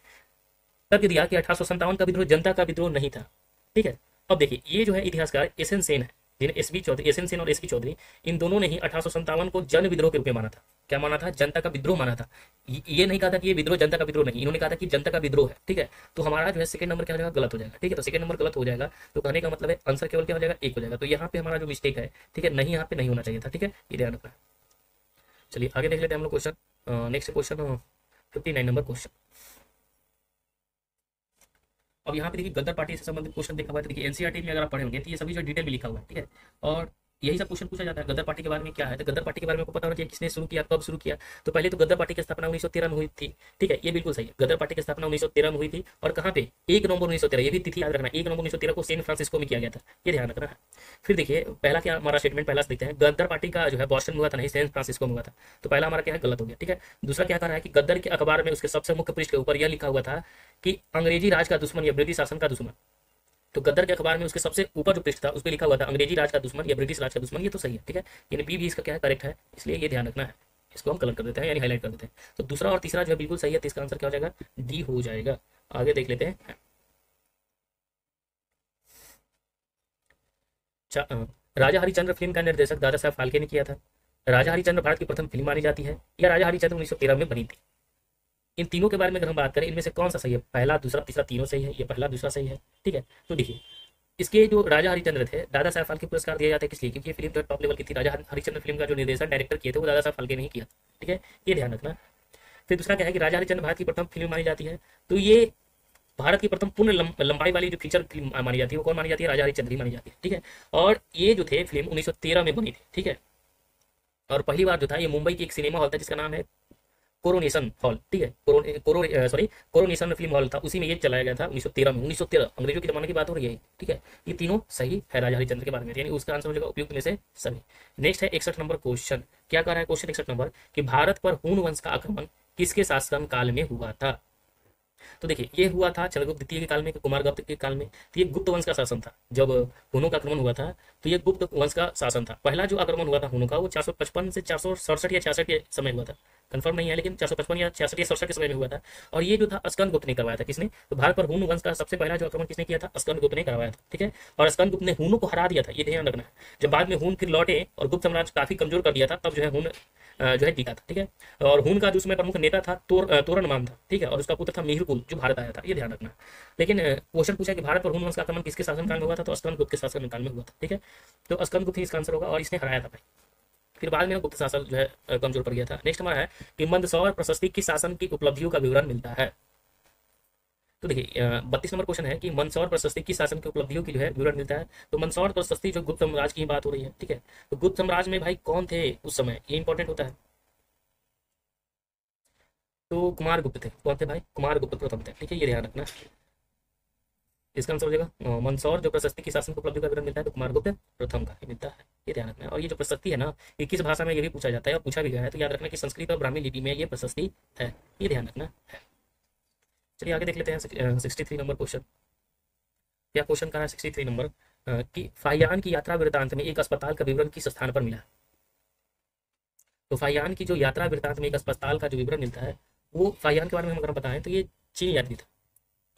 तर्क दिया कि 1857 का विद्रोह जनता का विद्रोह नहीं था, ठीक है। अब देखिए ये जो है इतिहासकार SN सेन है, जिन्हें SB चौधरी, SN सेन और SB चौधरी, इन दोनों ने ही 1857 को जन विद्रोह के रूप में माना था। क्या माना था? जनता का विद्रोह माना था। ये नहीं कहा था कि ये विद्रोह जनता का विद्रोह नहीं, इन्होंने कहा था कि जनता का विद्रोह है, ठीक है। तो हमारा जो है सेकंड नंबर क्या हो जाएगा? गलत हो जाएगा, ठीक है। तो सेकंड नंबर गलत हो जाएगा, तो कहने का मतलब है आंसर केवल क्या हो जाएगा? 1 हो जाएगा। तो यहाँ पे हमारा जो मिस्टेक है, ठीक है, नहीं, यहाँ पे नहीं होना चाहिए था, ठीक है, ये ध्यान रखना है। चलिए आगे देख लेते हैं हम लोग question. Next question 59 number question. अब यहाँ पे देखिए गद्दार पार्टी से संबंधित क्वेश्चन देखा हुआ है। तो देखिए NCERT में अगर आप पढ़े होंगे तो ये सभी जो डिटेल में लिखा हुआ है, ठीक है, और यही सब क्वेश्चन पूछा जाता है। गद्दार पार्टी के बारे में क्या है? तो गद्दार पार्टी के बारे में आपको पता होना चाहिए किसने शुरू किया, कब शुरू किया। तो पहले तो गद्दार पार्टी की स्थापना 1913 में हुई थी, ठीक है, ये बिल्कुल सही है। गद्दार पार्टी की स्थापना 1913 में हुई थी, और कहाँ पे? 1 नवंबर 1913, ये भी तिथि याद रखना, 1 नवंबर 1913 को सैन फ्रांसिस्को में किया गया था, ये ध्यान रखना है। फिर देखिए पहला क्या हमारा स्टेटमेंट, पहला देखते हैं, गद्दार पार्टी का जो है बॉस्टन में हुआ था, नहीं सैन फ्रांसिस्को में हुआ था। तो पहला हमारा क्या है? गलत हो गया, ठीक है। दूसरा क्या कर रहा है कि गद्दार के अखबार में उसके सबसे मुख्य पृष्ठ के ऊपर यह लिखा हुआ था कि अंग्रेजी राज का दुश्मन या ब्रिटिश शासन का दुश्मन। तो गद्दार के अखबार में उसके सबसे ऊपर जो पृष्ठ था उस पर लिखा हुआ था अंग्रेजी राज का दुश्मन या ब्रिटिश राज का दुश्मन, ये तो सही है, ठीक है, यानी बी भी इसका क्या है? करेक्ट है, इसलिए ये ध्यान रखना है। इसको हम कलर कर देते हैं, यानी हाईलाइट कर देते हैं। तो दूसरा और तीसरा जो है बिल्कुल सही है, तो इसका आंसर क्या हो जाएगा? D हो जाएगा। आगे देख लेते हैं। राजा हरिश्चंद्र फिल्म का निर्देशक दादा साहब फाल्के ने किया था। राजा हरिश्चंद्र भारत की प्रथम फिल्म मानी जाती है, या राजा हरिश्चंद्र 1913 में बनी थी। इन तीनों के बारे में अगर हम बात करें, इनमें से कौन सा सही है? पहला, दूसरा, तीसरा, तीनों सही है, ये पहला दूसरा सही है, ठीक है। तो देखिए इसके जो राजा हरिश्चंद्र थे, दादा साहब फाल्के पुरस्कार दिया जाता है, किसलिए? क्योंकि ये फिल्म जो टॉप लेवल की थी। राजा हरिश्चंद्र फिल्म का जो निर्देशन डायरेक्टर किए थे वो दादा साहब फाल्के ने ही किया, ठीक है, ये ध्यान रखना। फिर दूसरा क्या है कि राजा हरिश्चंद्र भारत की प्रथम फिल्म मानी जाती है। तो ये भारत की प्रथम पूर्ण लंबाई वाली जो फीचर फिल्म मानी जाती है वो कौन मानी जाती है? राजा हरिश्चंद्र ही मानी जाती है, ठीक है। और ये जो थे फिल्म 1913 में बनी थी, ठीक है। और पहली बार जो था ये मुंबई की एक सिनेमा हॉल था जिसका नाम है कोरोनेशन हॉल, ठीक है, कोरोनेशन फिल्म हॉल था, उसी में ये चलाया गया था 1913 में। 1913 अंग्रेजों के जमाने की बात हो रही है, ठीक है। ये तीनों सही है राजा हरिश्चंद्र के बारे में, यानी उसका आंसर हो जाएगा उपयुक्त में से सभी। नेक्स्ट है 61 नंबर क्वेश्चन। क्या कर रहा है क्वेश्चन 61 नंबर कि भारत पर हून वंश का आक्रमण किसके शासन काल में हुआ था? तो देखिए ये हुआ था चंद्रगुप्त द्वितीय के काल में, कुमारगुप्त के काल में। तो ये गुप्त वंश का शासन था। जब हुनों का आक्रमण हुआ था तो ये गुप्त वंश का शासन था। पहला जो आक्रमण हुआ था हुनों का वो 455 से 467 या 66 के समय हुआ था, कंफर्म नहीं है, लेकिन 455 या 66 या 67 के समय में हुआ था। और ये जो था स्कंदगुप्त ने करवाया था। किसने? तो भारत पर हुन वंश का सबसे पहला जो आक्रमण किसने किया था? स्कंदगुप्त ने करवाया था। ठीक है, और स्कंदगुप्त ने हुनों को हरा दिया था, ये ध्यान रखना है। जब बाद में हुन फिर लौटे और गुप्त साम्राज्य काफी कमजोर कर दिया था, तब जो है हुन जो है जीता था। ठीक है, और हुन का जो उसमें प्रमुख नेता था तोरणमान था। ठीक है, और उसका पुत्र था मिहिरकुल जो भारत आया था, ये ध्यान रखना। लेकिन क्वेश्चन पूछा कि भारत पर हुन वंश का आक्रमण किसके शासनकाल में हुआ था? तो स्कंदगुप्त के शासनकाल में हुआ था। ठीक है, तो स्कंदगुप्त ही इसका आंसर होगा और इसने हराया था भाई। फिर बाद में गुप्त शासन जो है कमजोर पड़ गया था। नेक्स्ट हमारा है कि मंदसौर प्रशस्ति किस शासन की उपलब्धियों का विवरण मिलता है? तो देखिए 32 नंबर क्वेश्चन है कि मंदसौर प्रशस्ति किस शासन की उपलब्धियों की जो है विवरण मिलता है? तो मंदसौर प्रशस्ति जो गुप्त साम्राज्य की बात हो रही है। ठीक है, तो गुप्त साम्राज्य में भाई कौन थे उस समय, ये इंपॉर्टेंट होता है। तो कुमारगुप्त थे। कौन थे भाई? कुमारगुप्त प्रथम थे। ठीक है, ये ध्यान रखना। इसका आंसर हो जाएगा मंदसौर जो प्रशस्ति की शासन की उपलब्धि का विवरण मिलता है तो कुमारगुप्त प्रथम का ही मिलता है, ये ध्यान रखना है। और ये जो प्रशस्ति है ना, ये किस भाषा में, ये भी पूछा जाता है और पूछा भी गया है, तो याद रखना कि संस्कृत और ब्राह्मी लिपि में ये प्रशस्ति है, ये ध्यान रखना है। चलिए आगे देख लेते हैं 63 नंबर क्वेश्चन। क्या क्वेश्चन का है 63 नंबर कि फाहियान की यात्रा वृत्तांत में एक अस्पताल का विवरण किस स्थान पर मिला? तो फाहियान की जो यात्रा वृत्तांत में एक अस्पताल का जो विवरण मिलता है, वो फाहियान के बारे में हम अगर बताएं तो ये चीनी यात्री था।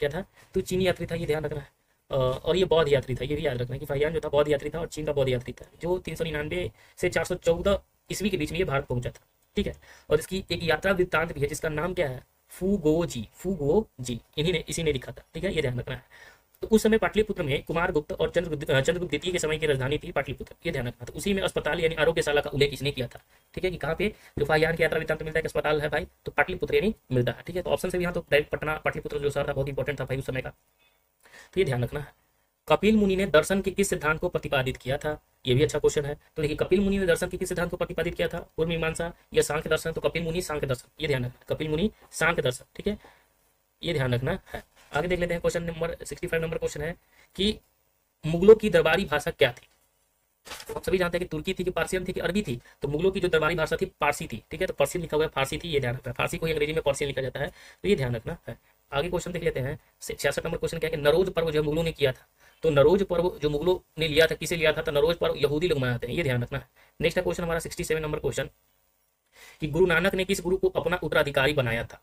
क्या था? तो चीनी यात्री था, ये ध्यान रखना है। और ये बौद्ध यात्री था, ये भी याद रखना है कि फाहियान जो था बौद्ध यात्री था और चीन का बौद्ध यात्री था, जो 399 से 414 ईस्वी के बीच में ये भारत पहुंचा था। ठीक है, और इसकी एक यात्रा वृत्तांत भी है जिसका नाम क्या है? फूगो जी इसी ने लिखा था। ठीक है, ये ध्यान रखना है। तो उस समय पाटलिपुत्र में कुमारगुप्त और चंद्रगुप्त द्वितीय के समय की राजधानी थी पाटलिपुत्र, ये ध्यान रखना। तो उसी में अस्पताल यानी आरोग्यशाला का उल्लेख इसने किया था। ठीक है, कि कहाँ पे जो फाहियान की यात्रा वृत्तांत मिलता है कि अस्पताल है भाई, तो पाटलिपुत्र यानी मिलता है। ठीक है, तो ऑप्शन से भी यहाँ तो डायरेक्ट पटना पाटलिपुत्र जो शहर था बहुत इंपॉर्टेंट था भाई उस समय का, तो ये ध्यान रखना है। कपिल मुनि ने दर्शन के किस सिद्धांत को प्रतिपादित किया था? ये भी अच्छा क्वेश्चन है। तो देखिए कपिल मुनि ने दर्शन के किस सिद्धांत को प्रतिपादित किया था? पूर्व मीमांसा या सांख्य दर्शन? तो कपिल मुनि सांख्य दर्शन, ये ध्यान रखना। कपिल मुनि सांख्य दर्शन। ठीक है, ये ध्यान रखना है। आगे देख लेते हैं क्वेश्चन नंबर 65 नंबर क्वेश्चन है कि मुगलों की दरबारी भाषा क्या थी? तो हम सभी जानते हैं कि तुर्की थी कि पार्सियन थी कि अरबी थी। तो मुगलों की जो दरबारी भाषा थी पारसी थी। ठीक है, तो पर्सियन लिखा हुआ है, फारसी थी, ये ध्यान रखना है। फारसी को ही अंग्रेजी में पर्सियन लिखा जाता है, तो ये ध्यान रखना है। आगे क्वेश्चन देख लेते हैं 66 नंबर क्वेश्चन क्या है कि नरोज पर्व जो मुगलों ने किया था, तो नरोज पर्व जो मुगलों ने लिया था, किसे लिया था? तो नरोज पर्व यहूदी लोग मनाते हैं, ये ध्यान रखना है। नेक्स्ट क्वेश्चन हमारा 67 नंबर क्वेश्चन कि गुरु नानक ने किस गुरु को अपना उत्तराधिकारी बनाया था?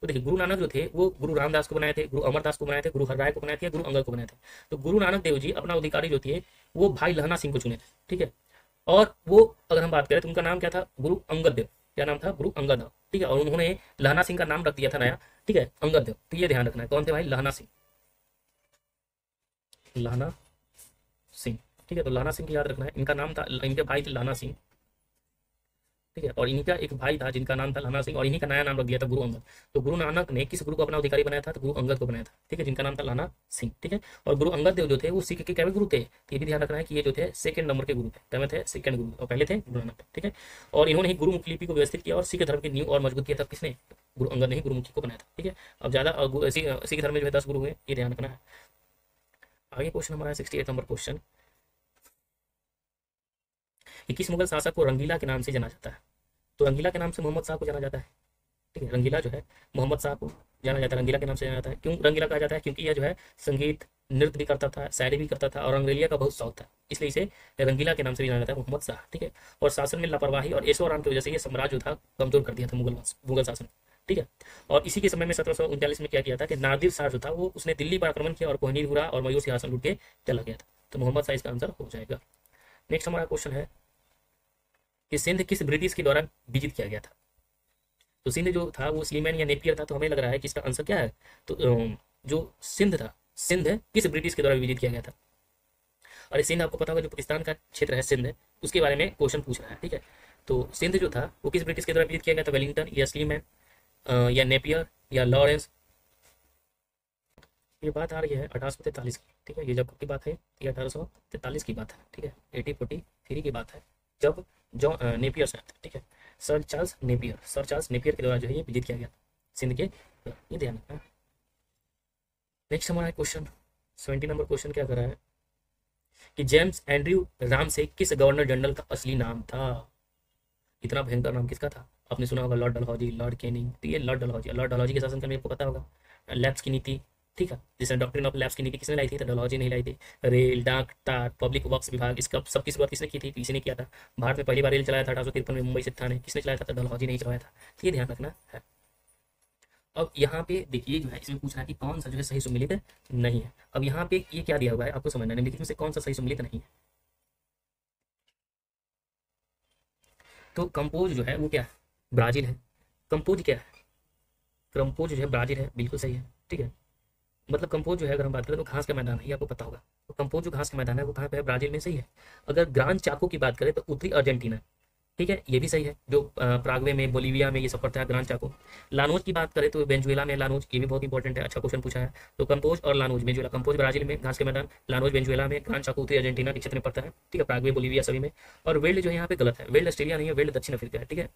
तो देखिए गुरु नानक जो थे वो गुरु रामदास को बनाए थे, गुरु अमरदास को बनाए थे, गुरु हरराय को बनाए थे, गुरु अंगद को बनाए थे। तो गुरु नानक देव जी अपना अधिकारी जो थे वो भाई लहना सिंह को चुने थे। ठीक है, और वो अगर हम बात करें तो उनका नाम क्या था? गुरु अंगद देव। क्या नाम था? गुरु अंगद देव। ठीक है, और उन्होंने लहना सिंह का नाम रख दिया था नया। ठीक है, अंगद देव। तो ये ध्यान रखना है, कौन थे भाई? लहना सिंह, लहना सिंह। ठीक है, तो लहना सिंह की याद रखना है। इनका नाम था, इनके भाई थे लहना सिंह। ठीक है, और इन्हीं का एक भाई था जिनका नाम था लहना सिंह, और इन्हीं का नया नाम रख दिया था गुरु अंगद। तो गुरु नानक ने किस गुरु को अपना अधिकारी बनाया था? तो गुरु अंगद को बनाया था। ठीक है, जिनका नाम था लहना सिंह। ठीक है, और गुरु अंगद देव जो थे वो सिख के क्या गुरु थे? तो ये भी ध्यान रखना है कि ये जो थे सेकंड नंबर के गुरु थे। क्या थे? सेकंड गुरु, और पहले थे गुरु नानक। ठीक है, और इन्होंने ही गुरुमुखी लिपि को व्यवस्थित किया और सिख धर्म की नींव और मजबूत किया था। किसने? गुरु अंगद ने ही गुरुमुखी को बनाया था। ठीक है, अब ज्यादा सिख धर्म में जो है 10 गुरु हुए, ये ध्यान रखना है। आगे क्वेश्चन हमारा 68 नंबर क्वेश्चन, किस मुगल शासक को रंगीला के नाम से जाना जाता है? तो रंगीला के नाम से मोहम्मद शाह को जाना जाता है। ठीक है, रंगीला जो है मोहम्मद शाह को जाना जाता है, रंगीला के नाम से जाना जाता है। क्यों रंगीला कहा जाता है? क्योंकि यह जो है संगीत नृत्य भी करता था, शायरी भी करता था और रंगरेलिया का बहुत शौक था, इसलिए इसे रंगीला के नाम से भी जाना जाता है, मोहम्मद शाह। ठीक है, और शासन में लापरवाही और ऐशो आराम की वजह से ये साम्राज्य था कमजोर कर दिया था मुगल शासन। ठीक है, और इसी के समय में 1739 में क्या किया था कि नादिर शाह जो था वो उसने दिल्ली पर आक्रमण किया और कोहिनूर और मयूर सिंहासन लूट के चला गया था। तो मोहम्मद शाह इसका आंसर हो जाएगा। नेक्स्ट हमारा क्वेश्चन है कि सिंध किस ब्रिटिश के द्वारा विजित किया गया था? तो सिंध जो था वो स्लीमैन या नेपियर था, तो हमें लग रहा है कि इसका आंसर क्या है? तो जो सिंध था, सिंध किस ब्रिटिश के द्वारा विजित किया गया था? और सिंध आपको पता होगा जो पाकिस्तान का क्षेत्र है सिंध, उसके बारे में क्वेश्चन पूछ रहा है। ठीक है, तो सिंध जो था वो किस ब्रिटिश के द्वारा विजित किया गया था? वेलिंगटन या स्लीमैन या नेपियर या लॉरेंस? ये बात आ रही है 1843 की। ठीक है, ये जब की बात है? ये 1843 की बात है। ठीक है, 1843 की बात है जब जो नेपियर साहब थे। ठीक है, सर चार्ल्स नेपियर के द्वारा जो है ये विजित किया गया सिंध के, ये ध्यान रखना। नेक्स्ट हमारा क्वेश्चन 70 नंबर क्वेश्चन क्या कर रहा है कि जेम्स एंड्रयू राम से किस गवर्नर जनरल का असली नाम था? इतना भयंकर नाम किसका था? आपने सुना होगा लॉर्ड डलहौजी, लॉर्ड कैनिंग। तो ये लॉर्ड डलहौजी के शासन का आपको पता होगा। लैब्स की नीति, ठीक है, जैसे डॉक्ट्रिन ऑफ लैब्स की नीति किसने लाई थी? तो डलहौजी नहीं लाई थी। रेल, डाक, तार, पब्लिक वर्क्स विभाग, इसका सबकी शुरुआत किसने की थी? तो इसी ने किया था। भारत में पहली बार रेल चलाया था 1853 में मुंबई से थाने, किसने चलाया था? तो डलहौजी नहीं चलाया था। तो ये ध्यान रखना है। अब यहाँ पे देखिए जो है इसमें पूछ रहा है कि कौन सा जो है सही सम्मिलित नहीं है। अब यहाँ पे ये क्या दिया हुआ है आपको समझना है, निम्नलिखित में से कौन सा सही सम्मिलित नहीं है। तो कंपोज जो है वो क्या है? ब्राजील है। कंपोज क्या है? कंपोज जो है ब्राजील है, बिल्कुल सही है, ठीक है। मतलब कंपोज जो है अगर हम बात करें तो घास का मैदान है, ये आपको पता होगा। तो कंपोज जो घास का मैदान है वो कहाँ पे है? ब्राजील में, सही है। अगर ग्रांड चाको की बात करें तो उत्तरी अर्जेंटीना, ठीक है, ये भी सही है, जो प्रागवे में, बोलीविया में ये सब पड़ता है ग्रांड चाको। लानोज की बात करें तो वेंजुएला में लानोज, ये भी बहुत इंपॉर्टेंट है, अच्छा क्वेश्चन पूछा है। तो कंपोज और लानोज, वेंजुएला, कंपोज ब्राजील में घास के मैदान, लानोज वेंजुएला में, ग्रांड चाको उत्तरी अर्जेंटीना के क्षेत्र में पड़ता है, ठीक है, प्रागवे, बोलीविया सभी में। और वेल्ड जो है यहाँ पे गलत है, वेल्ड ऑस्ट्रेलिया नहीं है, वेल्ड दक्षिण अफ्रीका है, ठीक है।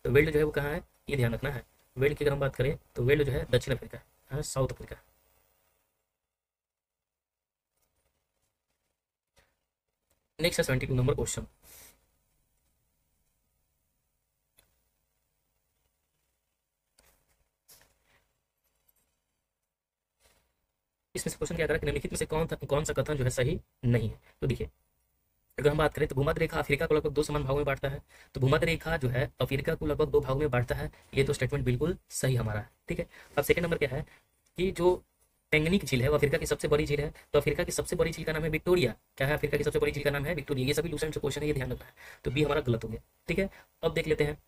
तो वेल्ड जो है वो कहाँ है, ये ध्यान रखना है। वेल्ड की अगर हम बात करें तो वेल्ड जो है दक्षिण अफ्रीका है, साउथ अफ्रीका। नेक्स्ट है 72 नंबर क्वेश्चन। इसमें से क्वेश्चन क्या कर रहा है कि निम्नलिखित में से कौन सा कथन जो है सही नहीं है। तो देखिए अगर हम बात करें तो भूमध्य रेखा अफ्रीका को लगभग 2 समान भागों में बांटता है। तो भूमध्य रेखा जो है अफ्रीका को लगभग 2 भागों में बांटता है, ये तो स्टेटमेंट बिल्कुल सही हमारा है, ठीक है। अब सेकंड नंबर क्या है कि जो टेंगनिक झील है वो अफ्रीका की सबसे बड़ी झील है। तो अफ्रीका की सबसे बड़ी झील का नाम है विक्टोरिया। क्या है? अफ्रीका की सबसे बड़ी झील का नाम है विक्टोरिया। ये सभी लूसेंट से क्वेश्चन है, ये ध्यान रखना है। तो बी हमारा गलत हो गया, ठीक है। अब देख लेते हैं,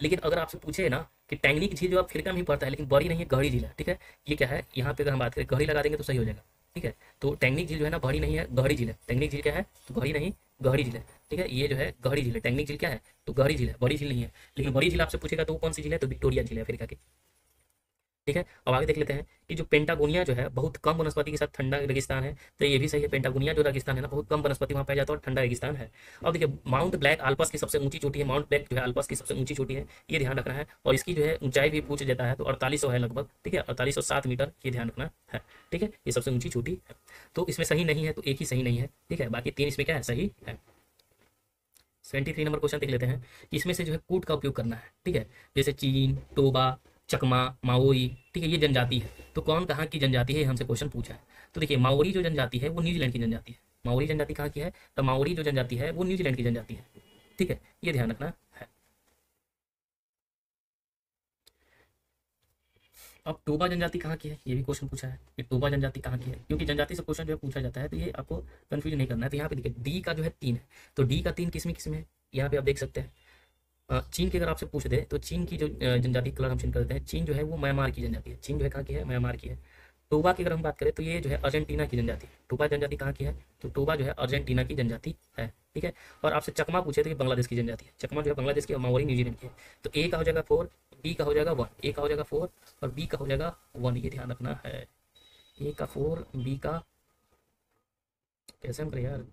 लेकिन अगर आपसे पूछे ना कि टैंगनिक झील जो अफ्रीका में ही पड़ता है लेकिन बड़ी नहीं है, गहरी झील है, ठीक है, ये क्या है? यहाँ पे अगर हम बात करें गहरी लगा देंगे तो सही हो जाएगा, ठीक है। तो टैंगनिक झील जो है ना बड़ी नहीं है, गहरी झील है। टैंगनिक झील क्या है? तो गहरी नहीं, गहरी झील है, ठीक है। ये जो है गहरी झील है, टैंगनिक झील क्या है? तो गहरी झील है, बड़ी झील नहीं है। लेकिन बड़ी झील आपसे पूछेगा तो वो कौन सी झील है? तो विक्टोरिया झील है अफ्रीका की, ठीक है। अब आगे देख लेते हैं कि जो पेंटागोनिया जो है बहुत कम वनस्पति के साथ ठंडा रेगिस्तान है। तो ये भी सही है, पेंटागोनिया जो रेगिस्तान है ना बहुत कम वनस्पति वहाँ पाया जाता है और ठंडा रेगिस्तान है। अब देखिए माउंट ब्लैक आल्पस की सबसे ऊंची चोटी है, माउंट ब्लैक जो है आल्पस की सबसे ऊंची चोटी है, ये ध्यान रखना है। और इसकी जो है ऊंचाई भी पूछ जाता है तो 4800 है लगभग, ठीक है, 4807 मीटर, ये ध्यान रखना है, ठीक है। ये सबसे ऊंची चोटी है। तो इसमें सही नहीं है, तो एक ही सही नहीं है, ठीक है, बाकी 3 इसमें क्या है? सही है। 73 नंबर क्वेश्चन देख लेते हैं कि इसमें से जो है कूट का उपयोग करना है, ठीक है। जैसे चीन, टोबा, चकमा, माओरी, ठीक है, ये जनजाति है। तो कौन कहाँ की जनजाति है, हमसे क्वेश्चन पूछा है। तो देखिए माओरी जो जनजाति है वो न्यूजीलैंड की जनजाति है। माओरी जनजाति कहाँ की है? तो माओरी जो जनजाति है वो न्यूजीलैंड की जनजाति है, ठीक है, ये ध्यान रखना है। अब टोबा जनजाति कहाँ की है, ये भी क्वेश्चन पूछा है कि टोबा जनजाति कहाँ की है, क्योंकि जनजाति से क्वेश्चन जो है पूछा जाता है तो ये आपको कंफ्यूज नहीं करना है। तो यहाँ पे देखिए डी का जो है 3 है, तो डी का 3 किसमें किसमें है, यहाँ पे आप देख सकते हैं। चीन की अगर आपसे पूछ दे तो चीन की जो जनजाति कलर हम चेंज कर देते हैं, चीन जो है वो म्यांमार की जनजाति है। चीन जो है कहाँ की है? म्यांमार की है। टोबा की अगर हम बात करें तो ये जो है अर्जेंटीना की जनजाति है। टोबा जनजाति कहाँ की है? तो टोबा जो है अर्जेंटीना की जनजाति है, ठीक है। और आपसे चकमा पूछे तो ये बांग्लादेश की जनजाति है। चकमा जो है बांग्लादेश की और माओरी न्यूजीलैंड की है। तो ए का हो जाएगा 4, बी का हो जाएगा 1, ए का हो जाएगा 4 और बी का हो जाएगा 1, ये ध्यान रखना है। ए का 4, बी का कैसे हम करें यार,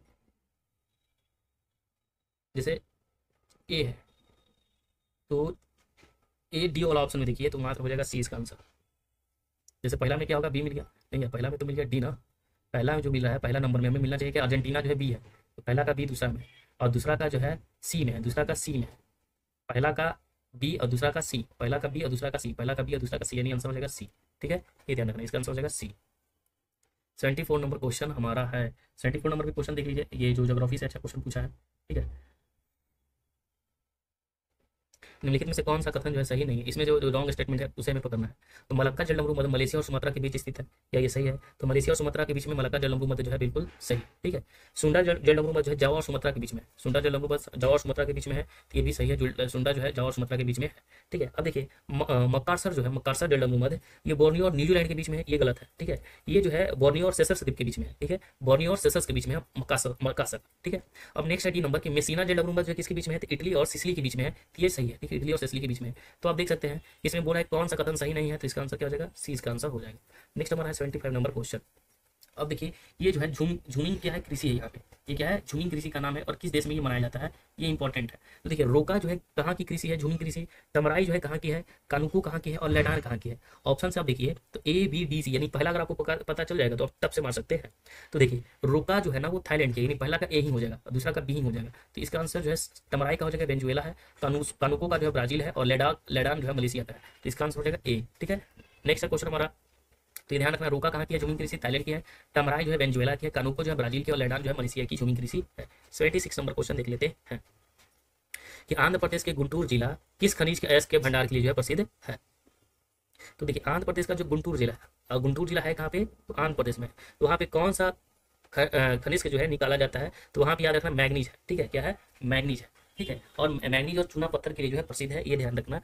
जैसे ए है तो ए डी वाला ऑप्शन में देखिए तो मात्र हो जाएगा सी इसका आंसर। जैसे पहला में क्या होगा? बी मिल गया, नहीं है पहला में तो मिल गया डी ना। पहला में जो मिल रहा है पहला नंबर में हमें मिलना चाहिए कि अर्जेंटीना जो है बी है, तो पहला का बी दूसरा में, और दूसरा का जो है सी में है, दूसरा का सी में। पहला का बी और दूसरा का सी, पहला का बी और दूसरा का सी, पहला का बी और दूसरा का सी, यानी आंसर हो जाएगा सी, ठीक है, ये ध्यान रखना, इसका आंसर हो जाएगा सी। 74 नंबर क्वेश्चन हमारा है। 74 नंबर भी क्वेश्चन देख लीजिए, ये जो ज्योग्राफी से अच्छा क्वेश्चन पूछा है, ठीक है। निम्नलिखित में से कौन सा कथन जो है सही नहीं है, इसमें जो रॉन्ग स्टेटमेंट है उसे हमें पकड़ना है। तो मलक्का जलमरू मध्य मलेशिया और सुमात्रा के बीच स्थित है, क्या ये सही है? तो मलेशिया और सुमात्रा के बीच में मलक्का जलमरू मध्य जो है बिल्कुल सही, ठीक है। सुंडा जलमरू मध्य जो है जावा और सुमात्रा के बीच में, सुंडा जलमरू मध्य जावा और सुमात्रा के बीच में है, तो ये भी सही है, सुंडा जो है जावा और सुमात्रा के बीच में है, ठीक है। अब देखिए मक्कासर जो है, मक्कासर जलमरू मध्य ये बोर्नियो और न्यूजीलैंड के बीच में है, ये गलत है, ठीक है। ये जो है बोर्नियो और सेशल्स द्वीप के बीच में है, ठीक है, बोर्नियो और सेशल्स के बीच में है मक्कासर, ठीक है। अब नेक्स्ट है डी नंबर की मेसिना जलमरू मध्य किसके बीच में है? तो इटली और सिसिली के बीच में है, तो ये सही है, ठीक है, इटली और सिसिली के बीच में है। तो आप देख सकते हैं इसमें बोला है कौन सा कथन सही नहीं है, तो इसका आंसर क्या हो जाएगा? सी इसका आंसर हो जाएगा। नेक्स्ट हमारा है 75 नंबर क्वेश्चन। अब देखिए ये जो है झूमिंग क्या है? कृषि है यहाँ पे, ये क्या है? झूमिंग कृषि का नाम है और किस देश में ये मनाया जाता है, ये इंपॉर्टेंट है। तो देखिए रोका जो है कहाँ की कृषि है? झूमिंग कृषि। तमराई जो है कहाँ की है? कानुकू कहाँ की है? और लेडान कहाँ की है? ऑप्शन से आप देखिए तो ए बी डी सी, यानी पहला अगर आपको पता चल जाएगा तो आप तब से मार सकते हैं। तो देखिए रोका जो है ना वो थाईलैंड की, यानी पहला का ए ही हो जाएगा और दूसरा का बी ही हो जाएगा। तो इसका आंसर जो है तमराई का हो जाएगा वेनेजुएला है, कानुको का जो है ब्राजील है और लेडान जो है मलेशिया का है, तो इसका आंसर हो जाएगा ए, ठीक है। नेक्स्ट क्वेश्चन हमारा, तो ये ध्यान रखना, रोका कहाँ की है झूमिंग कृषि, थाईलैंड की है। टमराई जो है वेनेजुएला की है। कानुको जो है ब्राजील की, और लेडान जो है मलेशिया की झूमिंग कृषि है। 76 नंबर क्वेश्चन देख लेते हैं कि आंध्र प्रदेश के गुंटूर जिला किस खनिज के अयस्क के भंडार के लिए जो है प्रसिद्ध है। तो देखिए आंध्र प्रदेश का जो गुंटूर जिला है, और गुंटूर जिला है कहाँ पे, तो आंध्र प्रदेश में। तो वहाँ पे कौन सा खनिज जो है निकाला जाता है, तो वहाँ पे याद रखना मैग्नीज है। ठीक है, क्या है, मैग्नीज है। ठीक है, और मैग्नीज और चूना पत्थर के लिए जो है प्रसिद्ध है, ये ध्यान रखना।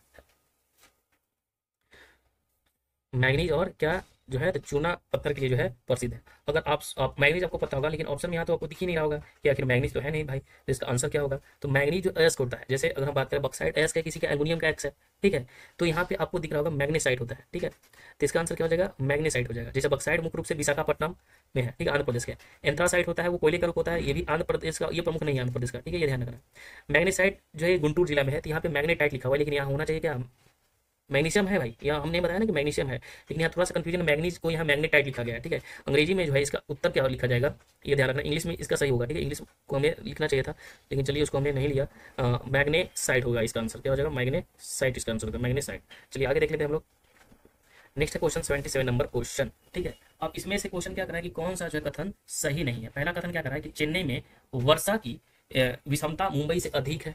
मैग्नीज और क्या जो है, तो चूना पत्थर के लिए जो है प्रसिद्ध है। अगर आप मैग्नीज आपको पता होगा, लेकिन ऑप्शन में यहाँ तो आपको दिख ही नहीं रहा होगा कि आखिर मैग्नीज तो है नहीं भाई, तो इसका आंसर क्या होगा। तो मैग्नीज जो अयस्क होता है, जैसे अगर हम बात करें बक्साइट अयस्क है, किसी का एल्यूमिनियम का एक्स है, ठीक है, तो यहाँ पे आपको दिख रहा होगा मैग्नेसाइट होता है। ठीक है, तो इसका आंसर क्या हो जाएगा, मैग्नेसाइट हो जाएगा। जैसे बक्साइट मुख्य रूप से विशाखापट्टनम में है, ठीक है, आंध्र प्रदेश के। एंथ्रासाइट होता है वो कोयले का रूप होता है, ये भी आंध्र प्रदेश का, ये प्रमुख नहीं है आंध्र प्रदेश का। ठीक है, ये ध्यान रखना। मैग्नेसाइट जो है गुंटूर जिला में है, तो यहाँ पे मैग्नेटाइट लिखा हुआ है, लेकिन यहाँ होना चाहिए क्या, मैग्नीशियम है भाई, यहाँ हमने बताया ना कि मैग्नीशियम है, लेकिन यहाँ थोड़ा सा कंफ्यूजन, मैग्नीज को यहाँ मैग्नेटाइट लिखा गया है। ठीक है, अंग्रेजी में जो है इसका उत्तर क्या लिखा जाएगा, ये ध्यान रखना। इंग्लिश में इसका सही होगा, ठीक है, इंग्लिश को हमें लिखना चाहिए था, लेकिन चलिए उसको हमने नहीं लिया। मैग्नेसाइट होगा इसका आंसर, क्या हो जाएगा, मैग्नेसाइट इसका आंसर होगा, मैग्नेसाइट। चलिए आगे देख लेते हैं हम लोग। Next question 77 number question. ठीक है, अब इसमें से क्वेश्चन क्या कर रहा है कि कौन सा जो है कथन सही नहीं है। पहला कथन क्या कर रहा है कि चेन्नई में वर्षा की विषमता मुंबई से अधिक है।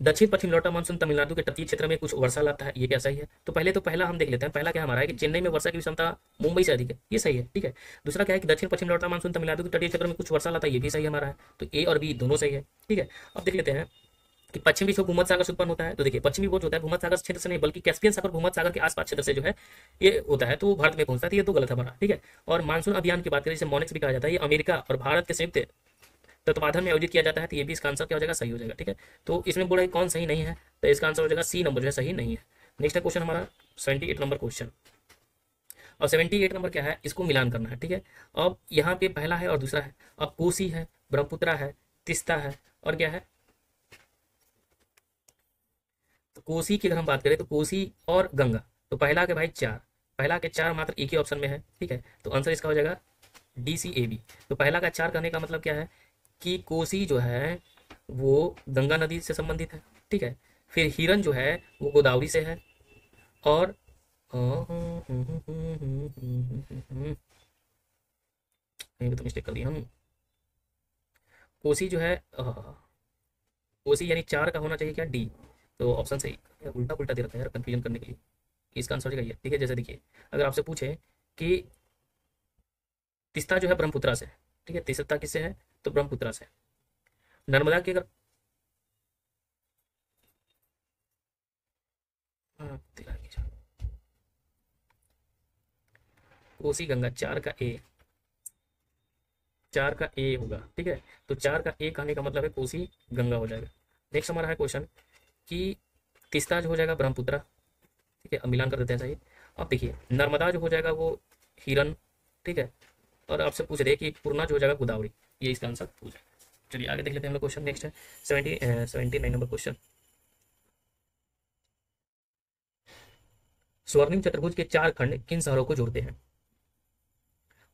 दक्षिण पश्चिम लौटा मानसून तमिलनाडु के तटीय क्षेत्र में कुछ वर्षा लाता है, ये क्या सही है। तो पहला हम देख लेते हैं। पहला क्या हमारा है कि चेन्नई में वर्षा की क्षमता मुंबई से अधिक है, ये सही है। ठीक है, दूसरा क्या है कि दक्षिण पश्चिम लौटा मानसून तमिलनाडु के तटीय क्षेत्र में कुछ वर्षा लाता है, ये भी सही हमारा है। तो ए और बी दोनों सही है। ठीक है, अब देख लेते हैं कि पश्चिमी विक्षोभ भूमध्य सागर से उत्पन्न होता है। तो देखिए पश्चिमी विक्षोभ होता है भूमध्य सागर क्षेत्र से नहीं, बल्कि कैस्पियन सागर भूमध्य सागर के आसपास क्षेत्र से जो है ये होता है, तो भारत में पहुंचता है, तो ये तो गलत है हमारा। ठीक है, और मानसून अभियान की बात करें, जिसे मॉनिक्स भी कहा जाता है, ये अमेरिका और भारत के संयुक्त तत्वाधान में आयोजित किया जाता है, तो ये भी इसका आंसर क्या हो जाएगा, सही हो जाएगा। ठीक है, तो इसमें बोला है कौन सही नहीं है, तो इसका आंसर हो जाएगा सी नंबर जो है सही नहीं है। नेक्स्ट क्वेश्चन हमारा 78 नंबर क्वेश्चन, और 78 नंबर क्या है, इसको मिलान करना है। ठीक है, अब यहाँ पे पहला है और दूसरा है। अब कोसी है, ब्रह्मपुत्रा है, तिस्ता है, और क्या है, तो कोसी की अगर हम बात करें तो कोसी और गंगा, तो पहला के भाई चार, पहला के चार मात्र एक ही ऑप्शन में है। ठीक है, तो आंसर इसका हो जाएगा DCAB। तो पहला का चार कहने का मतलब क्या है कि कोसी जो है वो गंगा नदी से संबंधित है। ठीक है, फिर हिरन जो है वो गोदावरी से है, और यहीं पे तो मिस्टेक कर दिया हम। कोसी जो है कोसी यानी चार का होना चाहिए क्या, डी। तो ऑप्शन सही, उल्टा पुल्टा दे रखा है यार कंफ्यूजन करने के लिए, इसका आंसर हो जाएगा ये। ठीक है, जैसे देखिए अगर आपसे पूछे कि तिस्ता जो है ब्रह्मपुत्रा से, ठीक है, तिस्ता किससे है, तो ब्रह्मपुत्रा से। नर्मदा की अगर कोसी गंगा, चार का ए होगा। ठीक है, तो चार का ए कहने का मतलब है कोसी गंगा हो जाएगा। नेक्स्ट हमारा है क्वेश्चन कि तिस्ता जो हो जाएगा ब्रह्मपुत्रा। ठीक है, अब मिलान कर देते हैं सही। अब देखिए नर्मदा जो हो जाएगा वो हिरन। ठीक है, और आपसे पूछ रहे कि पूर्णा जो हो जाएगा गोदावरी, ये इसका आंसर हो जाएगा। चलिए आगे देख लेते हैं हम लोग क्वेश्चन। नेक्स्ट है 79 नंबर क्वेश्चन, स्वर्णिम चतुर्भुज के चार खंड किन शहरों को जोड़ते हैं।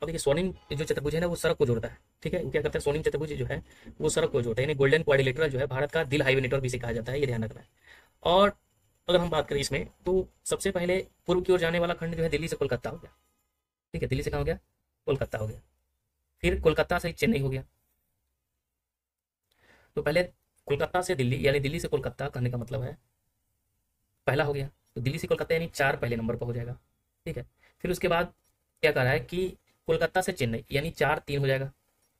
अब देखिए स्वर्णिम जो चतुर्भुज है ना वो सड़क को जोड़ता है। ठीक है, वो क्या करता है, स्वर्णिम चतुर्भुज जो है वो सड़क को जोड़ता है, यानी गोल्डन क्वाड्रिलेटरल जो है भारत का दिल हाईवे नेटवर्क भी से कहा जाता है, ये ध्यान रखना है। और अगर हम बात करें इसमें, तो सबसे पहले पूर्व की ओर जाने वाला खंड जो है दिल्ली से कोलकाता हो गया। ठीक है, दिल्ली से कहाँ हो गया, कोलकाता हो गया। फिर कोलकाता से चेन्नई हो गया। तो पहले कोलकाता से दिल्ली यानी दिल्ली से कोलकाता करने का मतलब है पहला हो गया, तो दिल्ली से कोलकाता यानी चार पहले नंबर पर हो जाएगा। ठीक है, फिर उसके बाद क्या कह रहा है कि कोलकाता से चेन्नई यानी चार तीन हो जाएगा।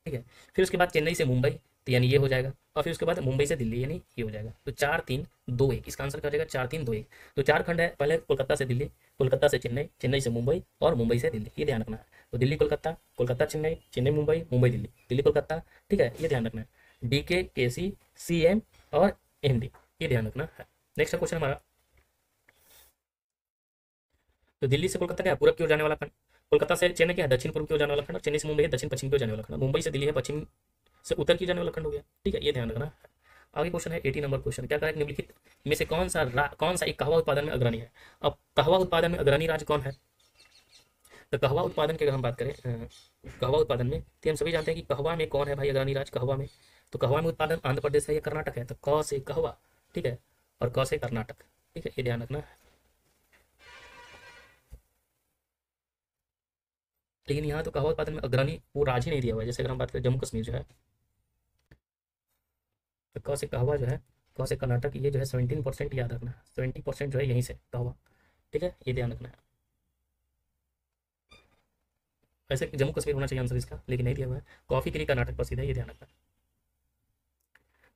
ठीक है, फिर उसके बाद चेन्नई से मुंबई, तो यानी ये हो जाएगा, और फिर उसके बाद मुंबई से दिल्ली यानी ये हो जाएगा। तो 4-3-2-1 इसका आंसर क्या हो जाएगा, 4-3-2-1। तो चार खंड है, पहले कोलकाता से दिल्ली, कोलकाता से चेन्नई, चेन्नई से मुंबई, और मुंबई से दिल्ली, ये ध्यान रखना है। तो दिल्ली कोलकाता, कोलकाता चेन्नई, चेन्नई मुंबई, मुंबई दिल्ली, दिल्ली कोलकाता। ठीक है, ये ध्यान रखना है। DK KC CM और MD, ये ध्यान रखना है। नेक्स्ट क्वेश्चन हमारा, तो दिल्ली से कोलकाता क्या है, पूरब की ओर जाने वाला खंड। कोलकाता से चेन्नई क्या है, दक्षिण पूर्व की ओर जाने वाला खंड। और चेन्नई से मुंबई है, दक्षिण पश्चिम की ओर जाने वाला खंड। मुंबई से दिल्ली है, पश्चिम से उत्तर की जाने वाला खंड हो गया। ठीक है, ये ध्यान रखना है। आगे क्वेश्चन है 80 नंबर क्वेश्चन, क्या कहा है, निम्नलिखित में से कौन सा एक कहवा उत्पादन में अग्रणी है। अब कहवा उत्पादन में अग्रणी राज्य कौन है, तो कहवा उत्पादन की अगर हम बात करें कहवा उत्पादन में, तो हम सभी जानते हैं कि कहवा में कौन है भाई अग्रणी राज्य कहवा में। तो कहवा में उत्पादन आंध्र प्रदेश है या कर्नाटक है, तो क से कहवा। ठीक है, और क से कर्नाटक। ठीक है, ये ध्यान रखना है। लेकिन यहाँ तो कहवा उत्पादन में अग्रणी वो राज्य नहीं दिया हुआ है। जैसे अगर हम बात करें जम्मू कश्मीर जो है, तो क से कहवा जो है, क से कर्नाटक, ये जो है 17% याद रखना है, 70% जो है यहीं से कहवा। ठीक है, ये ध्यान रखना है। वैसे जम्मू कश्मीर होना चाहिए आंसर इसका, लेकिन नहीं दिया हुआ है। कॉफी के लिए कर्नाटक प्रसिद्ध है, ये ध्यान रखना।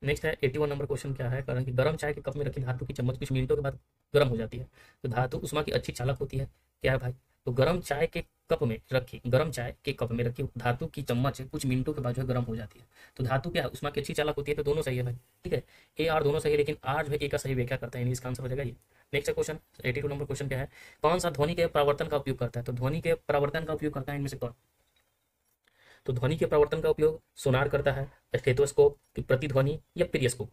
नेक्स्ट है 81 नंबर क्वेश्चन क्या है, कारण कि गर्म चाय के कप में रखी धातु की चम्मच कुछ मिनटों के बाद गर्म हो जाती है, तो धातु उष्मा की अच्छी चालक होती है, क्या है भाई? तो गर्म चाय के कप में रखी धातु की चम्मच कुछ मिनटों के बाद जो है गर्म हो जाती है, तो धातु क्या है? उष्मा की अच्छी चालक होती है। तो दोनों सही है भाई। ठीक है, ए आर दोनों सही है, लेकिन आर जो है ए का सही व्याख्या करता है, यानी इसका आंसर हो जाएगा ये। नेक्स्ट क्वेश्चन 82 नंबर क्वेश्चन क्या है, कौन सा ध्वनि के परावर्तन का उपयोग करता है? तो ध्वनि के परावर्तन का उपयोग करता है इनमें से कौन? तो ध्वनि के परावर्तन का उपयोग सोनार करता है, स्टेथोस्कोप, प्रतिध्वनि या पेरिस्कोप?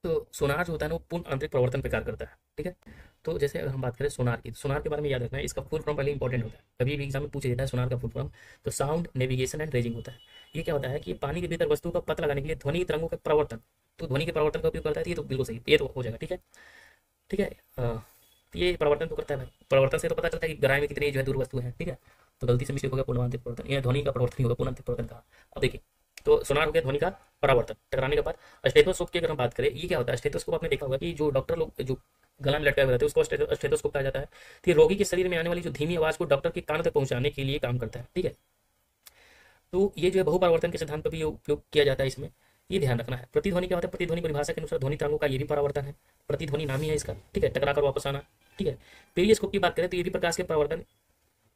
तो सोनार जो होता है ना वो पूर्ण आंतरिक प्रवर्तन पे कार्य करता है। ठीक है, तो जैसे अगर हम बात करें सोनार की, तो सोनार के बारे में याद रखना है, इसका फुल फॉर्म पहले इंपॉर्टेंट होता है, कभी भी एग्जाम में पूछा जाता है सोनार का फुल फॉर्म। तो साउंड नेविगेशन एंड रेजिंग होता है। ये क्या होता है कि पानी के भीतर वस्तु का पता लगाने के लिए ध्वनि तरंगों का प्रवर्तन, तो ध्वनि के प्रवर्तन का उपयोग करता है। तो ये तो बिल्कुल सही, ये तो हो जाएगा। ठीक है, ठीक है। तो ये प्रवर्तन तो करता है भाई, प्रवर्तन से तो पता चलता है कि गहराई में कितनी जो है दूर वस्तु है। ठीक है, तो गलती से मिस्टेक हो गया, पूर्णांतिक प्रवर्तन, यह ध्वनि का प्रवर्तन नहीं होगा, पूर्णांतिक प्रवर्तन का। अब देखिए, तो सोनार हो गया ध्वनि का परावर्तन टकराने के बाद। स्टेथोस्कोप की अगर हम बात करें, ये क्या होता है? स्टेथोस्कोप आपने देखा होगा कि जो डॉक्टर लोग जो गला में लटकाए हुए रहते हैं उसको स्टेथोस्कोप कहा जाता है। तो ये रोगी के शरीर में आने वाली जो धीमी आवाज को डॉक्टर के कान तक पहुंचाने के लिए काम करता है। ठीक है, तो ये जो है बहुपरावर्तन के सिद्धांत पर भी ये उपयोग किया जाता है इसमें, ये ध्यान रखना है। प्रतिध्वनि क्या होता है? प्रतिध्वनि परिभाषा के अनुसार ध्वनि तरंगों का ये भी परावर्तन है, प्रतिध्वनि नाम ही है इसका। ठीक है, टकरा कर वापस आना। ठीक है, पेरिस्कोप की बात करें तो ये भी प्रकाश के परिवर्तन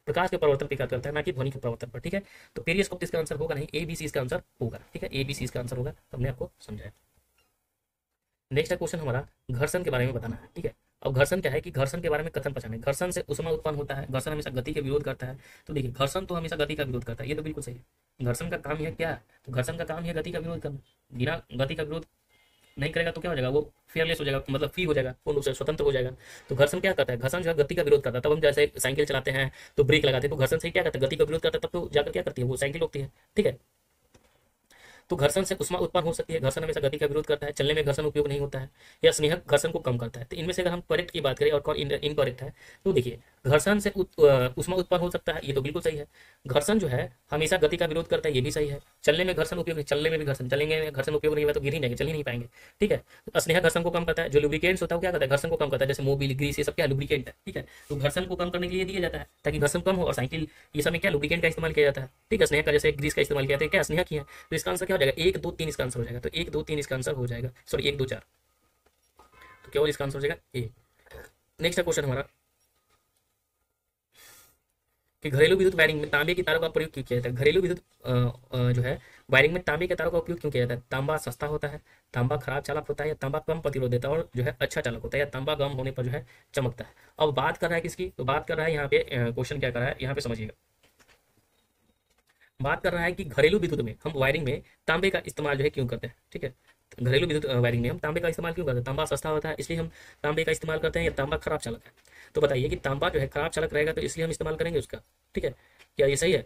पे कार्य करता है, ना कि ध्वनि के परिवर्तन पर। ठीक है, तो पेरिस्कोप इसका आंसर होगा नहीं, ABC इसका आंसर होगा। ठीक है, ABC इसका आंसर होगा, हमने आपको समझाया। नेक्स्ट क्वेश्चन हमारा घर्षण के बारे में बताना है। ठीक है, अब घर्षण क्या है कि घर्षण के बारे में कथन पहचाने। घर्षण से ऊष्मा उत्पन्न होता है, घर्षण हमेशा गति के विरोध करता है। तो देखिए, घर्षण तो हमेशा गति का विरोध करता है, ये तो बिल्कुल सही है। घर्षण का काम है क्या? तो घर्षण का काम है गति का विरोध करना। बिना गति का विरोध नहीं करेगा तो क्या हो जाएगा? वो फेयरलेस हो जाएगा, मतलब फ्री हो जाएगा, पूर्ण रूप से स्वतंत्र हो जाएगा। तो घर्षण क्या करता है? घर्षण जो है गति का विरोध करता है। तब हम जैसे साइकिल चलाते हैं तो ब्रेक लगाते हैं, तो घर्षण से क्या करता है? गति का विरोध करता है, तब तो जाकर क्या करती है वो? साइकिल रोकती है। ठीक है, तो घर्षण से उष्मा उत्पन्न हो सकती है। घर्षण हमेशा गति का विरोध करता है, चलने में घर्षण उपयोग नहीं होता है, या स्नेहक घर्षण को कम करता है। तो इनमें से अगर हम करेक्ट की बात करें और कौन इनकरेक्ट है, तो देखिए, घर्षण से उष्मा उत्पन्न हो सकता है, ये तो बिल्कुल सही है। घर्षण जो है हमेशा गति का विरोध करता है, ये भी सही है। चलने में घर्षण उपयोग नहीं, चलने में भी घर्षण, चलेंगे में घर्षण उपयोग नहीं हुआ तो गिर ही जाएंगे, चल ही नहीं पाएंगे। ठीक है, तो स्नेहक घर्षण को कम करता है। जो लुब्रिकेंट्स होता है वो क्या करता है? घर्षण को कम करता है, जैसे मोबिल, ग्रीस, ये सब क्या लुब्रिकेंट है। ठीक है, तो घर्षण को कम करने के लिए दिया जाता है ताकि घर्षण कम हो। और साइकिल ये सब में क्या लुब्रिकेंट का इस्तेमाल किया जाता है। ठीक है, स्नेहक का जैसे ग्रीस का इस्तेमाल किया जाता है, क्या स्नेहक ही है। तो इसका आंसर क्या हो जाएगा? 1 2 3 इसका आंसर हो जाएगा। तो 1 2 3 इसका आंसर हो जाएगा, सॉरी 1 2 4, तो क्या हो इसका आंसर हो जाएगा ए। नेक्स्ट क्वेश्चन हमारा कि घरेलू विद्युत वायरिंग में तांबे की तारों का प्रयोग क्यों किया जाता है? घरेलू विद्युत जो है वायरिंग में तांबे के तारों का उपयोग क्यों किया जाता है? तांबा सस्ता होता है, तांबा खराब चालक होता है, या तांबा कम प्रतिरोध देता है और जो है अच्छा चालक होता है, या तांबा गर्म होने पर जो है चमकता है। अब बात कर रहा है किसकी? तो बात कर रहा है यहाँ पे, क्वेश्चन क्या कर रहा है यहाँ पे समझिएगा। बात कर रहा है कि घरेलू विद्युत में हम वायरिंग में तांबे का इस्तेमाल जो है क्यों करते हैं। ठीक है, घरेलू विद्युत वायरिंग में हम तांबे का इस्तेमाल क्यों करते हैं? तांबा सस्ता होता है इसलिए हम तांबे का इस्तेमाल करते हैं, या तांबा खराब चालक है? तो बताइए कि तांबा जो है खराब चालक रहेगा तो इसलिए हम इस्तेमाल करेंगे उसका। ठीक है, क्या ये सही है?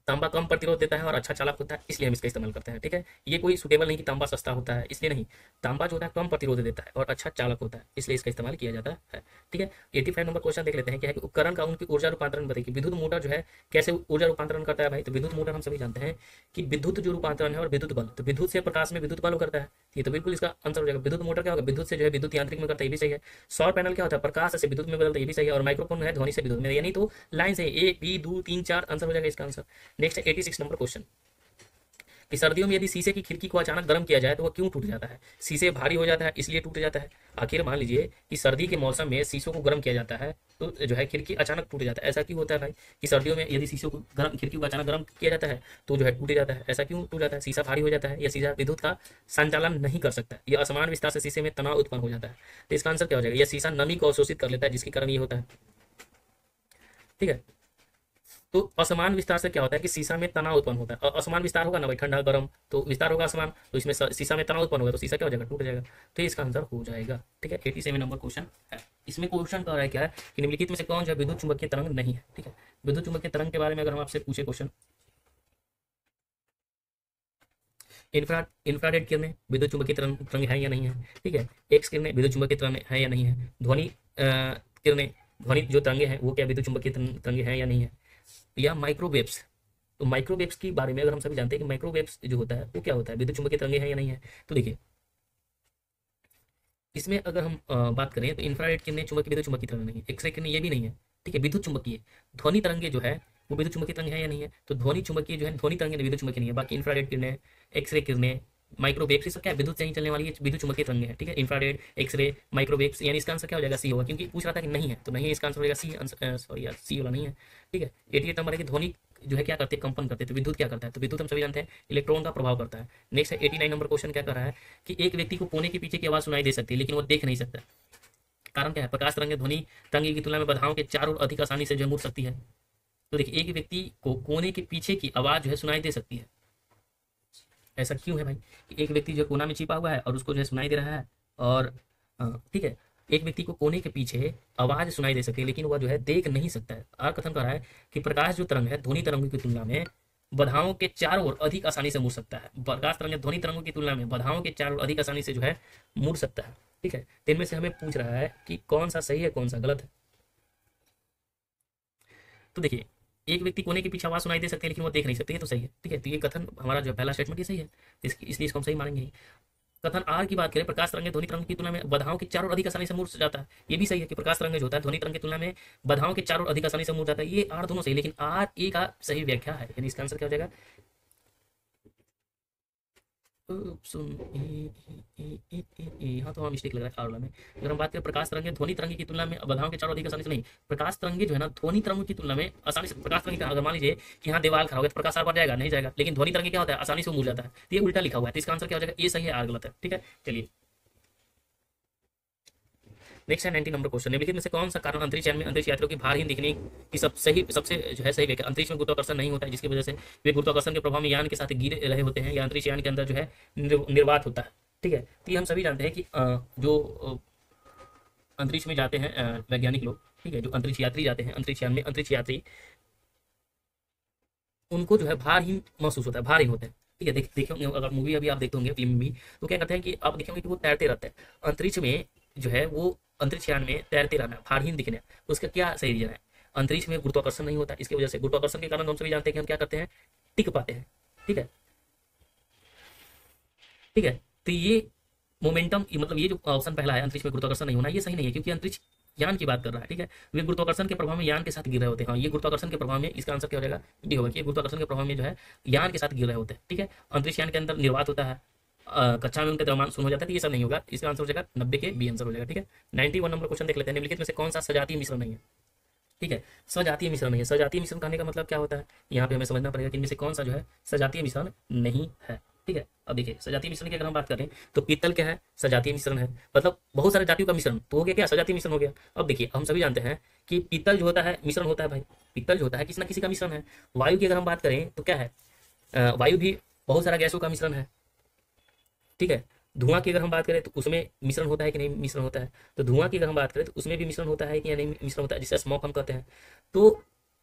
तांबा कम प्रतिरोध देता है और अच्छा चालक होता है इसलिए हम इसका इस्तेमाल करते हैं। ठीक है, ये कोई सुटेबल नहीं कि तांबा सस्ता होता है इसलिए नहीं, तांबा जो होता है कम प्रतिरोध देता है और अच्छा चालक होता है इसलिए इसका इस्तेमाल किया जाता है। ठीक है, 85 नंबर क्वेश्चन देख लेते हैं, क्या है कि उपकरण का उनकी ऊर्जा रूपांतरण बताइए। विद्युत मोटर जो है कैसे ऊर्जा रूपांतरण करता है भाई? तो विद्युत मोटर हम सभी जानते हैं कि विद्युत जो रूपांतरण है और विद्युत बल, तो विद्युत से प्रकाश में विद्युत बल करता है, ये तो बिल्कुल इसका आंसर हो जाएगा। विद्युत मोटर क्या होगा? विद्युत से जो है विद्युत यांत्रिक में करता है, ये भी सही है। सौर पैनल क्या होता है? प्रकाश से विद्युत में बदलता है, ये भी सही है। और माइक्रोफोन है ध्वनि से विद्युत में, यानी तो लाइन से 1 B 2 3 4 आंसर हो जाएगा इसका आंसर। नेक्स्ट 86 नंबर क्वेश्चन कि सर्दियों में यदि शीशे की खिड़की को अचानक गर्म किया जाए तो वह क्यों टूट जाता है? शीशे भारी हो जाता है इसलिए टूट जाता है। आखिर मान लीजिए कि सर्दी के मौसम में शीशों को गर्म किया जाता है तो जो है खिड़की अचानक टूट जाता है, ऐसा क्यों होता है भाई? कि सर्दियों में यदि शीशों को गर्म, खिड़की को अचानक गर्म किया जाता है तो जो है टूट जाता है, ऐसा क्यों टूट जाता है? शीशा भारी हो जाता है, या शीशा विद्युत का संचालन नहीं कर सकता, या असमान विस्तार से शीशे में तनाव उत्पन्न हो जाता है। तो इसका आंसर क्या हो जाएगा? या शीशा नमी को अवशोषित कर लेता है जिसके कारण ये होता है। ठीक है, तो असमान विस्तार से क्या होता है कि शीशा में तनाव उत्पन्न होता है, और असमान विस्तार होगा ना भाई, ठंडा गर्म तो विस्तार होगा असमान, तो इसमें शीशा में तनाव उत्पन्न होगा तो शीशा क्या हो जाएगा? टूट जाएगा। तो ये इसका आंसर हो जाएगा। ठीक है, 87 नंबर क्वेश्चन है। इसमें क्वेश्चन कर रहा है क्या है कि निम्नलिखित में से कौन जो है विद्युत चुंबकीय तरंग नहीं है? ठीक है, विद्युत चुंबकीय तरंग के बारे में अगर हम आपसे पूछे क्वेश्चन इंफ्रारेड किरणें विद्युत चुंबकीय तरंग है या नहीं है, ठीक है। एक्स किरणें विद्युत चुंबकीय तरंग है या नहीं है। ध्वनि किरणें, ध्वनि जो तरंगे हैं वो क्या विद्युत चुंबकीय तरंगे हैं या नहीं है। या माइक्रोवेव्स, तो माइक्रोवेव्स के बारे में अगर हम सभी जानते हैं कि माइक्रोवेव्स जो होता है वो क्या होता है, विद्युत चुंबकीय तरंगे हैं या नहीं है। तो देखिए इसमें अगर हम बात करें तो इंफ्रारेड किरणें चुंबकीय विद्युत चुंबकीय तरंग नहीं है, एक्सरे किरणें ये भी नहीं है, ठीक है। विद्युत चुंबकीय ध्वनि तरंगे जो है वो विद्युत चुंबकीय तरंग है या नहीं है। तो ध्वनि चुंबकीय जो है, ध्वनि तरंगे विद्युत चुंबकीय नहीं है। बाकी इंफ्रारेड किरणें, एक्सरे किरणें, माइक्रोवेव्स, ये सब क्या है, विद्युत से ही चलने वाली ये विद्युत चुंबकीय तरंगे हैं, ठीक है। इंफ्रारेड, एक्सरे, माइक्रोवेव्स, यानी इसका आंसर क्या हो जाएगा, सी होगा, क्योंकि पूछ रहा था कि नहीं है तो नहीं है, इसका आंसर हो जाएगा सी। सॉरी यार, सी वाला नहीं है, ठीक है। 88 नंबर है कि ध्वनि जो है क्या करते हैं, कंपन करते हैं। तो विद्युत क्या करता है, तो विद्युत हम सभी जानते हैं इलेक्ट्रॉन का प्रभाव करता है। नेक्स्ट है 89 नंबर क्वेश्चन, क्या कर रहा है कि एक व्यक्ति को कोने के पीछे की आवाज सुनाई दे सकती है लेकिन वो देख नहीं सकता। कारण क्या है, प्रकाश तरंगे ध्वनि तरंगे की तुलना में बाधाओं के चारों ओर अधिक आसानी से जो है मुड़ सकती है। तो देखिए एक व्यक्ति को कोने के पीछे की आवाज जो है सुनाई दे सकती है। ऐसा क्यों है भाई कि एक व्यक्ति जो कोना में छिपा हुआ है और उसको जो है सुनाई दे रहा है, और ठीक है, एक व्यक्ति को कोने के पीछे आवाज सुनाई दे सकती है लेकिन वह जो है देख नहीं सकता है। आर कथन कर रहा है कि प्रकाश जो तरंग है ध्वनि तरंगों की तुलना में बाधाओं के चारों ओर अधिक आसानी से मुड़ सकता है। प्रकाश तरंग ध्वनि तरंगों की तुलना में बाधाओं के चारों ओर अधिक आसानी से जो है मुड़ सकता है, ठीक है। तो इनमें से हमें पूछ रहा है कि कौन सा सही है कौन सा गलत है। तो देखिए एक व्यक्ति कोने के पीछे आवाज सुनाई दे सकती है लेकिन वो देख नहीं सकते, ये तो सही है, ठीक है। तो ये कथन हमारा जो पहला स्टेटमेंट ये सही है, इसलिए इसको हम सही मानेंगे। कथन आर की बात करें, प्रकाश तरंगे ध्वनि तरंग की तुलना में बाधाओं के चारों ओर अधिक आसानी से मुड़ जाता है, ये भी सही है कि प्रकाश तरंग जो होता है ध्वनि तरंग की तुलना में बाधाओं के चारों ओर अधिक आसानी से मुड़ जाता है। ये आर दोनों सही, लेकिन आर ए का सही व्याख्या है, यानी इसका आंसर क्या हो जाएगा, ऑप्शन यहाँ तो हमारा मिस्टेक लग रहा है आर में। अगर हम बात करें प्रकाश तरंगे ध्वनि तरंगे की तुलना में बाधाओं के चारों अधिक आसानी से नहीं, प्रकाश तरंगे जो है ना ध्वनि तरंगों की तुलना में आसानी से, प्रकाश तरंगे का अगर मान लीजिए कि यहाँ दीवार खड़ा हो गया तो प्रकाश आर पार जाएगा नहीं जाएगा, लेकिन ध्वनि तरंगे क्या होता है, आसानी से मुड़ जाता है। तो ये उल्टा लिखा हुआ है, तो इसका आंसर क्या हो जाएगा, ये सही है आर गलत है, ठीक है। चलिए नेक्स्ट है 90 नंबर क्वेश्चन, निम्नलिखित में से कौन सा कारण अंतरिक्ष यान में अंतरिक्ष यात्रियों की भारहीन दिखने की सबसे जो है सही व्याख्या। अंतरिक्ष में गुरुत्वाकर्षण नहीं होता है जिसकी वजह से वे गुरुत्वाकर्षण के प्रभाव में यान के साथ गिर रहे होते हैं, या अंतरिक्ष यान के अंदर जो है निर्वात होता है, ठीक है। तो ये हम सभी जानते हैं कि जो अंतरिक्ष में जाते हैं वैज्ञानिक लोग, ठीक है, जो अंतरिक्ष यात्री जाते हैं अंतरिक्ष यान में, अंतरिक्ष यात्री उनको जो है भारहीन महसूस होता है, भारहीन होते हैं, ठीक है। देखे होंगे अगर मूवी अभी आप देखते होंगे फिल्म भी, तो क्या करते हैं कि आप देखेंगे कि वो तैरते रहते हैं अंतरिक्ष में, जो है वो अंतरिक्ष यान में तैरते रहना, भारहीन दिखने। तो उसका क्या सही रीजन है, अंतरिक्ष में गुरुत्वाकर्षण नहीं होता, इसकी वजह से गुरुत्वाकर्षण के कारण हम सभी जानते हैं कि हम क्या करते हैं, टिक पाते हैं, ठीक है, ठीक है। तो ये मोमेंटम, मतलब ये जो ऑप्शन पहला है अंतरिक्ष में गुरुत्वाकर्षण नहीं होना, ये सही नहीं है, क्योंकि अंतरिक्ष यान की बात कर रहा है, ठीक है। वे गुरुत्वाकर्षण के प्रभाव में यान के साथ गिर रहे होते हैं। हाँ, ये गुरुत्वाकर्षण के प्रभाव में, इसका आंसर क्या हो जाएगा, डी होगा, कि ये गुरुत्वाकर्षण के प्रभाव में जो है यान के साथ गिर रहे होते हैं, ठीक है। अंतरिक्ष यान के अंदर निर्वात होता है, कक्षा में उनके दरमियान सुन हो जाता है, तो ये सब नहीं होगा, इसका आंसर हो जाएगा 90 के बी आंसर हो जाएगा, ठीक है। 91 नंबर क्वेश्चन देख लेते हैं, निम्नलिखित में से कौन सा सजातीय मिश्रण नहीं है, ठीक है। सजातीय मिश्रण नहीं है, सजातीय मिश्रण कहने का मतलब क्या होता है, यहाँ पे हमें समझना पड़ेगा कि इनमें से कौन सा जो है सजातीय मिश्रण नहीं है, ठीक है। अब देखिए सजातीय मिश्रण की अगर हम बात करें तो पीतल क्या है, सजातीय मिश्रण है, मतलब बहुत सारे जातियों का मिश्रण, तो हो गया क्या, सजातीय मिश्रण हो गया। अब देखिए हम सभी जानते हैं कि पीतल जो होता है मिश्रण होता है भाई, पीतल जो होता है किसी ना किसी का मिश्रण है। वायु की अगर हम बात करें तो क्या है, वायु भी बहुत सारा गैसों का मिश्रण है, ठीक है। धुआं की अगर हम बात करें तो उसमें मिश्रण होता है कि नहीं, मिश्रण होता है। तो धुआं की अगर हम बात करें तो उसमें भी मिश्रण होता है कि या नहीं, मिश्रण होता है, जिससे स्मोक हम कहते हैं। तो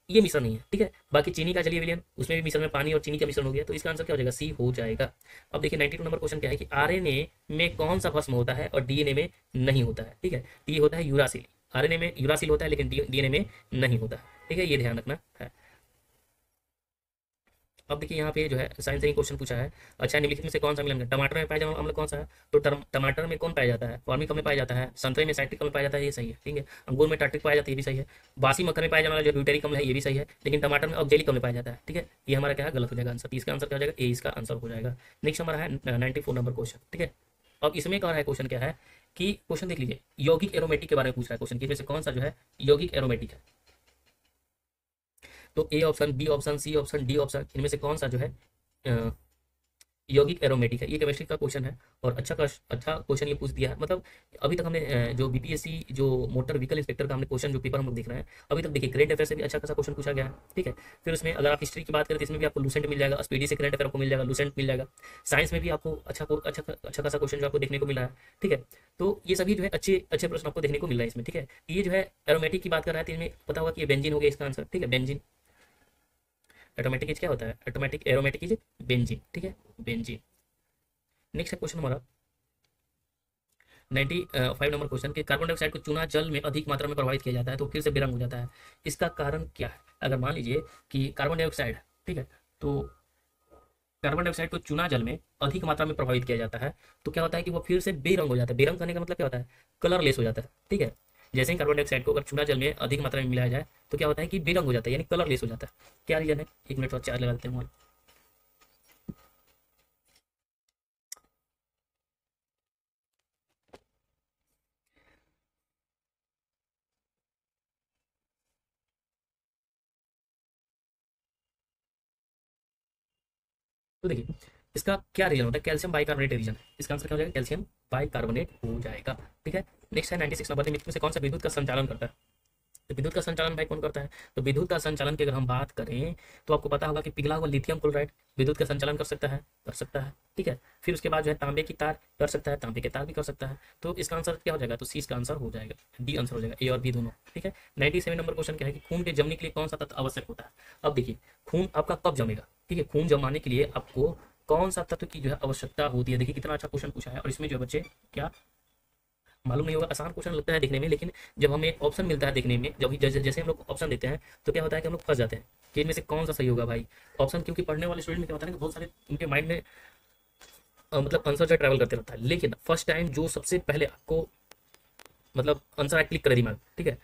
ये मिश्रण नहीं है, ठीक है। बाकी चीनी का जलीय विलयन, उसमें भी मिश्रण में पानी और चीनी का मिश्रण हो गया, तो इसका आंसर क्या हो जाएगा, सी हो जाएगा। अब देखिए 92 नंबर क्वेश्चन क्या है कि आरएनए में कौन सा भस्म होता है और डीएनए में नहीं होता है, ठीक है। डी होता है यूरासिल, आरएनए में यूरासिल होता है लेकिन डीएनए में नहीं होता है, ठीक है, ये ध्यान रखना है। अब देखिए यहाँ पे जो है साइंस से ही क्वेश्चन पूछा है, अच्छा निम्नलिखित में से कौन सा मिलन है, टमाटर में पाया जाने वाला अम्ल कौन सा है। तो टमाटर में कौन पाया जाता है, फॉर्मिक अम्ल पाया जाता है, संतरे में साइट्रिक अम्ल पाया जाता है, ये सही है, ठीक है। अंगूर में टार्ट्रिक पाया जाता है, ये भी सही है। बासी मक्खन में पाया जाने वाला जो ब्यूटेरिक अम्ल है ये भी सही है, लेकिन टमाटर में ऑक्जेलिक अम्ल पाया जाता है, ठीक है। ये हमारा क्या है, गलत हो जाएगा आंसर, इसका आंसर क्या हो जाएगा, ए इसका आंसर हो जाएगा। नेक्स्ट हमारा है 94 नंबर क्वेश्चन, ठीक है। अब इसमें क्या है, क्वेश्चन क्या है कि क्वेश्चन देख लीजिए, यौगिक एरोमेटिक के बारे में पूछ रहा है क्वेश्चन, इसमें से कौन सा जो है यौगिक एरोमेटिक है। तो A option, B option, C option, D option, इनमें से कौन सा जो है यौगिक एरोमेटिक है। ये केमिस्ट्री का क्वेश्चन है और अच्छा क्वेश्चन ये पूछ दिया है। मतलब अभी तक हमने जो बीपीएससी जो मोटर व्हीकल इंस्पेक्टर का हमने क्वेश्चन जो पेपर हम लोग देख रहे हैं, अभी तक देखिए करंट अफेयर से भी अच्छा खासा क्वेश्चन पूछा गया है, ठीक है। फिर उसमें अगर आप हिस्ट्री की बात करें तो इसमें भी आपको लूसेंट मिल जाएगा, स्पीडी से करंट अफेयर आपको मिल जाएगा, लूसेंट मिल जाएगा। साइंस में भी आपको अच्छा खासा क्वेश्चन जो आपको देखने को मिला है, ठीक है। तो ये सभी जो है अच्छे प्रश्न आपको देखने को मिल रहा है इसमें, ठीक है। ये जो है एरोमेटिक की बात कर रहा है तो इसमें पता होगा कि ये बेंजीन हो गया इसका आंसर, ठीक है, बेंजीन। ऑटोमेटिक क्या होता है, ऑटोमेटिक एरोमेटिक इज बेंजीन, ठीक है, बेंजीन। नेक्स्ट है क्वेश्चन हमारा 95 नंबर क्वेश्चन कि कार्बन डाइऑक्साइड को चूना जल में अधिक मात्रा में प्रभावित किया जाता है तो फिर से बेरंग हो जाता है, इसका कारण क्या है? अगर मान लीजिए कि कार्बन डाइऑक्साइड, ठीक है, तो कार्बन डाइऑक्साइड को चूना जल में अधिक मात्रा में प्रभावित किया जाता है तो क्या होता है कि वो फिर से बेरंग हो जाता है। बेरंग करने का मतलब क्या होता है? कलरलेस हो जाता है, ठीक है। जैसे ही कार्बन डाइऑक्साइड को अगर चूना जल में अधिक मात्रा में मिलाया जाए तो क्या होता है कि बेरंग हो जाता है, यानी कलरलेस हो जाता है। क्या रीजन है? 1 मिनट और चार्ज लगा देते हैं। तो देखिए इसका क्या रीजन होता है? कैल्शियम बाइकार्बोनेट रीजन है। इसका आंसर क्या हो जाएगा? कैल्शियम बाइकार्बोनेट हो जाएगा, ठीक है। नेक्स्ट है 96 नंबर, निम्न में से कौन सा विद्युत का संचालन करता है? तो विद्युत का संचालन भाई कौन करता है? तो विद्युत का संचालन की अगर हम बात करें तो आपको पता होगा कि पिघला हुआ लिथियम क्लोराइड विद्युत का संचालन कर सकता है, कर सकता है, ठीक है। फिर उसके बाद जो है तांबे की तार कर सकता है, तांबे के तार भी कर सकता है। तो इसका आंसर क्या हो जाएगा? तो सी इसका आंसर हो जाएगा, डी आंसर हो जाएगा, ए और बी दोनों, ठीक है। 97 नंबर क्वेश्चन क्या है कि खून के जमने के लिए कौन सा तत्व आवश्यक होता है? अब देखिए खून आपका कब जमेगा, ठीक है। खून जमाने के लिए आपको कौन सा तत्व की जो है आवश्यकता होती है? देखिए कितना अच्छा क्वेश्चन पूछा है और इसमें जो है बच्चे क्या मालूम नहीं होगा, आसान क्वेश्चन लगता है देखने में, लेकिन जब हमें ऑप्शन मिलता है देखने में, जब जैसे जैसे हम लोग ऑप्शन देते हैं तो क्या होता है कि हम लोग फंस जाते हैं कि इनमें से कौन सा सही होगा भाई ऑप्शन। क्योंकि पढ़ने वाले स्टूडेंट में क्या होता है कि बहुत सारे उनके माइंड में मतलब आंसर जो ट्रैवल करते रहता है, लेकिन फर्स्ट टाइम जो सबसे पहले आपको मतलब आंसर क्लिक करे दिमाग, ठीक है,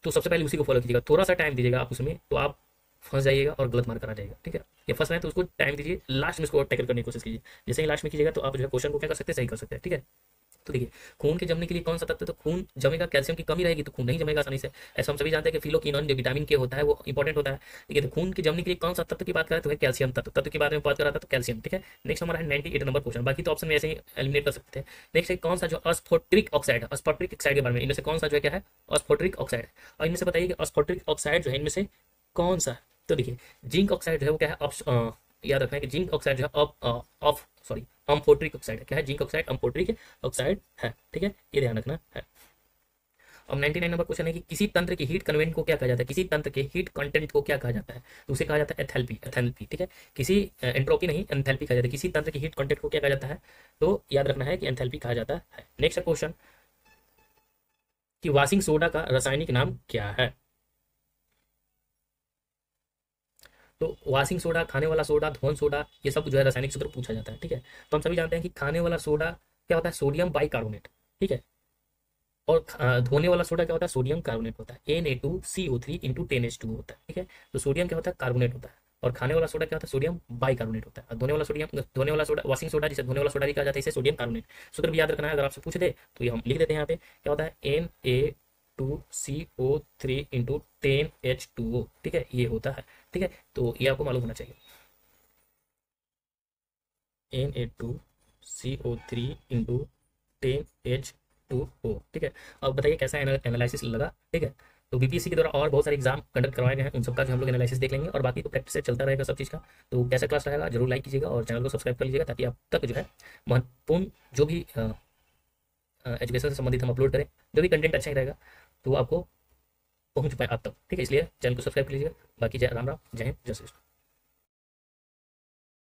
तो सबसे पहले उसी को फॉलो कीजिएगा। थोड़ा सा टाइम दीजिएगा आप उसमें तो आप फंस जाइएगा और गलत मार्क आ जाएगा, ठीक है। ये फंस रहे हैं तो उसको टाइम दीजिए, लास्ट में उसको टैकल करने की कोशिश कीजिए। जैसे ही लास्ट में कीजिएगा तो आप जो है क्वेश्चन को क्या कर सकते हैं? सही कर सकते हैं, ठीक है। तो देखिए खून के जमने के लिए कौन सा तत्व? तो खून जमेगा, कैल्शियम की कमी रहेगी तो खून नहीं जमेगा आसानी से। ऐसा हम सभी जानते हैं कि फिलोक्विनोन जो विटामिन के होता है वो इंपॉर्टेंट होता है, ठीक है। तो खून के जमने के लिए कौन सा तत्व की बात करें तो है कैल्शियम तत्व। तत्व के बारे में बात करा था तो कैल्शियम, ठीक है। नेक्स्ट हमारा है 98 नंबर क्वेश्चन, बाकी तो ऑप्शन में ऐसे ही एलिमिनेट कर सकते थे। नेक्स्ट है कौन सा जो अस्फोटिक ऑक्साइड है, अस्फोटिक ऑक्साइड के बारे में, इनमें से कौन सा जो है क्या है? अस्फोटिक ऑक्साइड है। और इनमें से बताइए कि अस्फोटिक ऑक्साइड जो है इनमें से कौन सा है? तो देखिए जिंक ऑक्साइड जो है वो क्या है? याद रखना है कि जिंक ऑक्साइड जो है ऑफ सॉरी अम्फोट्रिक ऑक्साइड है। क्या है? जिंक ऑक्साइड अम्फोट्रिक ऑक्साइड है, ठीक है, ये ध्यान रखना है। अब 99 नंबर क्वेश्चन है कि किसी तंत्र के हीट कन्वेंट को क्या कहा जाता है? किसी तंत्र के हीट कंटेंट को क्या कहा जाता है? तो उसे कहा जाता है एंथैल्पी, एंथैल्पी, ठीक है। किसी एंट्रोपी नहीं, एंथैल्पी कहा जाता है। किसी तंत्र के हीट कंटेंट को क्या कहा जाता है? तो याद रखना है कि एंथैल्पी कहा जाता है। नेक्स्ट क्वेश्चन कि वॉशिंग सोडा का रासायनिक नाम क्या है? तो वॉशिंग सोडा, खाने वाला सोडा, धोन सोडा, ये सब जो है रासायनिक सूत्र पूछा जाता है, ठीक है। तो हम सभी जानते हैं कि खाने वाला सोडा क्या होता है? सोडियम बाइकार्बोनेट, ठीक है। और धोने वाला सोडा क्या होता है? सोडियम कार्बोनेट होता है, Na2CO3 इंटू 10H2 होता है, ठीक है। तो सोडियम क्या होता है? कार्बोनेट होता है। और खाने वाला सोडा क्या होता है? सोडियम बाइकार्बोनेट होता है। और धोने वाला सोडा वॉशिंग सोडा जिसे धोने वाला सोडा भी कहा जाता है, इसे सोडियम कार्बोनेट। सूत्र भी याद रखना है, अगर आपसे पूछ दे तो ये हम लिख देते हैं यहाँ पे। क्या होता है? Na2CO3 इंटू 10H2O, ठीक है, ये होता है, ठीक है। तो ये आपको मालूम होना चाहिए। Na2CO3 इंटू 10H2O, ठीक है। अब बताइए कैसा एनालिसिस लगा, ठीक है। तो बीपीएससी के द्वारा और बहुत सारे एग्जाम कंडक्ट करवाए गए हैं, उन सबका जो हम लोग एनालिसिस देख लेंगे और बाकी तो प्रैक्टिस से चलता रहेगा सब चीज़ का। तो कैसा क्लास रहेगा जरूर लाइक कीजिएगा और चैनल को सब्सक्राइब कर लीजिएगा ताकि आप तक जो है महत्वपूर्ण जो भी एजुकेशन से संबंधित हम अपलोड करें, जो भी कंटेंट अच्छा ही रहेगा तो वो आपको पहुंच पाए आप तक, ठीक है। इसलिए चैनल को सब्सक्राइब कर लीजिएगा। बाकी जय राम राम, जय हिंद, जय श्री कृष्ण।